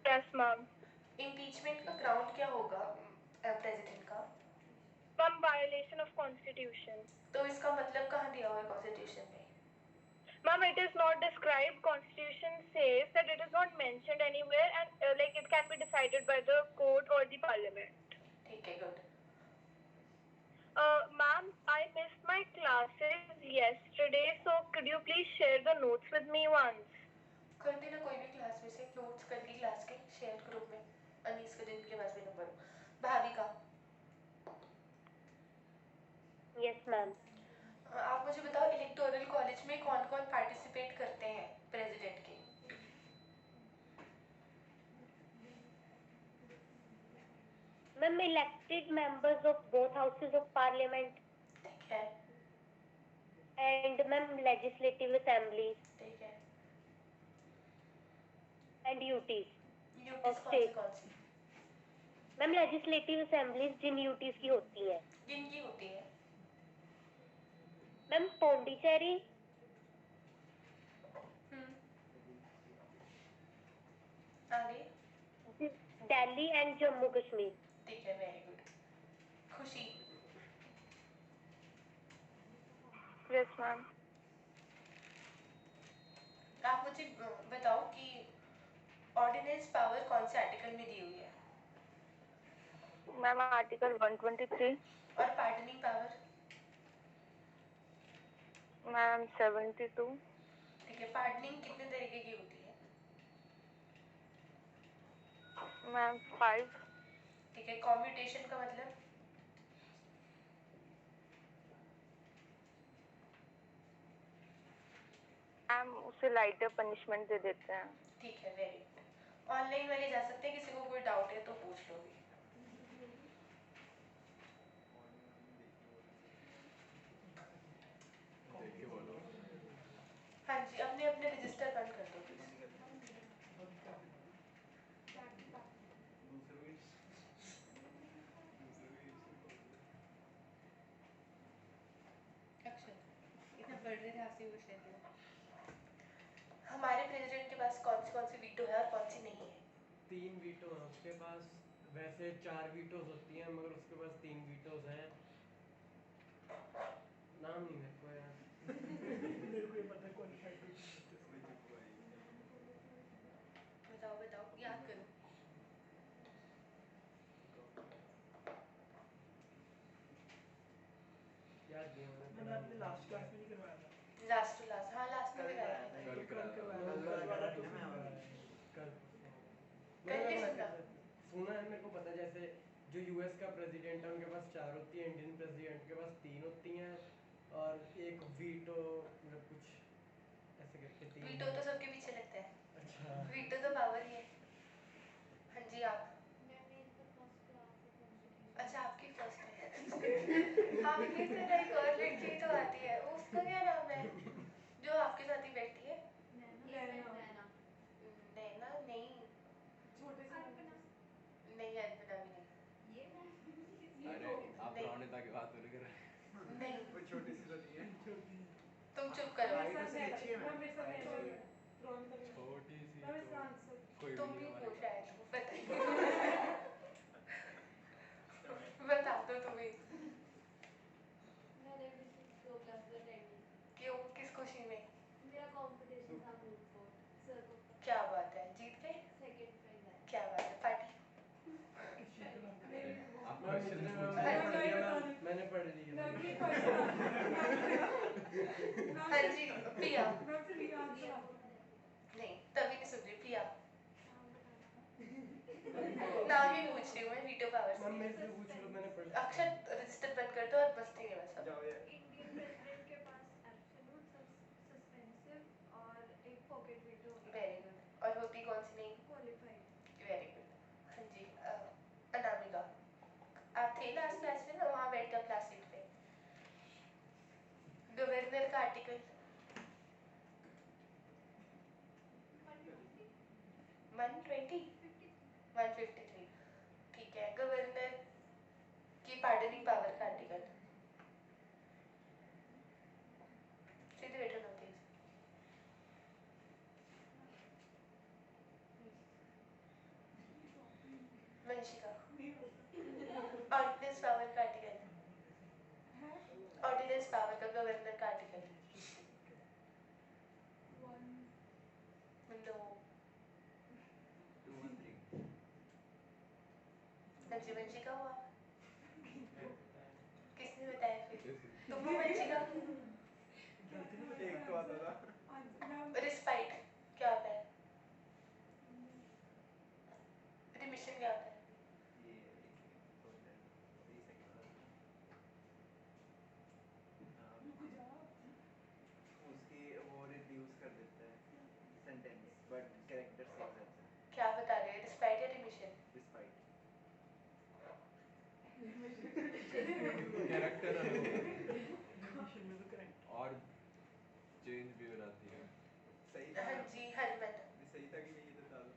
यस मैम। इम्पीचमेंट का ग्राउंड क्या होगा प्रेसिडेंट का? Ma'am violation of constitution. तो इसका मतलब कहाँ दिया हुआ है कॉन्स्टिट्यूशन में? Ma'am, it is not described. Constitution says that it is not mentioned anywhere, and like it can be decided by the court or the parliament. ठीक है good. Ma'am, I missed my classes yesterday, so could you please share the notes with me once? कर देना कोई भी class में से notes कल की क्लास के शेयर ग्रुप में। अनीस का जिनके पास भी नंबर हो। Bhavika, Yes, ma'am. आप मुझे बताओ इलेक्टोरल कॉलेज में कौन कौन पार्टिसिपेट करते हैं प्रेसिडेंट के? Ma'am, elected members of both houses of parliament. ठीक है And ma'am, legislative assemblies. ठीक है। and UTs UTs state. कौन सी मैम लेजिस्लेटिव असेंबलीज जिन यूटीज की होती हैं किनकी होती है? मैम पौंडीचेरी, आगे दिल्ली एंड जम्मू कश्मीर। ठीक है, वेरी गुड। खुशी, यस मैम। आप मुझे बताओ कि ऑर्डिनेंस पावर कौन से आर्टिकल में दी हुई है? Ma'am article 123। और पार्डनिंग पावर? मैम 72। ठीक है, पार्डनिंग कितने तरीके की होती है? मैम 5। ठीक है, कॉम्यूटेशन का मतलब? मैम उसे लाइटर पनिशमेंट दे देते हैं। ठीक है, वेरी गुड। ऑनलाइन वाले जा सकते हैं, किसी को कोई डाउट है तो पूछ लो भी। देखिए बोलो। हाँ जी, अपने अपने रजिस्टर बंद कर दो प्लीज। अच्छा, इतना पढ़ रहे थे, आपसे पूछ लेती हूँ। हमारे प्रेसिडेंट के पास कौन सी वीटो है और कौन सी नहीं है? 3 वीटो हैं उसके पास। वैसे 4 वीटोज होती हैं मगर उसके पास 3 वीटोज हैं। नाम नहीं मेरे को यार। मेरे को ये पता है क्वालिफाइड बताओ बताओ, याद करो। याद नहीं है, मैंने मैंने पढ़ा अपने नहीं लास्ट था। क्लास में नहीं करवाया था। लास्ट टू लास्ट, हाँ लास्ट में कल कराया कराया था। था। कल कल कराया। करवाया था, कल कल वाला तो कल फिर कल कल नहीं सुना? सुना है, मेरे को पता है। जैसे जो यूएस का प्रेसिडेंट है उनके पास 4 होती है, इंडियन प्रेसिडेंट के पास 3 होती हैं और एक वीटो मतलब कुछ ऐसे करके 3 वीटो तो सबके पीछे लगता है। अच्छा। वीटो तो पावर ही है। हाँ जी, आप? अच्छा, आपकी फर्स्ट है। आपकी तरह एक और लड़की तो आती है, उसका क्या नाम है जो आपके साथ ही बैठती है? नैना नहीं, छोटे से नहीं अर्पणा भी नहीं। अरे आप नहीं। रौनिता की बात नहीं कर रहे। नहीं, वो छोटी सी तो नहीं है। तुम चुप करो। हाइट उससे अच्छी है मैम। मेरे साथ छोटी सी मैं इसका तो आंसर कोई तुम भी भी नहीं हमारे पूछ रहा है, बताइए। बता दो तुम्हें। क्यों, किस खुशी में? क्या बात है, जीत गए? क्या बात है, पार्टी? किस चीज़ का नाम था? मेरे आप मैम क्वेश्चन इतने पूछ मैंने रहे पढ़ हैं। लिया, मैंने पढ़ लिया। नकली क्वेश्चन। हाँ जी, प्रिया। मैं फिर ये आंसर नहीं, तभी नहीं सुन रही प्रिया। नाम ही पूछ रही हूँ मैं, वीटो पावर मैम से। मेरे से पूछ लो, मैंने पढ़ लिया। अक्षर रजिस्टर बंद कर दो और बस्ती में बस अब। जाओ यार। Very good. और होती कौन सी नहीं? Very good. हाँ जी, अनामिका, आप थे लास्ट क्लास में ना, वहाँ बैठ जाओ क्लास सीट पे। गवर्नर का आर्टिकल 120, 153। ठीक है, गवर्नर की पार्डनिंग पावर का आर्टिकल। सीधे बैठो ना प्लीज। वंशिका, ऑर्डिनेंस पावर का आर्टिकल। ऑर्डिनेंस पावर का गवर्नर का आर्टिकल। नो। 213। हाँ जी, वंशिका हुआ। किसने बताया फिर? तुम हो वंशिका? एक तो आता था। रिस्पाइट क्या होता है? रिमिशन क्या होता है? ये एक सेकंड सोच लेना, 3 सेकंड और उसकी वो रिड्यूस कर देता है सेंटेंस, बट कैरेक्टर सेम रहता है। क्या बता रहे हो, रिस्पाइट या रिमिशन? डिस्पाइट। कैरेक्टर अलग होगा Definition में तो correct। और चेंज भी हो जाती है। सही था। हाँ जी, हरमन। सही था कि नहीं, ये तो बता दो।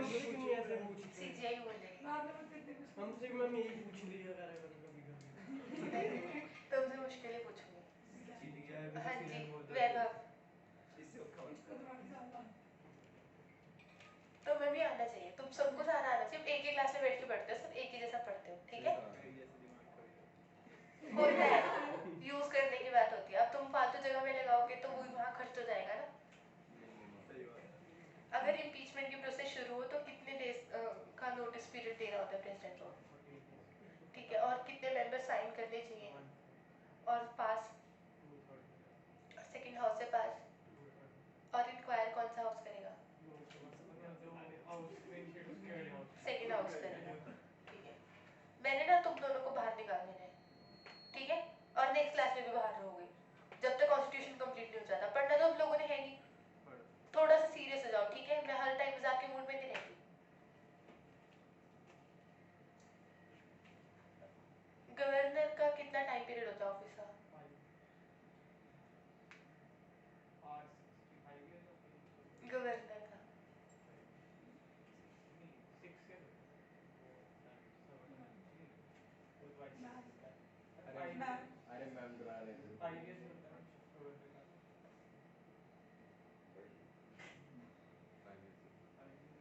हमसे क्यों नहीं ऐसे पूछते? सीजीआई बोले हमसे मैम यही पूछ लिया करा करो कभी कभी। तुमसे मुश्किलें पूछूंगी। सीजीआई भी हाँ तो जी सीनियर बहुत वैभव, इससे औखा होता तो मैं भी आना चाहिए, तुम सबको सारा आना चाहिए, एक ही क्लास में बैठ के पढ़ते हो, सब एक ही जैसा पढ़ते हो, ठीक है? मेरी ऐसे दिमाग का भी होता है, यूज करने की बात होती है। अब तुम फालतू जगह में लगाओगे तो वो वहाँ खर्च हो जाएगा ना। सही बात है। अगर इम्पीचमेंट की प्रोसेस शुरू हो तो कितने डेज का नोटिस पीरियड देना होता है प्रेसिडेंट को, ठीक है? और कितने मेंबर साइन करने चाहिए, और पास सेकंड हाउस से पास, और इंक्वायर कौन सा हाउस करेगा? सेकंड हाउस करेगा, ठीक है? मैंने ना तुम दोनों को बाहर निकाल देना है, ठीक है? और नेक्स्ट क्लास में भी बाहर रहोगे जब तक कॉन्स्टिट्यूशन कंप्लीट नहीं हो जाता। पढ़ना तो हम लोगों ने है नहीं, थोड़ा सा सीरियस हो जाओ, ठीक है? मैं हर टाइम मजाक के मूड में नहीं रहती। गवर्नर का कितना टाइम पीरियड होता है ऑफिस का? गवर्नर का अरे मैम डरा रहे थे।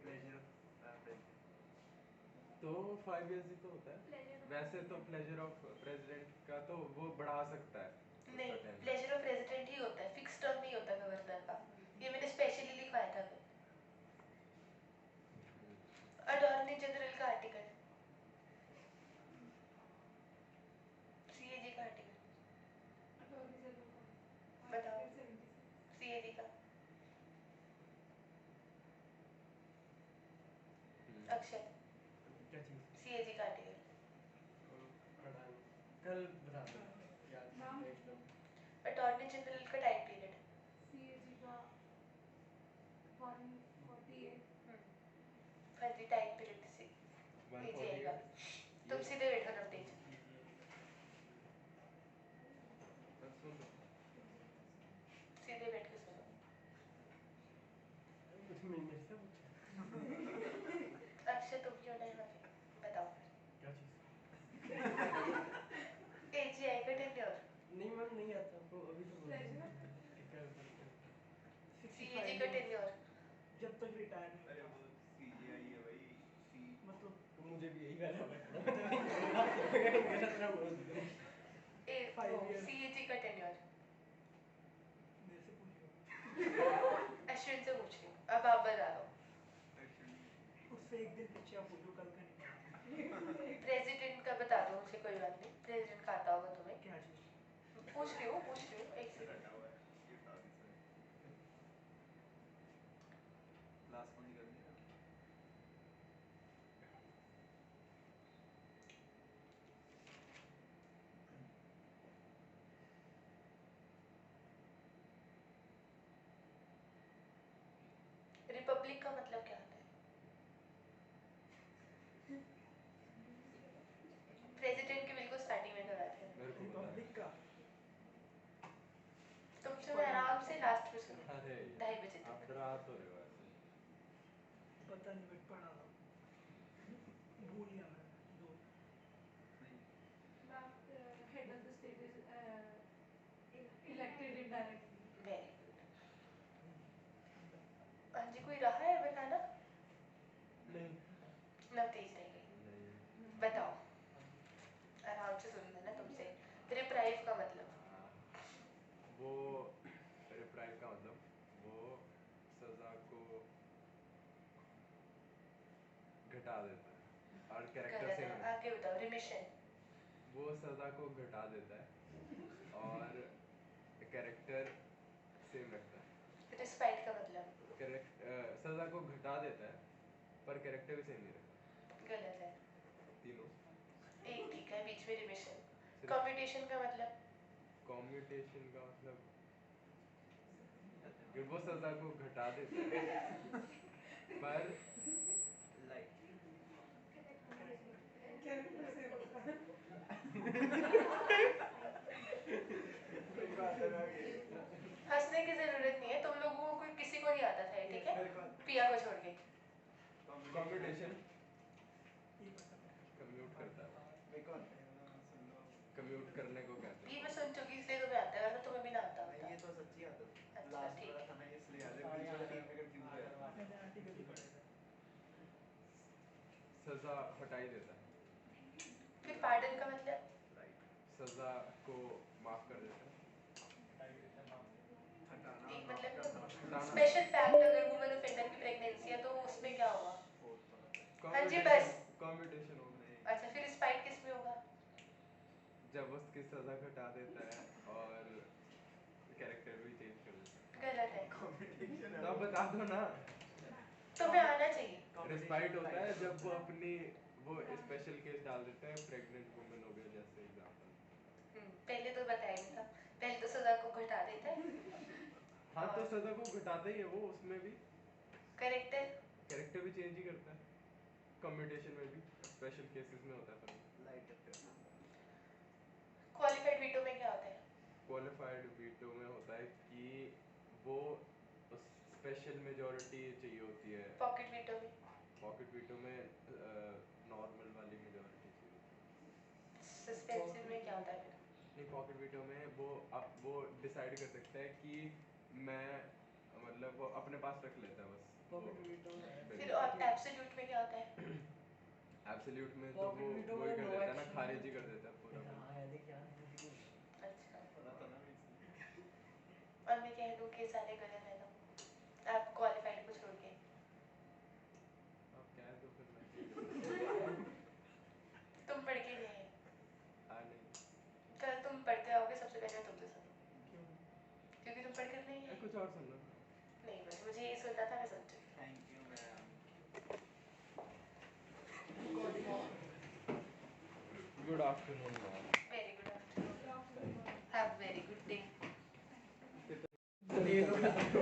प्लेजर ऑफ तो 5 years ही तो होता है वैसे तो प्लेजर ऑफ प्रेसिडेंट का तो वो बढ़ा सकता है नहीं, उसका tenure। प्लेजर ऑफ प्रेसिडेंट ही होता है, फिक्स टर्म नहीं होता गवर्नर का। ये मैंने स्पेशली लिखवाया था। अटॉर्नी जनरल का आर्टिकल, सीएजी का आर्टिकल बताओ, सीएजी का। अक्षय, क्या चीज़? सीएजी का आर्टिकल। पढ़ा नहीं। कल बता दो याद नहीं एकदम। अटॉर्नी जनरल का टाइम पीरियड, सीएजी का 148 हाँ जी टाइम पीरियड से नीचे 148 आएगा। तुम सीधे बैठो नवतेज, सुन लो। सीधे बैठ के सुनो। मेरे से पूछा अक्षय तुम क्यों नहीं माने, बताओ। क्या चीज़? एजीआई का टेन्योर, नहीं मैम नहीं आता आपको अभी तो बोला। Pleasure. सीएजी का टेन्योर, जब तक रिटायर नहीं अरे होता। वो सीजीआई है भाई सी मतलब तो मुझे भी यही कहना पड़ता गलत ना बोल दो। Five years. सीएजी का टेन्योर। मेरे से पूछ लो, अश्विन से पूछ रही हूँ, अब आप बता दो। उससे एक दिन पीछे आप पूछो, कल का नहीं पता। प्रेसिडेंट का बता दो मुझे, कोई बात नहीं, प्रेसिडेंट का आता होगा तुम्हें। क्या चीज़? पूछ रही हूँ एक सेकंड। क्लास को निकल गया रिपब्लिक का मतलब क्या होता है? प्रेसिडेंट की बिल्कुल स्टार्टिंग में करवाते हैं। मेरे को पता है। रिपब्लिक का तुमसे मैं आराम से लास्ट में सुनूंगी, अरे 2:30 बजे आप तक। डरा तो रहे हो ऐसे। पता नहीं, बट पढ़ा था, भूल गया मैं दो। नहीं Ma'am, head of the state is elected indirectly. Very good. हाँ जी कोई रहा है बताना? नहीं नवतेज रह गई, नहीं बताओ। आराम से सुन लेना तुमसे। रिप्राइव का मतलब? वो रिप्राइव का मतलब वो सजा को घटा देता है और कैरेक्टर गलत से है, आगे बताओ। रिमिशन, वो सजा को घटा देता है और कैरेक्टर सेम रखता है। रिस्पाइट का मतलब? सजा को घटा देता है पर कैरेक्टर भी सेम नहीं रखता। गलत है, तीनों एक ठीक है, बीच में रिमिशन। कम्यूटेशन का मतलब? कॉम्यूटेशन का मतलब कि वो सजा को घटा देता है पर लाइक Character से होगा. हंसने की जरूरत नहीं है, तुम लोगों को किसी को नहीं आता था, ठीक है? पिया को छोड़ के। कम्यूटेशन कम्यूट करता है, मेरे को आता है ना, सुन लो। कम्यूट करने को कहते ये हैं। मैं सुन चुकी इसलिए तुम्हें आता है, वरना तुम्हें भी ना आता नहीं, होता। ये तो सच्ची आता था। अच्छा, लास्ट ठीक वाला है। था ना, इसलिए याद है, बीच वाला तीन में कंफ्यूज हो गया। मैंने आर्टिकल ही पढ़ा था। सजा हटाई देता है, फिर पार्डन का मतलब? सजा को माफ कर देता है। हटाना एक और मतलब करना। हटाना। स्पेशल फैक्ट, अगर वुमेन ऑफेंडर की प्रेगनेंसी है तो उसमें क्या होगा? फोर्थ वाला। हाँ जी, बस। कम्यूटेशन हो गया। नहीं। अच्छा, फिर स्पाइट किस में होगा? जब उसकी सजा घटा देता है और कैरेक्टर भी चेंज कर देता गलत है, कॉम्पिटिशन है। तो अब बता दो ना। तुम्हें आना चाहिए। रिस्पाइट होता है जब वो अपनी वो स्पेशल केस डाल देते हैं, प्रेग्नेंट वुमेन हो गया जैसे एग्जांपल। पहले तो बताया नहीं था, पहले तो सजा को घटा देता है। हाँ, तो सजा को घटाता ही है वो, उसमें भी करेक्टर? कैरेक्टर भी चेंज ही करता है। कम्यूटेशन में भी स्पेशल केसेस में होता है पर लाइटर करना। क्वालिफाइड वीटो में क्या होता है? क्वालिफाइड वीटो में होता है कि वो स्पेशल मेजॉरिटी चाहिए होती है। पॉकेट वीटो में? पॉकेट वीटो में नॉर्मल वाली मेजॉरिटी चाहिए होती है। सस्पेंसिव में क्या होता है फिर? नहीं, पॉकेट वीटो में वो डिसाइड कर सकता है कि मैं मतलब वो अपने पास रख लेता है बस पॉकेट वीटो फिर और एब्सोल्यूट में क्या होता है? एब्सोल्यूट में तो पॉकेट वो वीटो वही में कर नो देता है ना, एक्शन। खारिज ही कर देता है पूरा। हाँ यार, देख यार। अच्छा, पता था ना इसलिए। और मैं कह दूं कि सारे गलत है तो आप क्वालिफाइड को छोड़ के। अब क्या है तो फिर मैं क्या करूं? तुम पढ़ के नहीं आए, नहीं, कल तुम पढ़ के आओगे सबसे पहले मैं तुमसे सुनूं। क्यों? क्योंकि तुम पढ़ कर नहीं आए। कुछ और सुनना। नहीं, बस मुझे ये सुनना था, मैं सुन चुकी। Thank you ma'am. Good afternoon ma'am. Very good afternoon, have very good day.